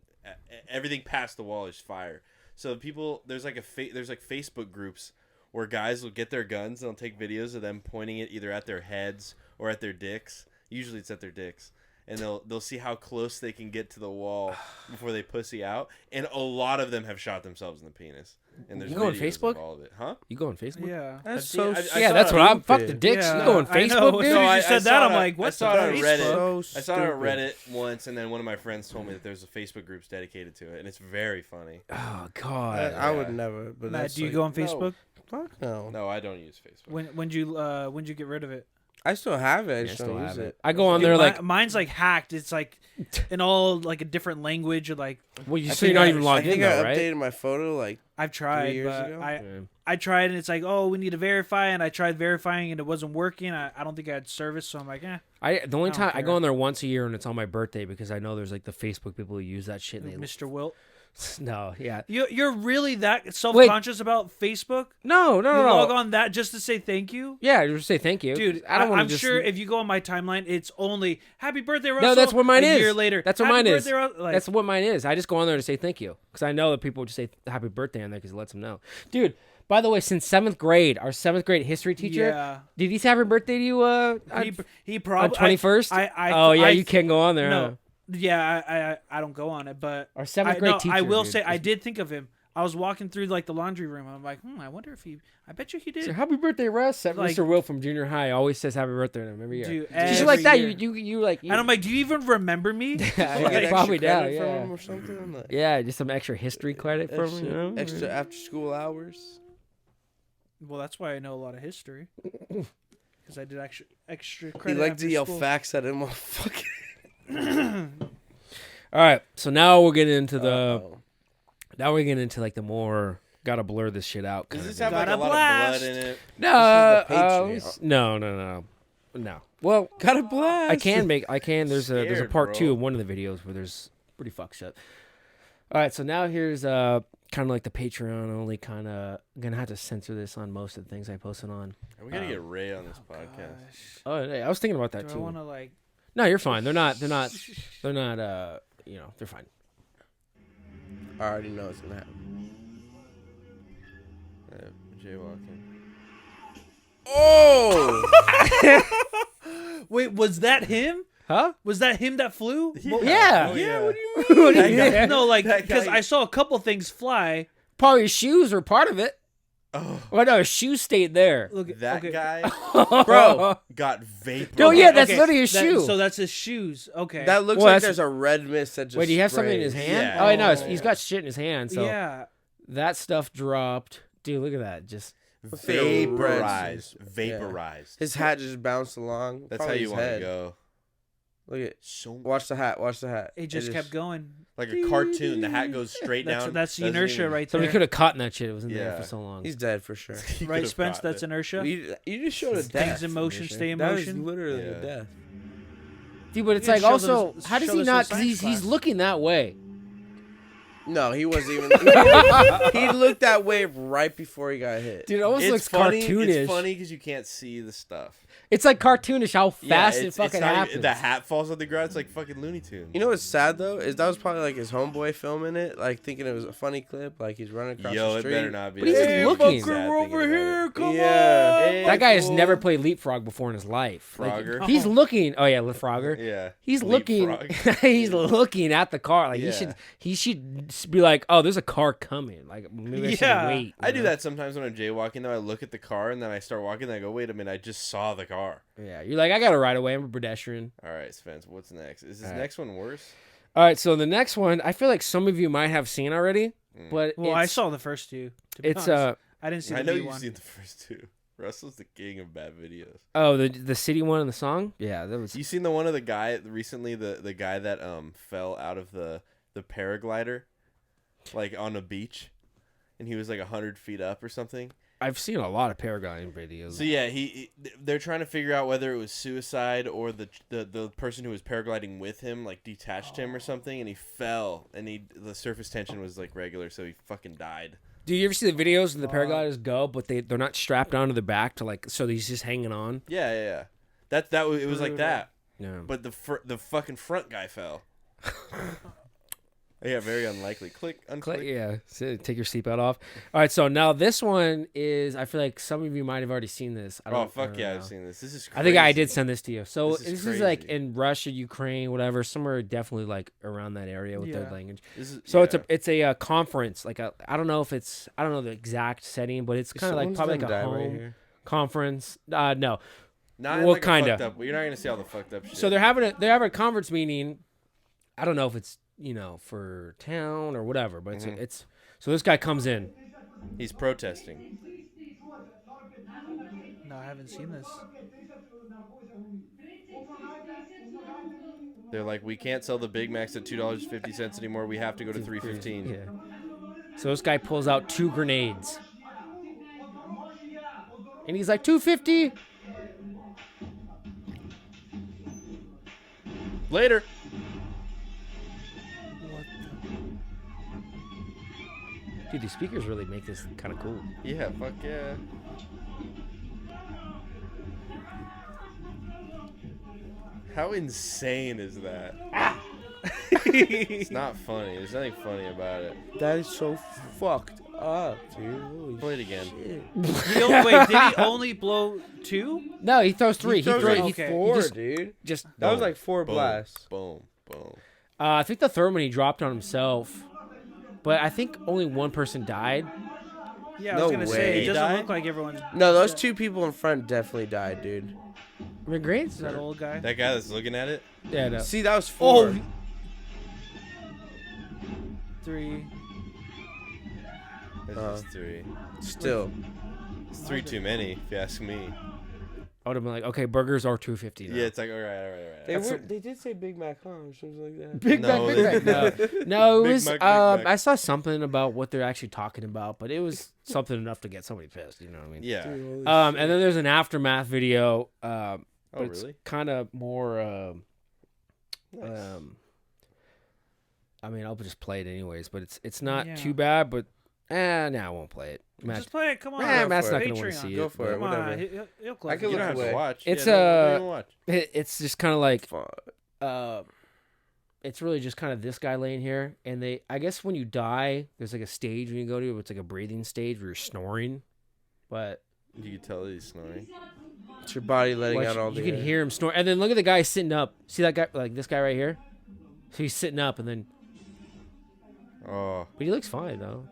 everything past the wall is fire. So people, there's like Facebook groups where guys will get their guns and they'll take videos of them pointing it either at their heads or at their dicks. Usually it's at their dicks. And they'll see how close they can get to the wall before they pussy out. And a lot of them have shot themselves in the penis. And there's You go on videos Facebook? of all of it. Huh? You go on Facebook? Yeah. That's I've so seen- I Yeah, saw that's it what on- I'm. Fuck the stupid. dicks. Yeah, You go on I know. Facebook, As dude. soon as you I said saw that, it I'm on- like, what I saw it on the Reddit. So I saw it on stupid. Reddit once, and then one of my friends told me that there's a Facebook group dedicated to it, and it's very funny. Oh God. I would never. But Matt, that's do you like, go on no. Facebook? Fuck no. No, I don't use Facebook. When'd you get rid of it? I still have it. I Yeah, just still don't use have it. I go on Dude, there like, mine's like hacked. It's like in all like a different language or like well, you I so think you're not I- even logged I think in I though, right? updated my photo like I've tried, years but ago? I tried and it's like, oh, we need to verify, and I tried verifying and it wasn't working. I don't think I had service, so I'm like, the only I don't time I go care. on there once a year and it's on my birthday because I know there's like the Facebook people who use that shit. And they, Mr. Wilt. no, yeah, You're really that self-conscious about Facebook? no, You no. log on that just to say thank you? Yeah, just say thank you, Dude, I don't want I'm to just. sure if you go on my timeline, it's only happy birthday, Russell. No, that's what mine a is. year later. That's what "Happy mine is. birthday, Like, That's what mine is. I just go on there to say thank you because I know that people would just say happy birthday on there because it lets them know. Dude, by the way, since 7th grade, our 7th grade history teacher, yeah. did he say happy birthday to you? He On probably 21st? I Yeah, I- you can go on there. No, huh? yeah, I don't go on it, but Our 7th grade teacher. I will dude, say I was- did think of him. I was walking through like the laundry room. I'm like, I wonder if he. I bet you he So did. happy birthday, Russ. Like- Mr. Will from junior high always says happy birthday to him every year. Dude, Just every like that, year. you like. And I'm like, do you even remember me? yeah, get yeah, extra probably down. credit from Yeah, him or something. Like, yeah, just some extra history credit from him. You know? extra after school hours. Well, that's why I know a lot of history. Because I did extra He credit. liked after to yell school. facts at him. Motherfucker. All right, so now we're getting into the. Uh-oh. Now we're getting into like the more gotta blur this shit out. Does kind this of have like a Gotta lot blast. of blood in it? No, This is the Patreon. no. Well, Got a blast. I can. There's a Scared, part bro. 2 of one of the videos where there's pretty fucked shit. All right, so now here's kind of like the Patreon only kind of gonna have to censor this on most of the things I posted on. We gotta get Ray on this podcast. Gosh. Oh, yeah, I was thinking about that Do I too. want to like? No, you're fine. They're not. You know, they're fine. I already know it's gonna happen. Jaywalking. Oh! Wait, was that him? Huh? Was that him that flew? What- Yeah. Oh, Yeah, what do you What do you That mean? guy- No, like That because guy- I saw a couple things fly. Probably his shoes were part of it. Oh, Well, no, his shoes stayed there. Look, that okay. guy Bro, got vaporized. No, yeah, that's Okay, literally his that- shoe. So that's his shoes. Okay. that looks Well, like that's- there's a red mist that just Wait, do you have something in his sprays. hand? Yeah. Oh, no, Oh. he's got shit in his hand. So yeah. that stuff dropped. Dude, look at that. Just Vaporized. His hat just bounced along. That's Probably how you his want to head. go. Look at. So Watch the hat. Watch the hat. It just kept going. like a cartoon. The hat goes straight down. That's the doesn't inertia even- right somebody there. could have caught in that shit. It was in there Yeah. for so long. He's dead for sure. He Right, could've Spence? caught That's it. inertia. You just showed a Things death. in motion Misha. stay in That was motion. literally Yeah. a death. Dude, but it's Yeah, like show also, those- how does show he this not? in Because science he's class. looking that way. No, he wasn't even. He looked that way right before he got hit. Dude, it almost It's looks funny. cartoonish. It's funny because you can't see the stuff. It's like cartoonish how fast it it's fucking not even- happens. The hat falls on the ground. It's like fucking Looney Tunes. You know what's sad though is that was probably like his homeboy filming it, like thinking it was a funny clip, like he's running across Yo, the it street. better not be. But he's That's just the looking. sad Fucker, thing we're about over it. here. Come Yeah. on. Hey, That guy has fool. never played Leapfrog before in his life. Like, Frogger? he's looking. Oh yeah, Frogger. Yeah. He's looking. Leapfrog. He's looking at the car. Like Yeah. he should be like, oh, there's a car coming. Like maybe I should Yeah. wait. I you do know? that sometimes when I'm jaywalking. Though I look at the car and then I start walking. And I go, wait a minute, I just saw the car. Yeah, you're like, I got to right away. I'm a pedestrian. All right, Spence, what's next? Is this All right. next one worse? All right, so the next one, I feel like some of you might have seen already, but Well, I it's, saw the first two. To be it's honest. I didn't see the I know B you've one. seen the first two. Russell's the king of bad videos. the city one in the song. Yeah, that was. You seen the one of the guy recently? The guy that fell out of the paraglider, like on a beach, and he was like 100 feet up or something. I've seen a lot of paragliding videos. So yeah, they're trying to figure out whether it was suicide or the person who was paragliding with him like detached him or something, and he fell, and the surface tension was like regular, so he fucking died. Do you ever see the videos of the paragliders go, but they're not strapped onto their back to like, so he's just hanging on? Yeah. That was, it was like that, Yeah. but the fucking front guy fell. Yeah, very unlikely. Click, unclick. Yeah, so take your seatbelt off. All right, so now this one is, I feel like some of you might have already seen this. I Oh don't fuck yeah, know. I've seen this. This is crazy. I think I did send this to you. So This this is is like crazy. in Russia, Ukraine, whatever, somewhere definitely like around that area with their Yeah. language. This is, So yeah. it's a conference, like I don't know the exact setting, but it's kind of like probably like a home conference. No, Not well, in like kinda. a fucked up. You're not gonna see all the fucked up shit. so they're having a conference meeting. I don't know if it's for town or whatever, but it's so this guy comes in. he's protesting. No, I haven't seen this. They're like, we can't sell the Big Macs at $2.50 anymore. We have to go to $3.15. Yeah. So this guy pulls out 2 grenades. And he's like, $2.50. Later. Dude, these speakers really make this kind of cool. Yeah, fuck yeah. How insane is that? It's not funny. There's nothing funny about it. That is so fucked up, dude. Holy Play it again. shit. Wait, did he only blow 2? No, he throws 3. He throws like okay. 4, just- dude. just That was Boom, like 4 boom, blasts. Boom, boom. I think the third one he dropped on himself. But I think only one person died. Yeah, I was No gonna say way. it doesn't Died? look like everyone's. No, those 2 people in front definitely died, dude. I mean, grenades? Is that old guy? That guy that's looking at it? Yeah, no. See, that was 4. Oh. 3. That's just 3. Still. It's 3 too many, if you ask me. I would have been like, okay, burgers are $2.50 now. Yeah, it's like, all right. They did say Big Mac, huh? Or something like that. Big No, Mac, Big Mac. No, it Big was. Mac, Big Mac. I saw something about what they're actually talking about, but it was something enough to get somebody pissed. You know what I mean? Yeah. Dude, holy And shit. then there's an aftermath video. But Oh, it's really? kind of more. Nice. I mean, I'll just play it anyways, but it's not Yeah. too bad. But no, I won't play it. Matt, Just play it. Come on. Matt's for not it. gonna want to Patreon. see Go it. for it. Come Whatever. on. He'll close I can it. You don't look have away. to watch. It's, yeah, don't even watch. It's just kind of like Fuck. it's really just kind of this guy laying here, and I guess when you die, there's like a stage when you go to, it's like a breathing stage where you're snoring, but You can tell he's snoring. It's your body letting Watch, out all you the can air. hear him snore. And then look at the guy sitting up. See that guy, like this guy right here? So he's sitting up, and then, Oh. but he looks fine though.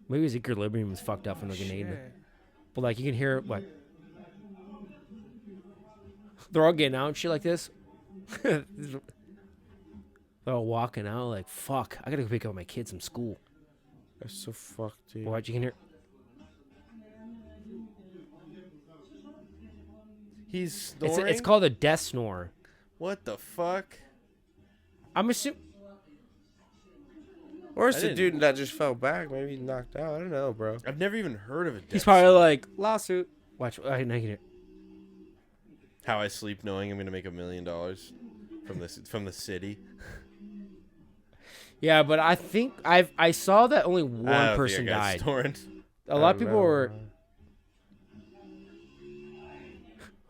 Maybe his equilibrium was fucked up from the grenade. Shit. But like you can hear what? They're all getting out and shit like this. They're all walking out like, fuck, I gotta go pick up my kids from school. That's so fucked, dude. What you can hear? He's It's snoring? called a death snore. What the fuck? I'm assuming. Or it's I the didn't- dude that just fell back. Maybe he knocked out. I don't know, bro. I've never even heard of a death He's probably snore. like lawsuit. Watch. I can hear. How I sleep knowing I'm gonna make $1 million from the city. Yeah, but I think I saw that only I one don't think person I got died. snoring. A lot of people were.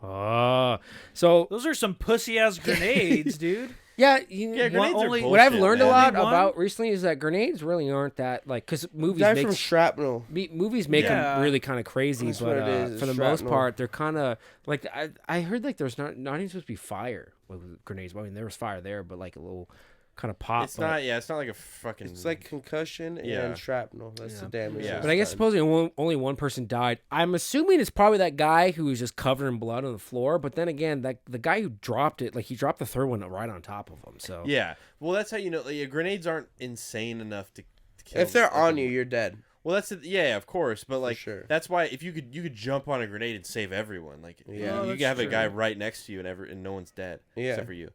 Oh, so Those are some pussy ass grenades, dude. yeah, Yeah, what, grenades are only- what I've bullshit, learned a man. lot Only one? about recently is that grenades really aren't that like because movies Guy make from Shrapnel. movies make Yeah. them really kind of crazy, That's but what it is, it's for the most shrapnel. part they're kind of like I heard like there's not even supposed to be fire with grenades. Well, I mean there was fire there, but like a little kind of pop. It's but- not. Yeah, it's not like a fucking. It's like concussion and Yeah. shrapnel. That's the damage. Yeah. that's But I guess done. supposedly only one person died. I'm assuming it's probably that guy who was just covered in blood on the floor. But then again, that the guy who dropped it, like he dropped the third one right on top of him. So Yeah. Well, that's how you know. Like, grenades aren't insane enough to kill. If they're like, on you, you're dead. Well, that's yeah, of course. But like, sure. that's why if you could jump on a grenade and save everyone. Like, Yeah. you that's can have a true. guy right next to you and no one's dead Yeah. except for you.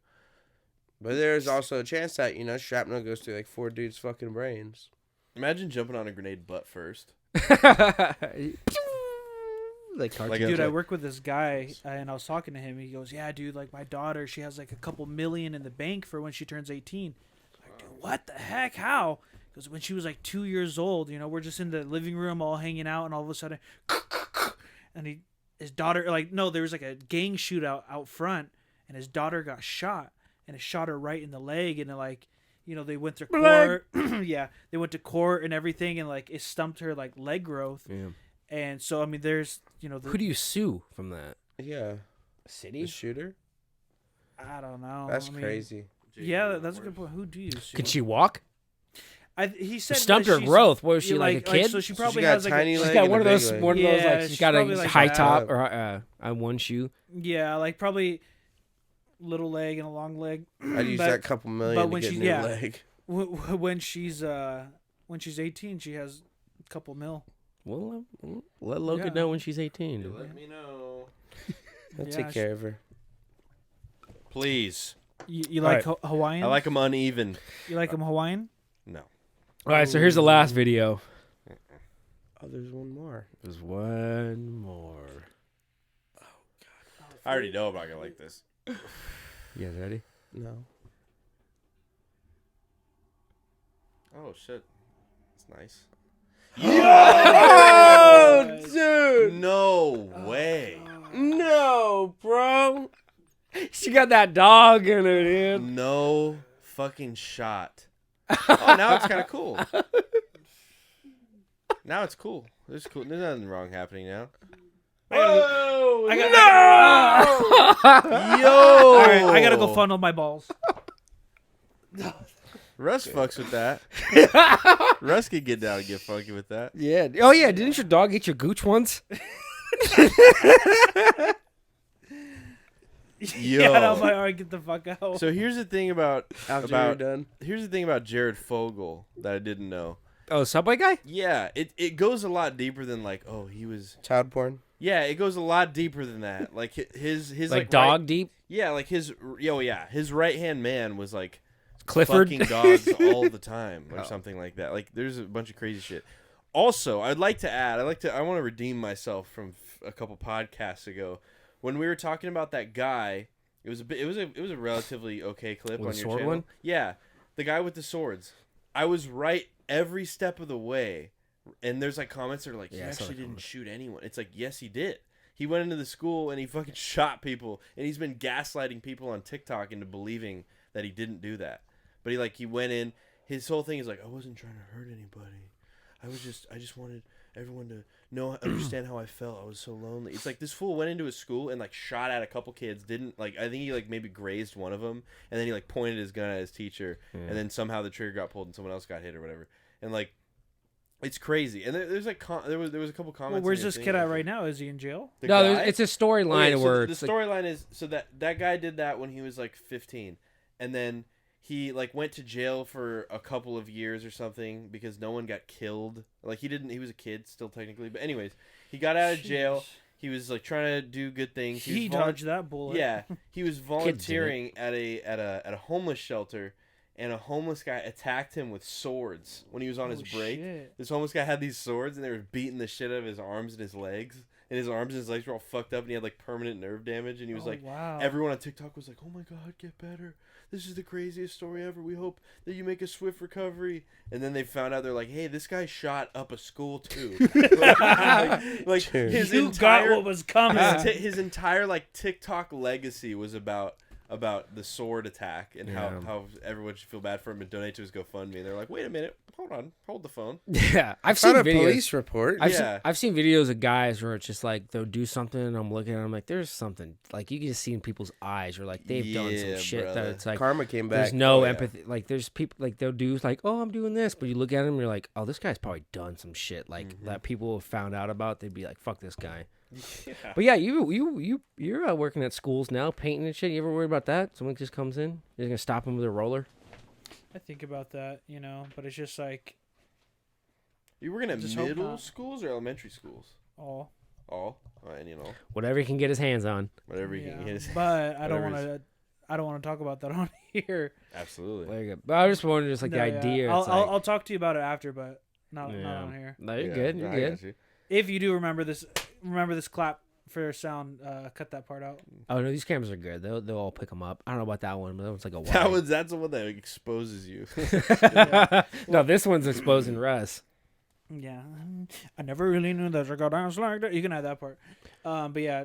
But there's also a chance that, shrapnel goes through like 4 dudes' fucking brains. Imagine jumping on a grenade butt first. like cartoon. Like, Dude, I like- work with this guy, and I was talking to him. He goes, "Yeah, dude, like my daughter, she has like a couple million in the bank for when she turns 18." I'm like, dude, what the heck? How? Because when she was like 2 years old, we're just in the living room all hanging out, and all of a sudden, and his daughter, like, no, there was like a gang shootout out front, and his daughter got shot, and it shot her right in the leg, and like. They went to court. Yeah, they went to court and everything, and like it stumped her like leg growth. Yeah. And so I mean, there's Who do you sue from that? Yeah. City? The shooter? I don't know. That's I mean, crazy. Yeah, that's a good point. Who do you sue? Can she walk? He said She stumped that her she's- growth. What was she yeah, like a kid? so she So probably she got has like tiny a, She's leg got and one a of those. big leg. One of those Yeah, like she's she's got probably a like high that. top or on one shoe. yeah, like probably little leg and a long leg. I'd use But- that couple million but to when get a she- new yeah. leg. When she's 18, she has a couple mil. Well, let Logan Yeah. know when she's 18. Let me know. I'll Yeah, take care of her. Please. You like Hawaiian? I like them uneven. You like them Hawaiian? No. All right, so here's the last video. Oh, there's one more. There's one more. I already know I'm not gonna like this. You guys ready? No. Oh shit, it's nice. Oh, dude. No way. No, bro. She got that dog in her, dude. No fucking shot. Oh, now it's kind of cool. Now it's cool. There's nothing wrong happening now. Oh, I got, Yo. All right, I gotta go funnel my balls. Russ fucks with that. Russ can get down and get funky with that. Yeah. Oh, yeah. Didn't your dog eat your gooch once? Yo. Get out of my art. Get the fuck out. So here's the thing about You're done. here's the thing about Jared Fogle that I didn't know. Oh, Subway guy? Yeah, it goes a lot deeper than like, oh, he was. Child porn. Yeah, it goes a lot deeper than that. Like his Like dog deep? Yeah, like his right hand man was like Clifford? fucking dogs all the time or something like that. Like there's a bunch of crazy shit. Also, I'd like to add, I want to redeem myself from a couple podcasts ago when we were talking about that guy. It was a relatively okay clip With on the your sword channel. one? Yeah, the guy with the swords. I was right every step of the way. And there's like comments that are like, Yeah, he I saw actually the didn't shoot anyone. It's like, yes, he did. He went into the school and he fucking shot people, and he's been gaslighting people on TikTok into believing that he didn't do that. But he went in. His whole thing is like, I wasn't trying to hurt anybody. I just wanted everyone to understand how I felt. I was so lonely. It's like this fool went into a school and like shot at a couple kids. Didn't like, I think he like maybe grazed one of them, and then he like pointed his gun at his teacher, and then somehow the trigger got pulled and someone else got hit or whatever. And like, it's crazy. And there's like there was a couple comments. Well, where's this kid at right now? Is he in jail? No, it's a storyline where the storyline is so that guy did that when he was like 15, and then he like went to jail for a couple of years or something because no one got killed. Like he was a kid still technically, but anyways, he got out of jail. He was like trying to do good things. He dodged that bullet. Yeah, he was volunteering at a homeless shelter. And a homeless guy attacked him with swords when he was on his break. Shit. This homeless guy had these swords, and they were beating the shit out of his arms and his legs. And his arms and his legs were all fucked up, and he had like permanent nerve damage. And he was wow. Everyone on TikTok was like, "Oh my god, get better! This is the craziest story ever. We hope that you make a swift recovery." And then they found out they're like, "Hey, this guy shot up a school too." like his You entire got what was coming. his entire like TikTok legacy was about the sword attack and how everyone should feel bad for him and donate to his GoFundMe. And they're like, wait a minute, hold the phone. Yeah, I've seen Found a videos. police report. I've seen videos of guys where it's just like they'll do something and I'm looking at them like there's something like you can just see in people's eyes or like they've done some shit brother. that it's like Karma came back. there's no empathy. Like there's people like they'll do like, oh, I'm doing this, but you look at them and you're like, oh, this guy's probably done some shit like that people have found out about. They'd be like, fuck this guy. Yeah. But yeah, you're working at schools now, painting and shit. You ever worry about that? Someone just comes in, you're gonna stop him with a roller. I think about that, but it's just like You working at Just hope middle not. schools or elementary schools? all. All? Any and all. Whatever he can get his hands on. Whatever you Yeah, can get. but I don't whatever want to. I don't want to talk about that on here. Absolutely. Very good. But I just wondered, just like the No, yeah. idea. I'll, it's I'll, like, I'll talk to you about it after, but not yeah. on here. No, you're Yeah, good. no, You're I good. got you. If you do remember this clap for sound, cut that part out. Oh no, these cameras are good. They'll all pick them up. I don't know about that one, but that one's like a wide. That's the one that exposes you. No, this one's exposing Russ. Yeah, I never really knew that I got dance like that. You can add that part. But yeah,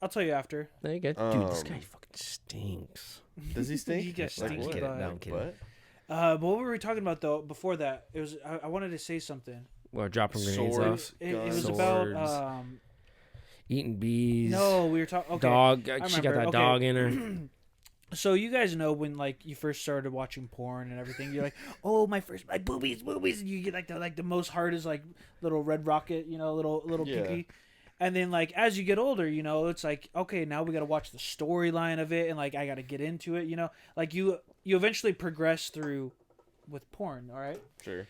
I'll tell you after. No, you're good. Dude, this Um, guy fucking stinks. Does he stink? He gets Like stinky what? kidding. butt. No, I'm kidding. What? But what were we talking about though? Before that, it was I wanted to say something. Well, dropping grenades Swords. off. It was Guns. about Swords. Eating bees. no, we were talking. Okay. Dog. I She got remember. that Okay. dog in her. So you guys know when like you first started watching porn and everything, you're like, oh my boobies, and you get like the most hardest like little red rocket, little Yeah. pee. And then like as you get older, it's like, okay, now we got to watch the storyline of it and like I got to get into it, like you eventually progress through with porn, all right? Sure.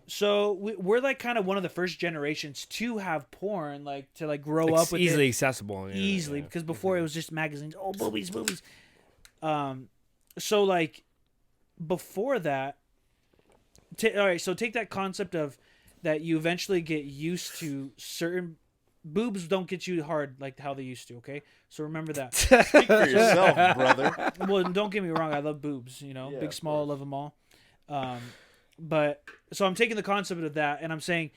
So we're like kind of one of the first generations to have porn, like to like grow up with easily it accessible. easily Yeah. because before it was just magazines. Oh, boobies. so like before that, all right. So take that concept of that you eventually get used to certain boobs don't get you hard like how they used to. Okay, so remember that. Speak for yourself, brother. Well, don't get me wrong. I love boobs. Yeah, Big, of small, I course. love them all. But so I'm taking the concept of that, and I'm saying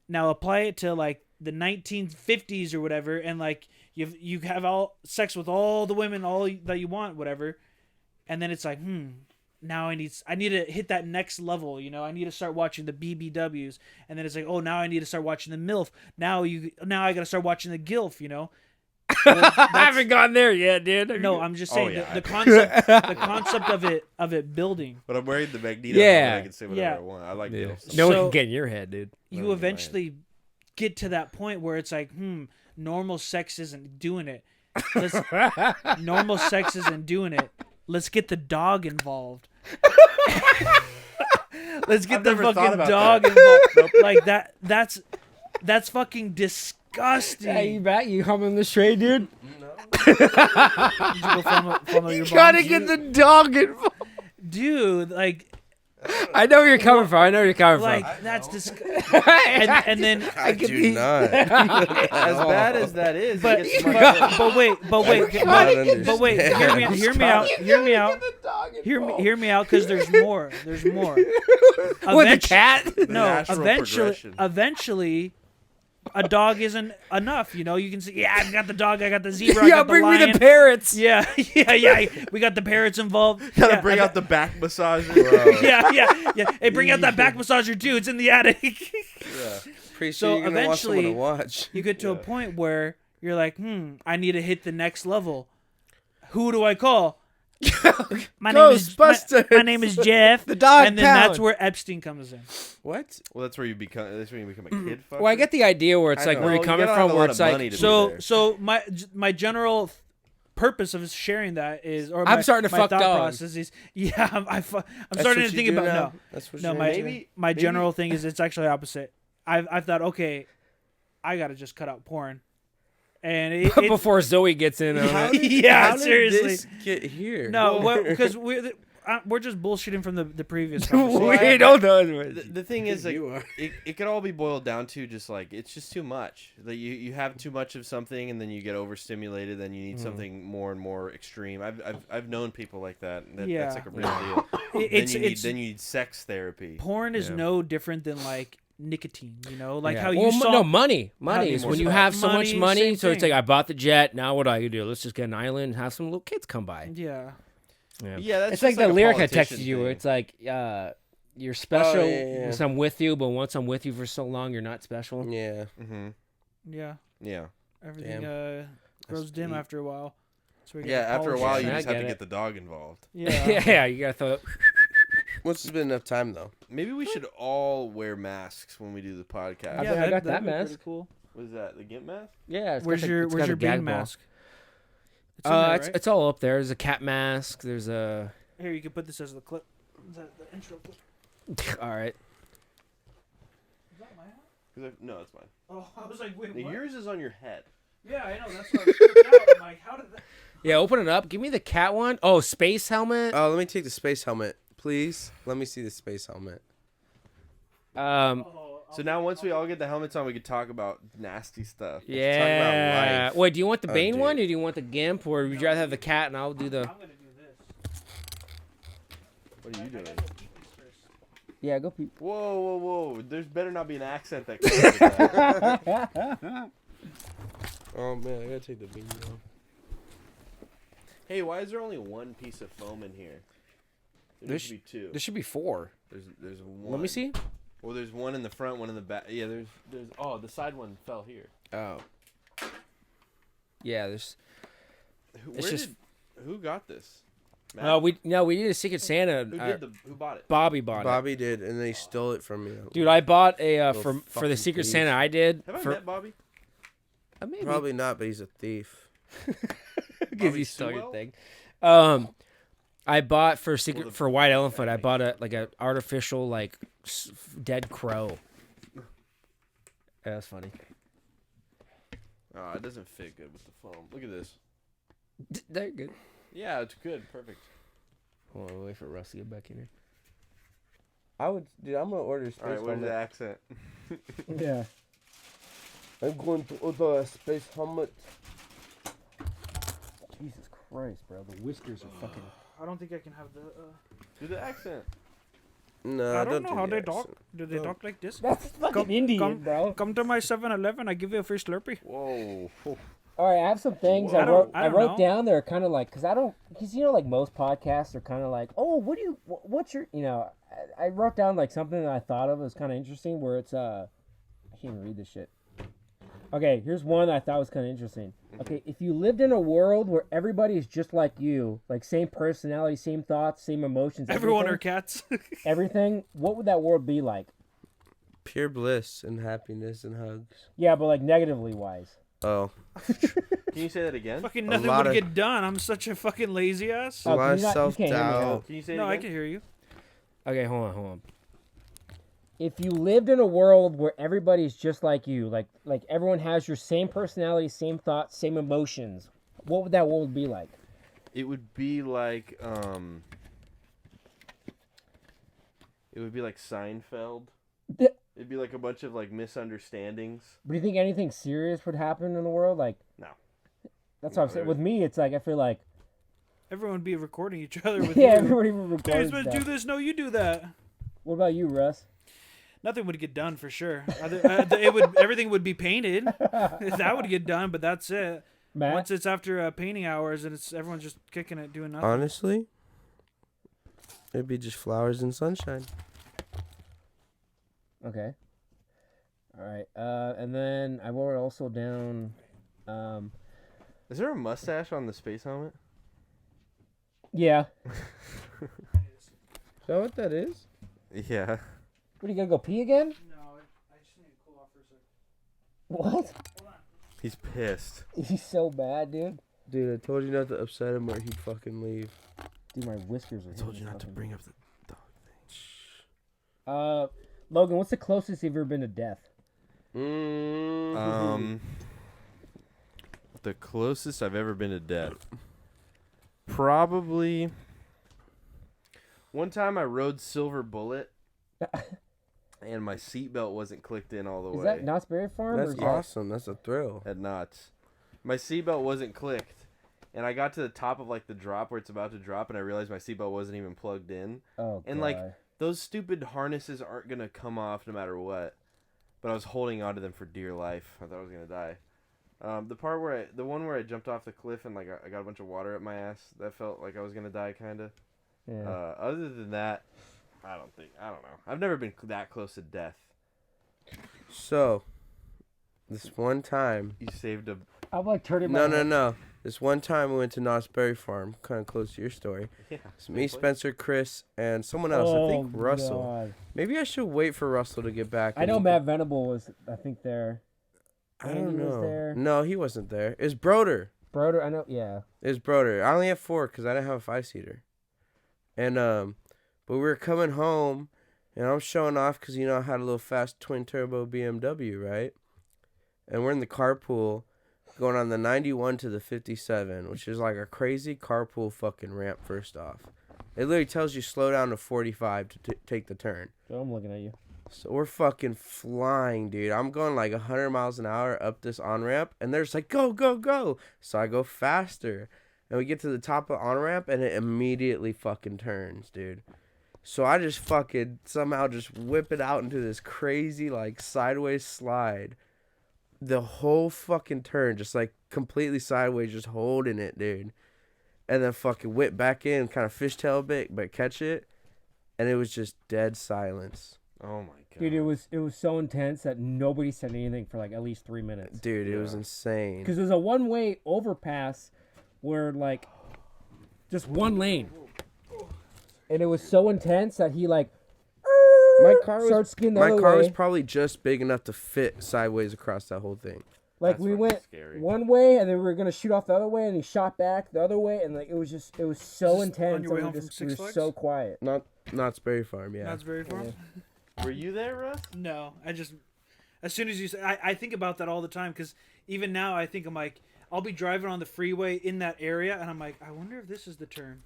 now apply it to like the 1950s or whatever, and like you have all sex with all the women all that you want, whatever, and then it's like, now I need to hit that next level, I need to start watching the BBWs, and then it's like, oh, now I need to start watching the MILF. Now I got to start watching the GILF. I haven't gotten there yet, dude. No, I'm just saying yeah. the concept of it building. But I'm wearing the Magneto. Yeah. helmet, I can say whatever Yeah. I want. I like Yeah. gilfs. No one So- can get in your head, dude. You eventually get to that point where it's like, normal sex isn't doing it. Normal sex isn't doing it. Let's get the dog involved. Let's get I've the never thought fucking about dog that. involved. Like that. That's fucking disgusting. Hey, you back? You humming the stray, dude? Did you go follow your Gotta bombs? get the dog involved. Dude, like I know where you're coming from. I know where you're coming from. that's disgusting. and then I could do be- not. As bad as that is, But, it gets much but, better. but wait, Not but wait, understand. hear me out. Hear me out, because there's more. There's more. With the Eventu- cat? No, natural progression. eventually, a dog isn't enough. You can see. Yeah, I got the dog. I got the zebra. I Yeah, got the bring me lion. the parrots. Yeah, yeah. We got the parrots involved. Gotta Yeah, bring out the back massager. yeah. Hey, bring out that back massager too. It's in the attic. Pretty So sure you're gonna want someone to eventually- watch. You get to a point where you're like, I need to hit the next level. Who do I call? My Ghostbusters. my name is Jeff. The dog and then that's pound. where Epstein comes in. What? Well, that's where you become a kid fucker. Well, I get the idea where it's I like know. where you're Well, you coming gotta have from, a where lot it's of like. money to be So there. so my general purpose of sharing that is, or I'm my, starting to my fuck thought dogs. process is, I'm That's starting what to you think do about now? That's what no you're my doing? my general thing is it's actually opposite. I thought, okay, I gotta just cut out porn, and it Before Zoe gets in on How it. did- Yeah, how did seriously. this get here? no, because we're just bullshitting from the previous conversation. We don't know. The thing is, like, You are. it could all be boiled down to just like it's just too much. Like you have too much of something, and then you get overstimulated. Then you need something more and more extreme. I've known people like that. Yeah. That's like a real deal. It's then you need sex therapy. porn is Yeah. no different than like nicotine, like Yeah. how Well, you saw. no money how is you when you saw- have so much money, money. same So it's thing. like I bought the jet. Now what do I do? Let's just get an island and have some little kids come by. Yeah. Yeah, that's It's like just the a lyric I politician texted you, where thing. it's like, you're special yeah. once I'm with you, but once I'm with you for so long, you're not special. Yeah. Mhm. Yeah. Yeah. Everything Damn. grows dim deep. after a while. That's where you Yeah. get the After a polish. while, you Yeah, I just have get to it. get the dog involved. Yeah. Yeah, you gotta throw. Once it's been enough time though. Maybe we should all wear masks when we do the podcast. I Yeah, bet I got that'd that be pretty mask. Cool. What is that? The GIMP mask? Yeah. It's Where's got your it's got a bean gag ball. mask? It's in there, It's right? it's all up there. There's a cat mask. There's a. Here, you can put this as the clip. The intro clip. All right. Is that my hat? No, it's mine. Oh, I was like, wait, Now, what? yours is on your head. Yeah, I know. That's what I was freaking out. I'm like, how did that? Yeah, open it up. Give me the cat one. Oh, space helmet. Oh, let me take the space helmet, please. Let me see the space helmet. So now once we all get the helmets on, we could talk about nasty stuff. Yeah. life. Wait, do you want the Oh, Bane dude. one, or do you want the Gimp, or would you rather have the cat and I'll do the? I'm gonna do this. What are you doing? Yeah, go peep. Whoa. There's better not be an accent that comes with that. Oh man, I gotta take the bean off. Hey, why is there only one piece of foam in here? There should be two. There should be 4. There's one. Let me see. Well, there's one in the front, one in the back. Yeah, there's. Oh, the side one fell here. Oh. Yeah, there's. It's just- Who got this? Matt? We need a Secret Santa. Who bought it? Bobby bought it. Bobby did, and they stole it from me. Dude, I bought a Little for the fucking Secret thieves. Santa I did. Have I for, met Bobby? maybe. Probably not, but he's a thief. Because Bobby he stole your Sewell? thing. I bought for secret the- for White Elephant. I bought a artificial dead crow. Yeah, that's funny. Oh, it doesn't fit good with the foam. Look at this. They're good. Yeah, it's good. Perfect. Hold on, wait for Russ to get back in here. Dude, I'm gonna order space All right, where's helmet. the accent? Yeah. I'm going to order a space helmet. Jesus Christ, bro. The whiskers are fucking. I don't think I can have the. Do the accent. No, I don't know do how the they accent. talk. Do they talk like this? That's fucking Indian, bro. Come to my 7-Eleven. I give you a free Slurpee. Whoa. All right, I have some things Whoa. I don't wrote know. down that are kind of like, because you know, like most podcasts are kind of like, oh, what's your, you know, I wrote down like something that I thought of was kind of interesting where it's, I can't even read this shit. Okay, here's one that I thought was kind of interesting. Okay, if you lived in a world where everybody is just like you, like same personality, same thoughts, same emotions, Everyone are everything, cats. everything, what would that world be like? Pure bliss and happiness and hugs. Yeah, but like negatively wise. Oh, Can you say that again? Fucking A nothing lot would of- get done. I'm such a fucking lazy ass. a Oh, lot of you can't hear me, huh? self-doubt. Can you say it No, again? I can hear you. Okay, hold on. If you lived in a world where everybody's just like you, like everyone has your same personality, same thoughts, same emotions, what would that world be like? It would be like It would be like Seinfeld. Yeah. It'd be like a bunch of like misunderstandings. Do you think anything serious would happen in the world? Like, No. that's what I'm saying. With me, it's like I feel like Everyone would be recording each other with yeah, you. everybody would Hey, record let's do stuff. this. No, you do that. What about you, Russ? Nothing would get done for sure. Everything would be painted. That would get done, but that's it. Matt? Once it's after painting hours and it's everyone's just kicking it, doing nothing. Honestly, it'd be just flowers and sunshine. Okay. All right. And then I wrote also down. Is there a mustache on the space helmet? Yeah. Is that what that is? Yeah. What, are you gonna go pee again? No, I just need to cool off for a second. What? He's pissed. He's so bad, dude. Dude, I told you not to upset him or he'd fucking leave. Dude, my whiskers are. I told you not to fucking- bring up the dog thing. Logan, what's the closest you've ever been to death? The closest I've ever been to death. Probably one time I rode Silver Bullet and my seatbelt wasn't clicked in all the Is way. that Knott's Berry Farm? or That's is that- awesome. That's a thrill. At Knott's. My seatbelt wasn't clicked. And I got to the top of like the drop where it's about to drop and I realized my seatbelt wasn't even plugged in. Oh, And God. like those stupid harnesses aren't gonna come off no matter what. But I was holding on to them for dear life. I thought I was gonna die. The one where I jumped off the cliff and like I got a bunch of water up my ass, that felt like I was gonna die kinda. Yeah. Other than that, I don't know. I've never been that close to death. So, this one time. You saved a. I'm like turning my No. This one time we went to Knott's Berry Farm, kind of close to your story. Yeah. It's me, Spencer, Chris, and someone else. I think Oh, Russell. God. Maybe I should wait for Russell to get back. I know Matt Venable was, I think, there. I don't Andy was know. there. No, he wasn't there. It was Broder. Broder, I know, yeah. It was Broder. I only have 4 because I didn't have a 5-seater. And but we were coming home, and I'm showing off because I had a little fast twin turbo BMW, right? And we're in the carpool, going on the 91 to the 57, which is like a crazy carpool fucking ramp. First off, it literally tells you slow down to 45 to take the turn. So I'm looking at you. So we're fucking flying, dude. I'm going like 100 miles an hour up this on-ramp, and they're just like, go, go, go. So I go faster, and we get to the top of the on-ramp, and it immediately fucking turns, dude. So I just fucking somehow just whip it out into this crazy, like, sideways slide. The whole fucking turn, just like completely sideways, just holding it, dude. And then fucking whip back in, kind of fishtail a bit, but catch it. And it was just dead silence. Oh my god. Dude, it was so intense that nobody said anything for like at least 3 minutes. Dude, it was Yeah. insane. Because there's a one-way overpass where like just one lane. And it was so intense that he like My car starts skiing the My other car was way. probably just big enough to fit sideways across that whole thing. Like That's we fucking went scary. one way and then we were gonna shoot off the other way and he shot back the other way and like it was so Is this on intense your way and home we from were Six Flags? so quiet. Not Sperry Farm, yeah. That's very far. Were you there, Russ? No, as soon as you say, I think about that all the time because even now I think I'm like, I'll be driving on the freeway in that area and I'm like, I wonder if this is the turn.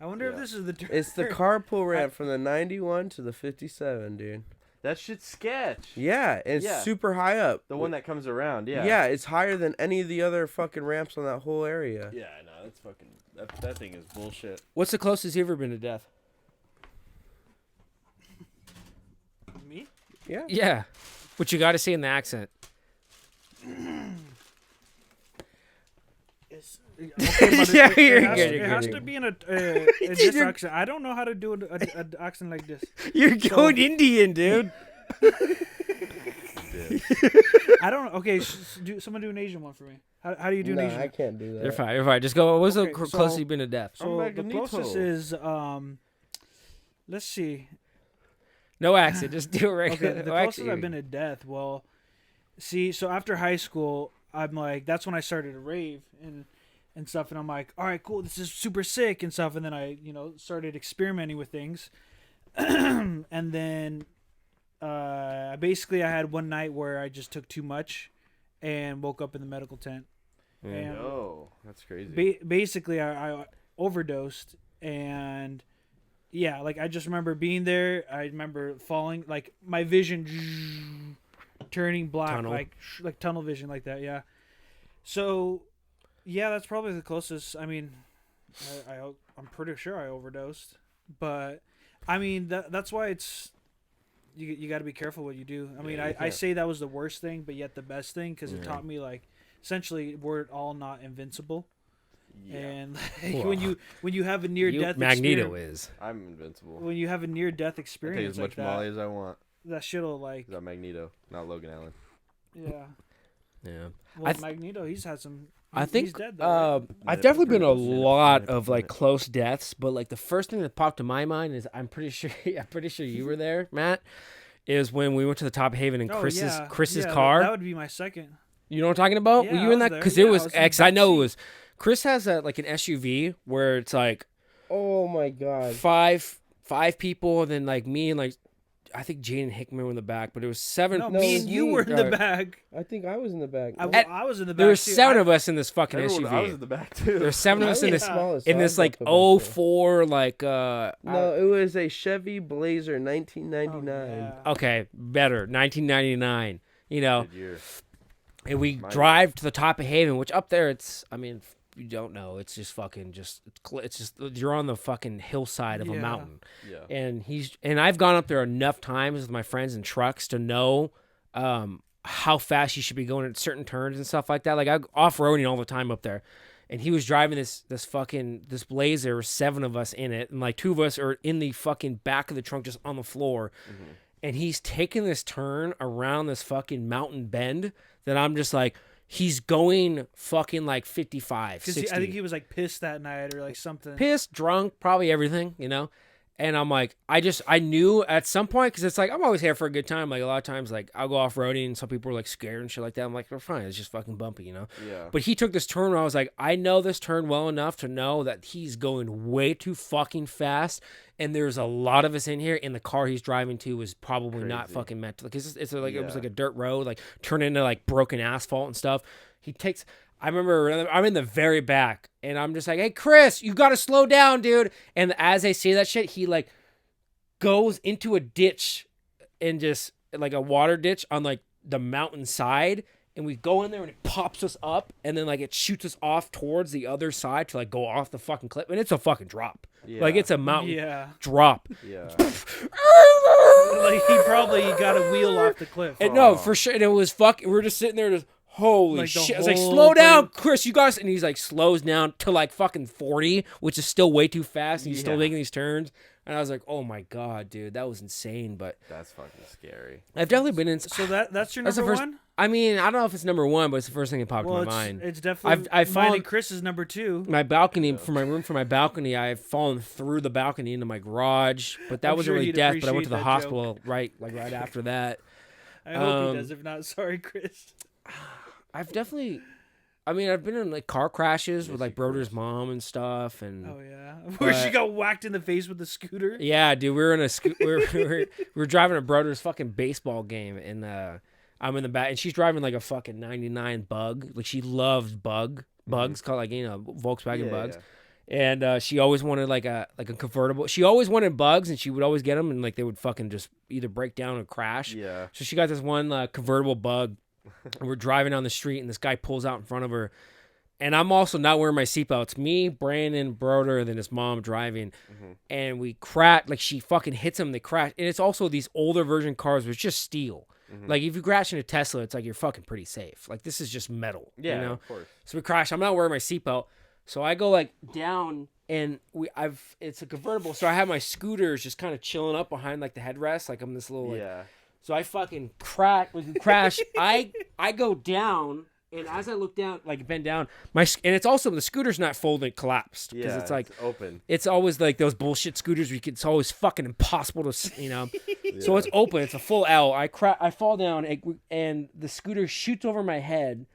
I wonder if Yeah. this is the. It's the carpool ramp from the 91 to the 57, dude. That shit's sketch. Yeah, it's Yeah. super high up. The one that comes around, yeah. Yeah, it's higher than any of the other fucking ramps on that whole area. Yeah, I know. That's fucking. That thing is bullshit. What's the closest you've ever been to death? Me? Yeah. Yeah. What you got to say in the accent. Okay, but Yeah, it you're has, good, it you're has good. to be in a this accent. I don't know how to do an accent like this. You're going Indian, dude. I don't. Okay, someone do an Asian one for me. How do you do an Asian? I can't do that. You're fine. You're fine. Just go. What's Okay, the so- closest you've been to death? So the Magneto. closest is let's see. No accent. Just do it regular. Okay, the no closest accent. I've been to death. Well, see, so after high school, I'm like, that's when I started to rave and stuff, and I'm like, all right, cool, this is super sick and stuff, and then I, started experimenting with things, and then, basically, I had one night where I just took too much, and woke up in the medical tent. And Oh, that's crazy. basically, I overdosed, and yeah, like I just remember being there. I remember falling, like my vision turning black, Tunnel. like tunnel vision, like that. Yeah. So, yeah, that's probably the closest. I mean, I'm pretty sure I overdosed, but I mean that's why it's you got to be careful what you do. I mean, I say that was the worst thing, but yet the best thing because it taught me like essentially we're all not invincible. Yeah. And like, when you have a near death Magneto is. I'm invincible. when you have a near death I take experience as like much that, Molly as I want. that shit'll like 'Cause I'm Magneto, not Logan Allen. yeah. Yeah. Well, Magneto, he's had some. I he's think dead though, right? I've definitely been a Minute. lot of like close deaths, but like the first thing that popped to my mind is I'm pretty sure you were there, Matt. Is when we went to the Top Haven in Oh, Chris's yeah, car. That would be my second. You know what I'm talking about? Yeah, Were I you in was that? there. Because Yeah, it I was was in the X. I know back it was. Chris has like an SUV where it's like Oh my god. five people, and then like me and like I think Jane and Hickman were in the back, but it was seven. No, No, me it and was you me. were in the Alright. back. I think I was in the back. I was in the back. There were too. seven of us in this fucking Everyone, I was SUV. in the back too. There's seven of us in this smallest, in so this I like got the back 04 like there. No, it was a Chevy Blazer 1999. Yeah. okay, better 1999. You know, Good year. and we Mine drive to the top of Haven, which up there it's I mean if you don't know, it's just fucking it's just you're on the fucking hillside of a Yeah. mountain. Yeah. And I've gone up there enough times with my friends in trucks to know how fast you should be going at certain turns and stuff like that. Like I off-roading all the time up there. And he was driving this Blazer, there were seven of us in it, and like two of us are in the fucking back of the trunk just on the floor. Mm-hmm. And he's taking this turn around this fucking mountain bend that I'm just like, he's going fucking like 55, 60. I think he was like pissed that night or like something. Pissed, drunk, probably everything, you know? And I'm like, I knew at some point, because it's like, I'm always here for a good time. Like a lot of times, like I'll go off-roading and some people are like scared and shit like that. I'm like, we're fine. It's just fucking bumpy, you know? Yeah. But he took this turn where I was like, I know this turn well enough to know that he's going way too fucking fast. And there's a lot of us in here, and the car he's driving to was probably not Crazy. fucking meant to. Like, it's like, it was Yeah. like a dirt road, like turn into like broken asphalt and stuff. He takes, I remember I'm in the very back, and I'm just like, hey, Chris, you got to slow down, dude. And as I say that shit, he like goes into a ditch and just like a water ditch on like the mountain side. And we go in there and it pops us up, and then like it shoots us off towards the other side to like go off the fucking cliff. And it's a fucking drop. Like Yeah. it's a mountain Yeah. drop. Yeah. Like he probably got a wheel off the cliff. And no, for sure. And it was fucking, we're just sitting there just, holy Like the shit. I was like, whole slow down, thing. Chris, you guys. And he's like, slows down to like fucking 40, which is still way too fast. And he's still Yeah. making these turns. And I was like, oh my God, dude, that was insane. But That's fucking scary. I've definitely been in. So that's your That's the number first- one? I mean, I don't know if it's number one, but it's the first thing that popped Well, in my mind. it's definitely I've mine fallen- and Chris's number two. My balcony, from my balcony, I've fallen through the balcony into my garage, but that I'm wasn't sure really he'd death. But I went to the appreciate that hospital right after that. I hope he Um, does. If not, sorry, Chris. I've definitely, I mean, I've been in like car crashes with like Broder's mom and stuff, and Oh yeah, where she But- got whacked in the face with the scooter. yeah, dude, we were in a we were driving a Broder's fucking baseball game, and I'm in the back, and she's driving like a fucking '99 Bug, like she loved bugs, called like Volkswagen Yeah, Bugs. yeah. And she always wanted like a convertible. She always wanted bugs, and she would always get them, and like they would fucking just either break down or crash. Yeah. So she got this one convertible bug. And we're driving down the street, and this guy pulls out in front of her. And I'm also not wearing my seatbelt. It's me, Brandon, Broder, and then his mom driving. Mm-hmm. And we crash. Like, she fucking hits him. They crash. And it's also these older version cars, which just steel. Mm-hmm. Like, if you crash in a Tesla, it's like you're fucking pretty safe. Like, this is just metal. Yeah, you know? of course. So we crash. I'm not wearing my seatbelt. So I go, like, down, and it's a convertible. So I have my scooters just kind of chilling up behind, like, the headrest. Like, I'm this little, like... Yeah. So I fucking crash. I go down, and as I look down, like bend down, and it's also the scooter's not folded, collapsed because Yeah, it's like open. It's always like those bullshit scooters where it's always fucking impossible to, you know. So it's open. It's a full L. I fall down, and the scooter shoots over my head,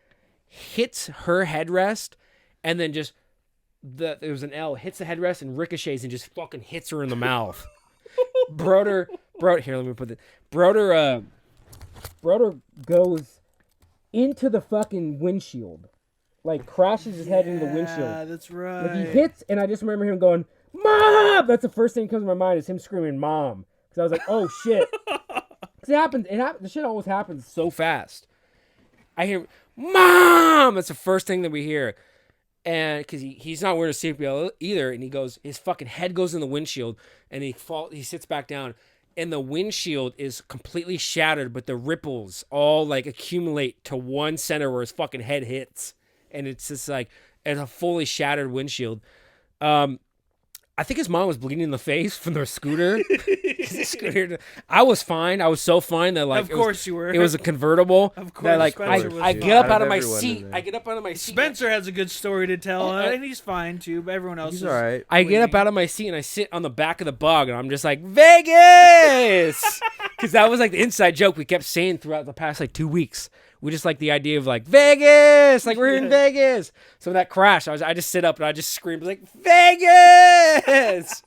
hits her headrest, and then just there was an L, hits the headrest and ricochets and just fucking hits her in the mouth. Broder, here, let me put it. Broder goes into the fucking windshield, like crashes his head into the windshield. Yeah, that's right. Like he hits, and I just remember him going, "Mom!" That's the first thing that comes to my mind is him screaming, "Mom!" Because I was like, "Oh shit!" Because it happened. The shit always happens so fast. I hear, "Mom!" That's the first thing that we hear. And because he's not wearing a seatbelt either, and his fucking head goes in the windshield, and he sits back down, and the windshield is completely shattered, but the ripples all like accumulate to one center where his fucking head hits, and it's just like it's a fully shattered windshield. I think his mom was bleeding in the face from the scooter. I was fine. I was so fine that like of course you were. It was a convertible. Of course, that, like Spencer was I fine. get up out Out of of my everyone in seat. there. I get up out of my seat. Spencer has a good story to tell, and he's fine too. But everyone else He's is all right. I get up out of my seat and I sit on the back of the bug, and I'm just like, Vegas! Because that was like the inside joke we kept saying throughout the past like 2 weeks. We just like the idea of like, Vegas! Like, we're in Vegas! So that crash, I just sit up and I just screamed like, Vegas!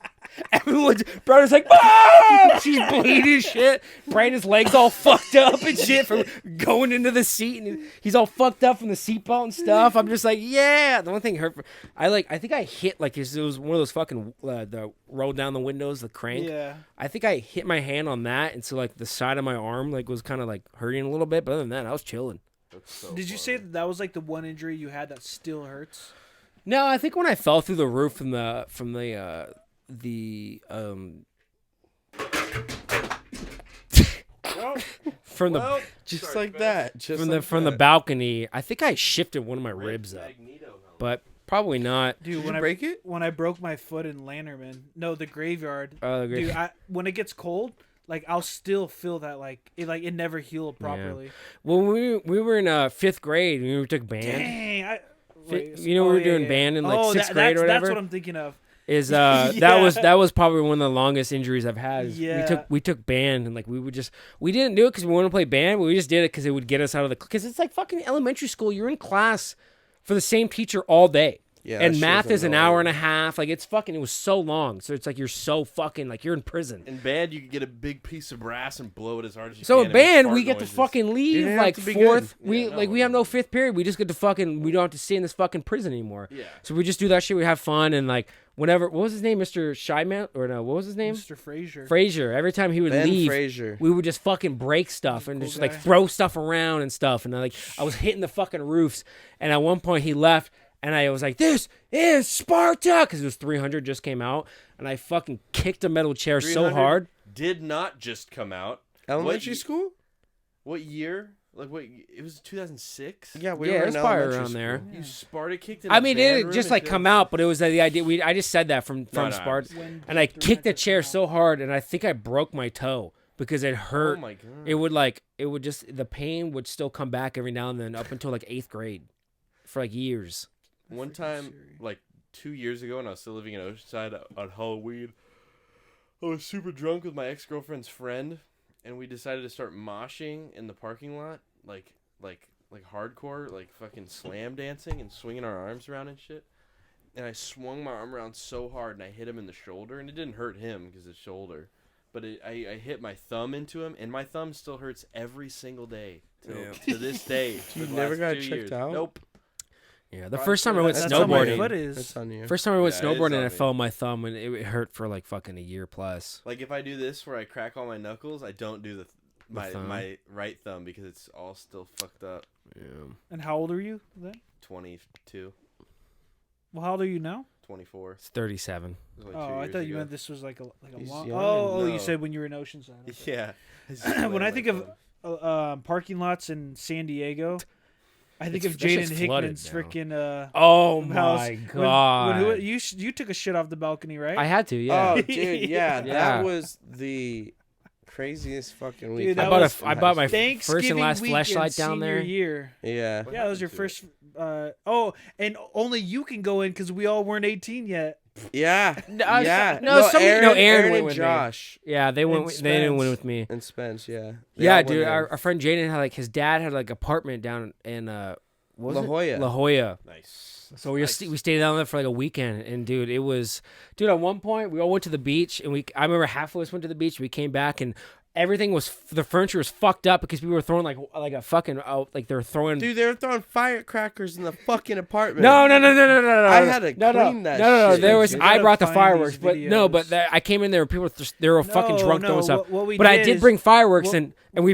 Everyone's brother's like, "Mom!" She's bleeding as shit. Brandon's legs all fucked up and shit from going into the seat, and he's all fucked up from the seatbelt and stuff. I'm just like, yeah. The only thing hurt. I think I hit like it was one of those fucking the roll down the windows, the crank. Yeah. I think I hit my hand on that, and so like the side of my arm like was kind of like hurting a little bit. But other than that, I was chilling. That's so Did you say that was like the one injury you had that still hurts? No, I think when I fell through the roof from the Just like that. Just from the balcony, I think I shifted one of my ribs up, but probably not. Dude, Did when you break it? When I broke my foot in Lanterman, no, the graveyard. Oh, the Dude, when it gets cold, like I'll still feel that like it never healed properly. Well, we were in fifth grade, we took band. Dang, We were doing band in like sixth grade or whatever. That's what I'm thinking of. That was probably one of the longest injuries I've had. Yeah. We took band, and like we didn't do it because we wanted to play band, but we just did it because it would get us out of because it's like fucking elementary school. You're in class for the same teacher all day. Yeah, that and shit math was is an annoying. hour and a half. Like it was so long. So it's like you're so fucking like you're in prison. In band, you could get a big piece of brass and blow it as hard as you So can. in and make band, fart we get to noises. fucking leave didn't like have to be fourth. good. We Yeah, like no, we have no. no fifth period. We just get to fucking. We don't have to stay in this fucking prison anymore. Yeah. So we just do that shit. We have fun and like whenever. What was his name, Mr. Shyman or no? What was his name? Mr. Frazier. Frazier. Every time he would Ben leave, Frazier. we would just fucking break stuff and Cool just guy. like throw stuff around and stuff. And I was hitting the fucking roofs. And at one point he left. And I was like, "This is Sparta," because it was 300 just came out, and I fucking kicked a metal chair so 300 hard. Did not just come out. Elementary What- school? What year? Like what? It was 2006. Yeah, we Yeah, were it was in probably elementary around school. there. You Sparta kicked in. I a mean, it band didn't room just in like come out, but it was the idea. I just said that from No, Sparta, When and I did kicked the 300 chair come out? so hard, and I think I broke my toe because it hurt. Oh my god. It would just the pain would still come back every now and then up until like 8th grade, for like years. One time, like 2 years ago, when I was still living in Oceanside on Halloween, I was super drunk with my ex-girlfriend's friend, and we decided to start moshing in the parking lot, like hardcore, like fucking slam dancing and swinging our arms around and shit. And I swung my arm around so hard, and I hit him in the shoulder, and it didn't hurt him because it's shoulder, but I hit my thumb into him, and my thumb still hurts every single day to this day. You for the never last got 2 checked years. out? Nope. Yeah, the first time I went That's how my snowboarding. foot is. That's on you. First time I went Yeah, it is snowboarding, on and I me. fell on my thumb, and it hurt for like fucking a year plus. Like if I do this where I crack all my knuckles, I don't do my thumb? my right thumb because it's all still fucked up. Yeah. And how old are you then? 22, Well, how old are you now? 24. It's 37. It was like Oh, 2 I years thought you ago. meant this was like a He's long. young. Oh, No. you said when you were in Oceanside. Okay. Yeah. When I think of parking lots in San Diego, I think It's- of that shit's Jaden flooded Hickman's now. freaking Oh house. my When- god! when you took a shit off the balcony, right? I had to, yeah. Oh, dude, yeah, Yeah. that was the craziest fucking week. Dude, that I bought was I bought my Thanksgiving first and last weekend, flashlight down senior there. Year. Yeah. What Yeah, that was your happened to first. Oh, and only you can go in because we all weren't 18 yet. Yeah. No, yeah. Aaron Aaron went and with me. Josh Yeah, they went. And They didn't win Spence. with me. and Spence, yeah. They Yeah, all dude. went in. Our friend Jaden had like his dad had like apartment down in what was La it? Jolla. La Jolla. Nice. So we Nice. we stayed down there for like a weekend, and dude, it was at one point we all went to the beach, and I remember half of us went to the beach. We came back, and everything was the furniture was fucked up because people were throwing like a fucking like they were throwing. Dude, they were throwing firecrackers in the fucking apartment. No. I had to no, clean that No. shit. There was You I gotta brought the find fireworks, these but no, but videos. I came in there and people were they were fucking drunk throwing stuff. What we But I did did is- bring fireworks what- and we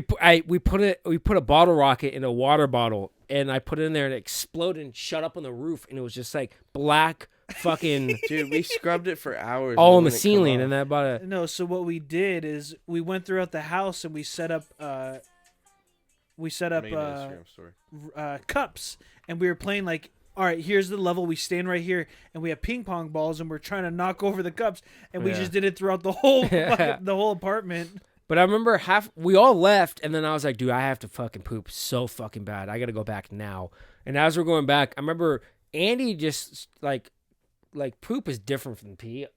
put a bottle rocket in a water bottle and I put it in there and it exploded and shut up on the roof and it was just like black fucking Dude, we scrubbed it for hours. all and on the it wouldn't come ceiling off. and that about it. No, so what we did is we went throughout the house and we set up Make an Instagram story. cups and we were playing like, all right, here's the level, we stand right here and we have ping pong balls and we're trying to knock over the cups and we Yeah. just did it throughout the whole the whole apartment. But I remember we all left and then I was like, dude, I have to fucking poop so fucking bad. I got to go back now. And as we're going back, I remember Andy just like poop is different from pee,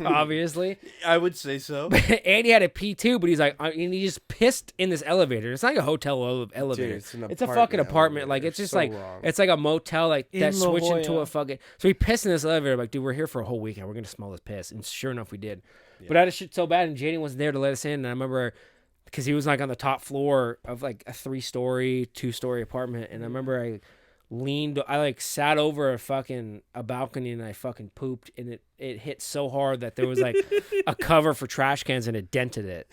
obviously. I would say so. Andy had a pee too, but he's like, and he just pissed in this elevator. It's not like a hotel elevator. Dude, It's a fucking apartment. Like it's just So like wrong. it's like a motel like In that La switched into Jolla. a fucking. So he pissed in this elevator. Like, dude, we're here for a whole weekend. We're gonna smell this piss. And sure enough, we did. But I had a shit so bad, and Jaden wasn't there to let us in. And I remember because he was like on the top floor of like a 3-story, 2-story apartment, and I remember I like sat over a balcony and I fucking pooped and it hit so hard that there was like a cover for trash cans and it dented it.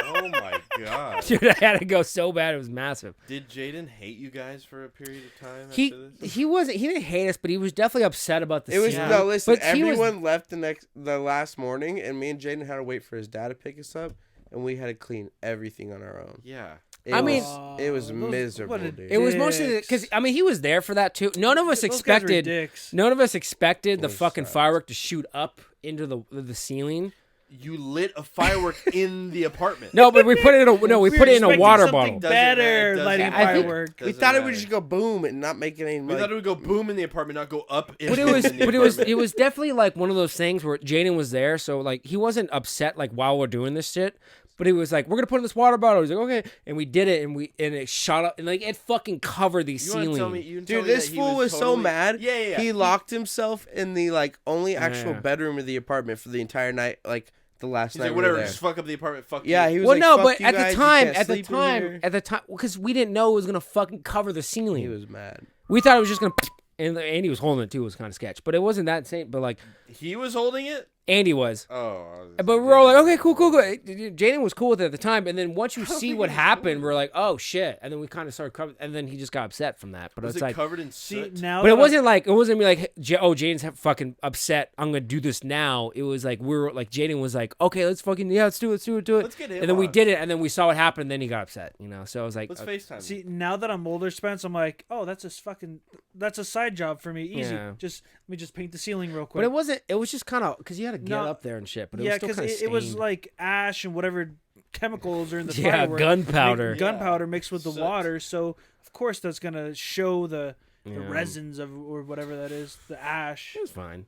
Oh my god. Dude, I had to go so bad. It was massive. Did Jaden hate you guys for a period of time He after this? he didn't hate us, but he was definitely upset about the It was scene. no. Listen, But he was- everyone left the last morning, and me and Jaden had to wait for his dad to pick us up, and we had to clean everything on our own. Yeah. I mean- It was Those- miserable, what a dude. It was mostly Dicks. because I mean he was there for that too. None of us Those guys were expected. dicks. None of us expected the Those fucking sucks. firework to shoot up into the ceiling. You lit a firework in the apartment. No, but we put it in a We put it in a expecting water something bottle. Doesn't better matter. lighting I think- firework. We thought it would just go boom and not make any. We thought it would go boom in the apartment, not go up. But it was definitely like one of those things where Jaden was there, so like he wasn't upset like while we're doing this shit. But he was like, "We're gonna put in this water bottle." He's like, "Okay," and we did it, and it shot up, and like it fucking covered the You wanna ceiling. tell me, you wanna tell Dude, me this that he fool was so totally- mad. Yeah. He locked himself in the like only actual Yeah. bedroom of the apartment for the entire night. Like the last He's night. like, we were whatever, there. just fuck up the apartment. Fuck Yeah, you. he was Well, like, no, "Fuck but you at the guys, you time, can't sleep in here." because we didn't know it was gonna fucking cover the ceiling. He was mad. We thought it was just gonna, and Andy was holding it too. It was kind of sketch, but it wasn't that insane. But like He was holding it. Andy was. Oh. I was But like, we were all like, okay, cool. Jaden was cool with it at the time, and then once you see what happened, we're like, oh shit, and then we kind of started covering, and then he just got upset from that. But Was it's it like, covered in See, soot? now but it that wasn't me like, oh, Jaden's fucking upset. I'm gonna do this now. It was like we were like, Jaden was like, okay, let's fucking let's do it. Let's get him And then we on. did it, and then we saw what happened, and then he got upset. So I was like, Let's FaceTime. See, now that I'm older, Spence, I'm like, oh, that's a side job for me. Easy. Yeah. Let me just paint the ceiling real but quick. it wasn't. It was just kind of because you had to get No. up there and shit. But it Yeah, was still kind of it was like ash and whatever chemicals are in the yeah, firework. gunpowder. Gunpowder mixed with the Soot. water. So of course that's gonna show the Yeah. resins of or whatever that is, the ash. It was fine.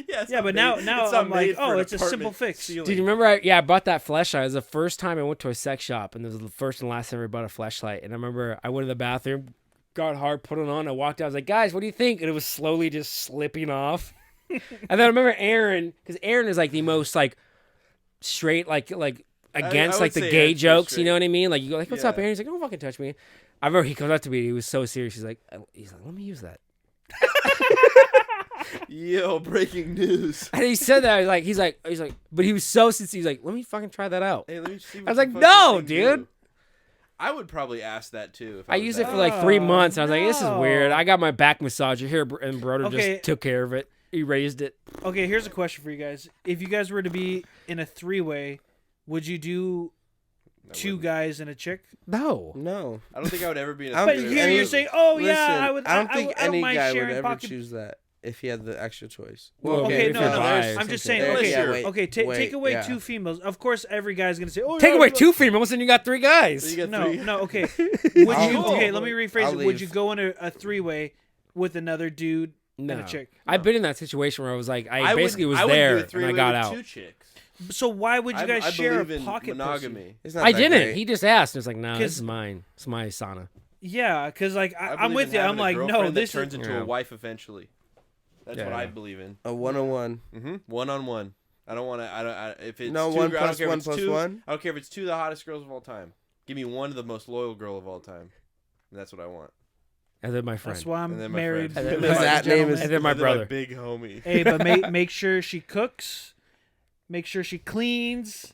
Yeah, it's Yeah, not but made- now it's not I'm like, made for oh, an it's a simple apartment fix. ceiling. Dude, you remember? I bought that flashlight. It was the first time I went to a sex shop, and it was the first and last time I ever bought a flashlight. And I remember I went to the bathroom, got hard, put it on. I walked out. I was like, guys, what do you think? And it was slowly just slipping off. And then I remember Aaron, because Aaron is like the most like straight, like against would like the say gay Aaron's pretty jokes. You straight. know what I mean? Like you go like, what's up, Yeah. Aaron? He's like, don't fucking touch me. I remember he comes up to me. He was so serious. He's like, let me use that. Yo, breaking news. And he said that he's like, but he was so sincere. He's like, let me fucking try that out. Hey, let me see what I was the like, fuck no, this thing do. dude. I would probably ask that too. If I was used that it for like age. 3 months. And I was like, this is weird. no. I got my back massager here, and Broder Okay. just took care of it. He raised it. Okay, here's a question for you guys. If you guys were to be in a 3-way, would you do two guys and a chick? No. No. I don't think I would ever be in a. I don't But think here any- you're saying, oh Listen, yeah, I would. I don't think I don't any mind guy would sharing ever pocket. choose that if he had the extra choice. Well, Okay, if no, you're no. bi or I'm just something. saying. Okay, sure. wait, take wait, away yeah. 2 females. Of course, every guy's gonna say, oh, Take yeah, away but- 2 females, and you got 3 guys. So you got No, 3. no. Okay. Would you? I'll- Okay, let me rephrase I'll it. Would you leave. go in a 3-way with another dude No. and a chick? I've been in that situation where I was like, I would- basically was I would there, do a and I three-way got with out. 2 chicks. So why would you guys I share a believe in pocket monogamy. pussy? It's not I that didn't. great. He just asked. And it's like, no, this 'Cause- is mine. It's my sauna. Yeah, because like I I'm believe with in you. I'm having a like, no, girlfriend this that turns is. into Yeah. a wife eventually. That's what Yeah. I believe in. A 1-on-1. One-on-one. I don't want to. I if it's No, 2 1 girls, I don't plus care if 1 it's plus 2, 1. I don't care if it's 2 of the hottest girls of all time. Give me one of the most loyal girl of all time. And that's what I want. And then my friend. That's why And I'm then my married. friend. And then His that name is- And then my brother. big homie. Hey, but make sure she cooks. Make sure she cleans.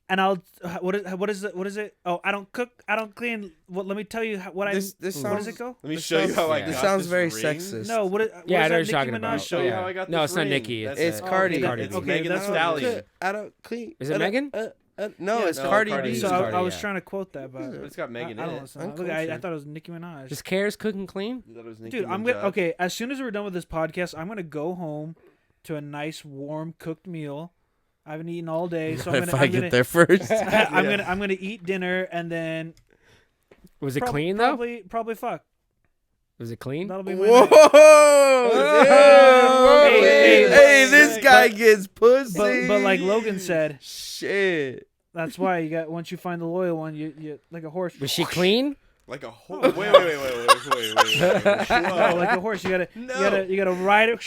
And I'll what is it? Oh, I don't cook. I don't clean. What? Let me tell you what This what sounds. does it go? Let me This show you sounds- how I yeah. got This sounds very ring. sexist. No, what? Yeah, I know what you're Nicki talking Minaj about. show? Show you Yeah. how I got No, this it's not ring. Nicki. That's It's it. Cardi. Cardi. It's Okay, Megan Thee that's what- Stallion. I don't clean. Is it Megan? No, Yeah, it's no, Cardi Cardi B. B. So Cardi, I was yeah. trying to quote that, but It's got Megan I in don't it. listen. Look, I thought it was Nicki Minaj. Just cares, cook, and clean? You thought it was Nicki Dude, I'm gonna Minaj? okay. As soon as we're done with this podcast, I'm gonna go home to a nice, warm, cooked meal. I haven't eaten all day, so I'm If gonna. I I'm get gonna there first. I'm gonna eat dinner and then Was it clean, though? Probably fuck. Was it clean? That'll be my Whoa! night. Damn. Hey, Hey, hey, this guy gets pussy. But like Logan said, Shit. that's why you got once you find the loyal one, you like a horse. Was she clean? Like a whole. Wait. Oh, like a horse, you gotta ride it,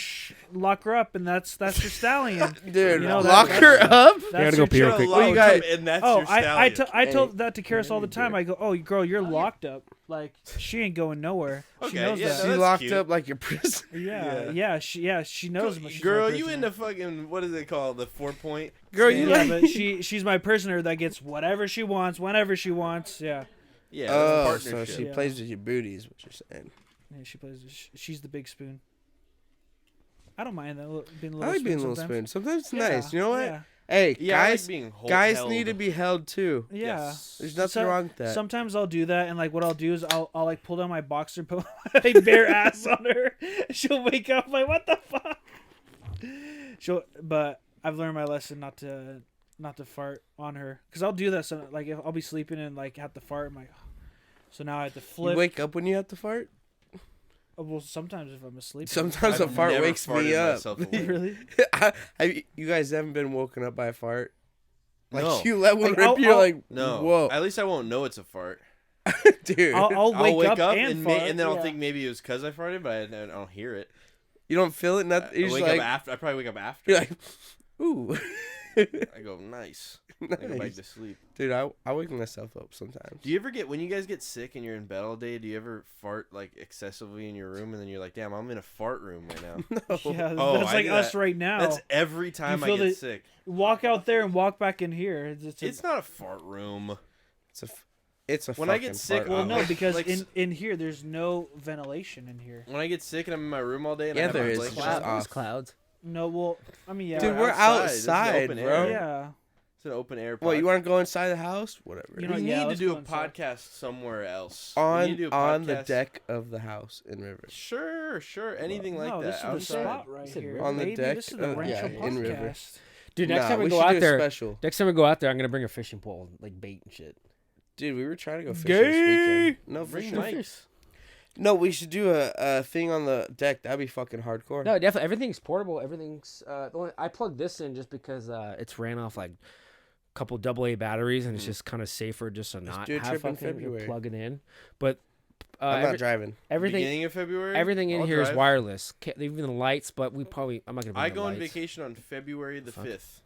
lock her up, and that's your stallion. Dude, You know, lock that- her up? That's gotta go your pee real chick. quick. Well, you got- and that's Oh, your I stallion. told that to Karis all the time. I go, oh, girl, you're locked up. Like she ain't going nowhere. She Okay, knows yeah, that. She that's locked cute. up like your prison. She knows. She's Girl, my you prisoner. into fucking what is it called? The 4-point. Girl, you Yeah, like. but she's my prisoner that gets whatever she wants, whenever she wants. Yeah, Yeah, that's a Oh, partnership. so she Yeah. plays with your booties, what you're saying. yeah she plays. She's the big spoon. I don't mind that being a I little like spoon being a little sometimes. spoon. Sometimes it's Yeah, nice. You know what? Yeah, Hey, Yeah, I guys, like being guys held. need to be held too. yeah. Yes. There's nothing wrong with that. Sometimes I'll do that, and like what I'll do is I'll like pull down my boxer, put my bare ass on her. She'll wake up like, what the fuck? But I've learned my lesson not to fart on her, because I'll do that. So like if I'll be sleeping and like have to fart, I'm like, so now I have to You flip. wake up when you have to fart? Well, sometimes if I'm asleep. Sometimes I've a fart never wakes me farted up. myself awake. Really? You guys haven't been woken up by a fart? Like No. you let one Like, rip, you're I'll- like, No. whoa, At least I won't know it's a fart. dude. I'll wake, up, and fart. and then I'll yeah. think maybe it was because I farted, but I don't hear it. You don't feel it? I Nothing. You're just wake like, up after. I probably wake up after. you're like, ooh. I go nice. I go back Nice. to sleep. Dude, I wake myself up sometimes. Do you ever get when you guys get sick and you're in bed all day? Do you ever fart like excessively in your room and then you're like, damn, I'm in a fart room right now. No. Yeah, Oh, that's I like do us that. right now. That's every time I feel get the- sick. Walk out there and walk back in here. It's not a fart room. It's a When I fucking get sick, fart well, room. no, because Like, in here there's no ventilation in here. When I get sick and I'm in my room all day and I Yeah, have there my is. blanket Just on, off. Clouds. No, well, I mean, yeah, Dude, we're This is outside, open bro. air. yeah. It's an open air. What, you podcast. want to go inside the house? Whatever. You know, We yeah, need to let's do go a inside. podcast somewhere else. We need to do a On the podcast- deck of the house in River. Sure, anything like No, that. this is the outside. spot right Said here. River. On the baby. deck, This is the Rancho yeah, in River. podcast. Dude, next time we we go should out do a there, special. next time we go out there, I'm gonna bring a fishing pole, like bait and shit. Dude, we were trying to go fishing Gay! this weekend. No, for Bring sure. mics. No, we should do a thing on the deck. That'd be fucking hardcore. No, definitely. Everything's portable. Everything's. I plugged this in just because it's ran off like a couple AA batteries, and it's just kind of safer just to not do a have trip in fucking February. plug it in. But I'm not driving. everything, Beginning of February. everything in I'll here is drive. wireless. Even the lights, but I'm not gonna. Bring I the go on lights. vacation on February the Fuck. 5th.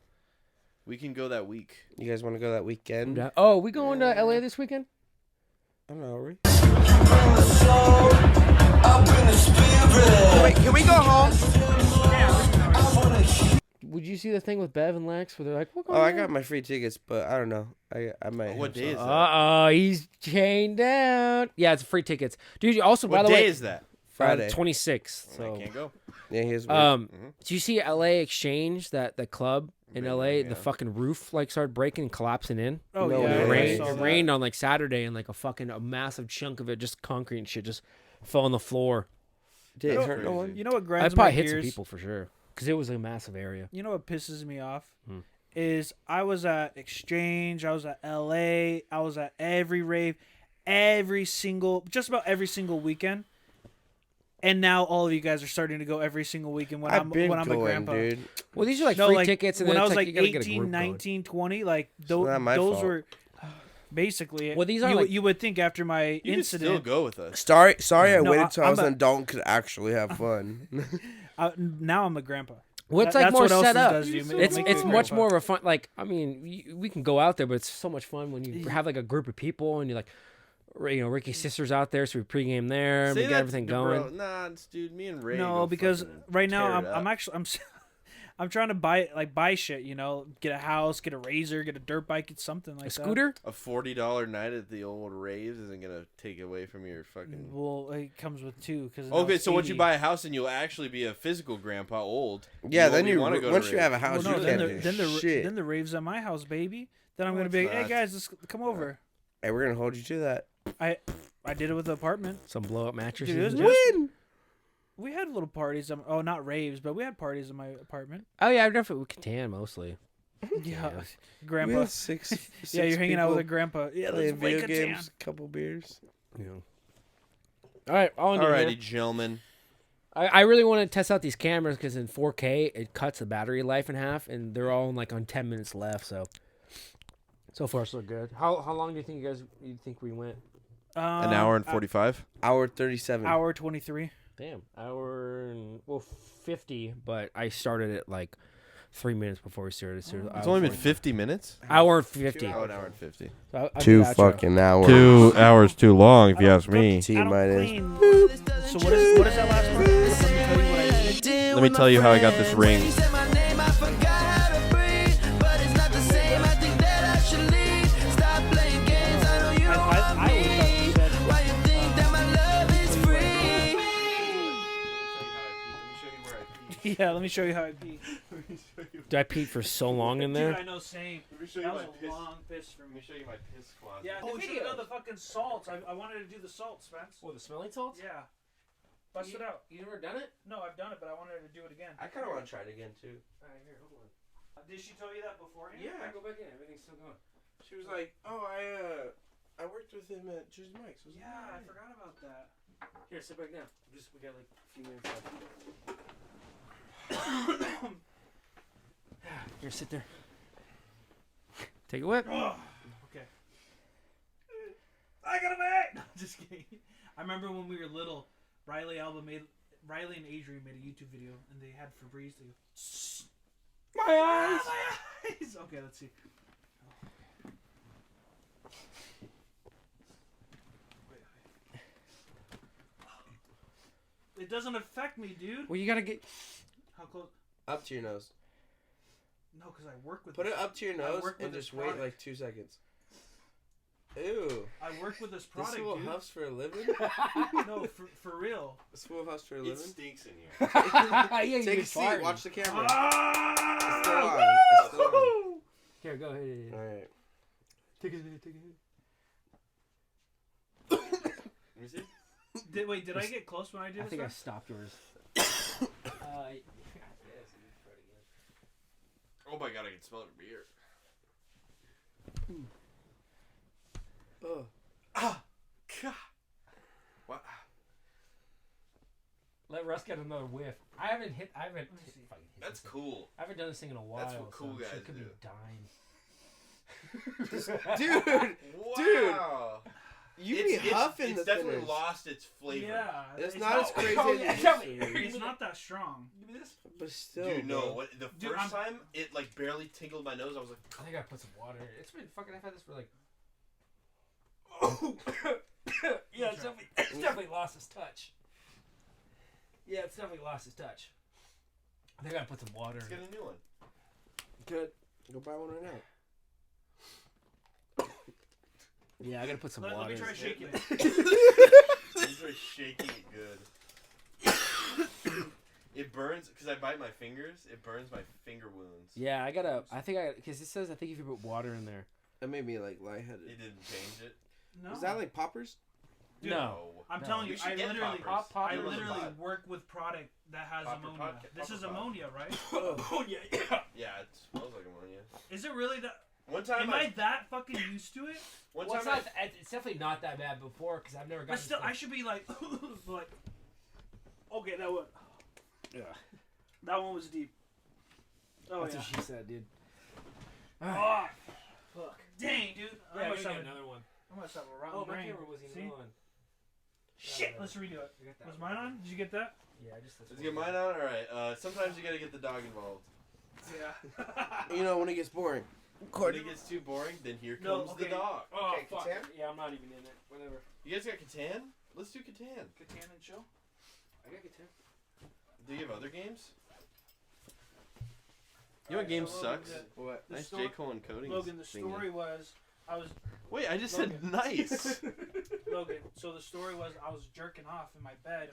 We can go that week. You guys want to go that weekend? I Oh, we going to LA this weekend? don't know. Are we? Up in the Can we go home? Would you see the thing with Bev and Lex where they're like, Oh, I got my free tickets, but I don't know. I might. What have day is some. that? He's chained down. Yeah, it's free tickets, dude. Also, by What the day way, is that? Friday. 26th. I So, can't go. Yeah, here's weird. do you see LA Exchange, that the club in Maybe, LA? yeah. The fucking roof like started breaking and collapsing in. Oh No yeah, way. It I rained, saw it that. rained on like Saturday, and like a massive chunk of it, just concrete and shit, just fell on the floor. Did it That's hurt no one? You know what I grinds probably my hit some gears? people for sure because it was a massive area. You know what pisses me off? Hmm. Is I was at Exchange, I was at LA, I was at every rave, just about every single weekend. And now all of you guys are starting to go every single weekend when I've I'm been when I'm a going, grandpa. dude. Well, these are like No, free like, tickets, and when then I it's was like you gotta get a 18, group 19, 20, like not my those fault. were basically Well, these are you, like- you would think after my You can still incident. go with us. Sorry, I No, waited till I I'm was a- an adult and could actually have fun. Now I'm a grandpa. Well, it's That- like that's more what else set this up. does to you. It's It makes you a much grandpa. more of a fun. Like, I mean, we can go out there, but it's so much fun when you have like a group of people and you're like, Ricky's sister's out there, so we pregame there and Say we get that everything to bro. going. Nah, dude, me and Ray. No, go because fucking right now tear it I'm up. actually I'm trying to buy shit, you know, get a house, get a razor, get a dirt bike, get something like A scooter? a $40 night at the old raves isn't gonna take away from your that. fucking. Well, it comes with two because Okay, so once you buy a house and you'll actually be a physical grandpa, old. Yeah, you then only you wanna go to once you raves. have a house, Well, no, you then can't the, do then the shit. then the raves at my house, baby. Then I'm No, gonna be, it's hey not. guys, let's come over. Hey, we're gonna hold you to that. I did it with the apartment. Some blow up mattresses. Dude, it was and shit. Win. We had little parties. Not raves, but we had parties in my apartment. Oh yeah, I definitely Catan mostly. Yeah, We grandpa. had six Yeah, you're hanging out with a people grandpa. Yeah, let's playing play video Catan. games, couple beers. Yeah. All right, Alrighty, gentlemen. I really want to test out these cameras because in 4K it cuts the battery life in half, and they're all on 10 minutes left. So far so good. How long do you think you think we went? An hour and 45. Hour 37. Hour 23. Damn, hour and 50, but I started it like 3 minutes before we started. So It's only been 50 minutes. hour and 50. Oh, an hour and 50. So I'll do 2 the outro. fucking hours. 2 hours too long, if you ask me. T I don't minus. clean. So what is that last part? Let me tell you what I did. Let me tell you how I got this ring. Yeah, let me show you how I pee. Did I pee for so long in Dude, there? I know, same. Let me show That was a long piss for me. show you my piss closet. Yeah, we should have done the fucking salts. I wanted to do the salt, Spence. Oh, the smelling salts? Yeah. Bust it out. You never done it? No, I've done it, but I wanted to do it again. I kind of want to try it again too. All right, here, hold on. Did she tell you that beforehand? Yeah. Go back in. Everything's still going. She was like, "Oh, I worked with him at Jersey Mike's." Was Yeah, I forgot about that. Here, sit back down. We got like a few minutes left. Here, sit there. Take a whip. Okay. I got away. No, just kidding. I remember when we were little, Riley and Adrian made a YouTube video, and they had Febreze. They go, My eyes. my eyes. Okay, let's see. It doesn't affect me, dude. Well, you gotta get. How close? Up to your nose. No, because I work with. Put this. it up to your I nose work with and this just wait product. like 2 seconds. Ew. I work with this product, This fool dude. huffs for a living? No, for real. This fool huffs for a It living? stinks in here. Yeah, you Take a just seat. farted. Watch the camera. Ah! It's still on. It's still on. Here, go ahead. Alright. Take it. Take it. Let me see. Wait, did I get close when I did I this? think I one? stopped yours. Oh my god, I can smell it from here. Ugh. Ah! God. What? Let Russ get another whiff. I haven't hit. see. That's cool. I haven't done this thing in a while. That's what cool so guys shit could do. be dying. Dude! Wow. You be huffing it's the definitely finish. lost its flavor. Yeah, It's not as crazy Oh, as yeah, it tell used me. to be. It's not that strong. Give me this. But still, Dude, no. bro. What, the Dude, first time, it like barely tingled my nose. I was like, I think I put some water in it. It's been fucking. I've had this for like. Yeah, it's definitely lost its touch. Yeah, it's definitely lost its touch. I think I gotta put some water Let's in get it. a new one. Good. Go buy one right now. Yeah, I gotta put some Let water me in try it. shaking it. These are shaking it good. It burns because I bite my fingers. It burns my finger wounds. Yeah, because it says I think if you put water in there. That made me like lightheaded. It didn't change it. No. Is that like poppers? Dude, No. I'm No. telling We you, should I get literally, poppers. I Give us a literally pod. work with product that has Popper ammonia. pod- This is popper pod. ammonia, right? Oh yeah. Yeah, it smells like ammonia. Is it really that? One time Am I that fucking used to it? One Well, time it's definitely not that bad before because I've never gotten. But still, I should be like, like. Okay, that one. Yeah. That one was deep. Oh That's yeah. what she said, dude. Oh, fuck. Dang, dude. Yeah, I we must got have another one. I must have a rotten Oh, my brain. camera wasn't See? even on. Shit. Let's redo it. I got that Was one. mine on? Did you get that? Yeah, just this Let's one. get mine on. All right. Sometimes you gotta get the dog involved. Yeah. You know when it gets boring. When it gets too boring, then here No, comes okay. the dog. Oh Okay, fuck. Catan? Yeah, I'm not even in it. Whatever. You guys got Catan? Let's do Catan. Catan and chill. I got Catan. Do you have other games? You know what game sucks? What? The Nice story- J. Cole encoding. Logan, the story was I was Wait, I just said Logan. nice. Logan. So the story was I was jerking off in my bed,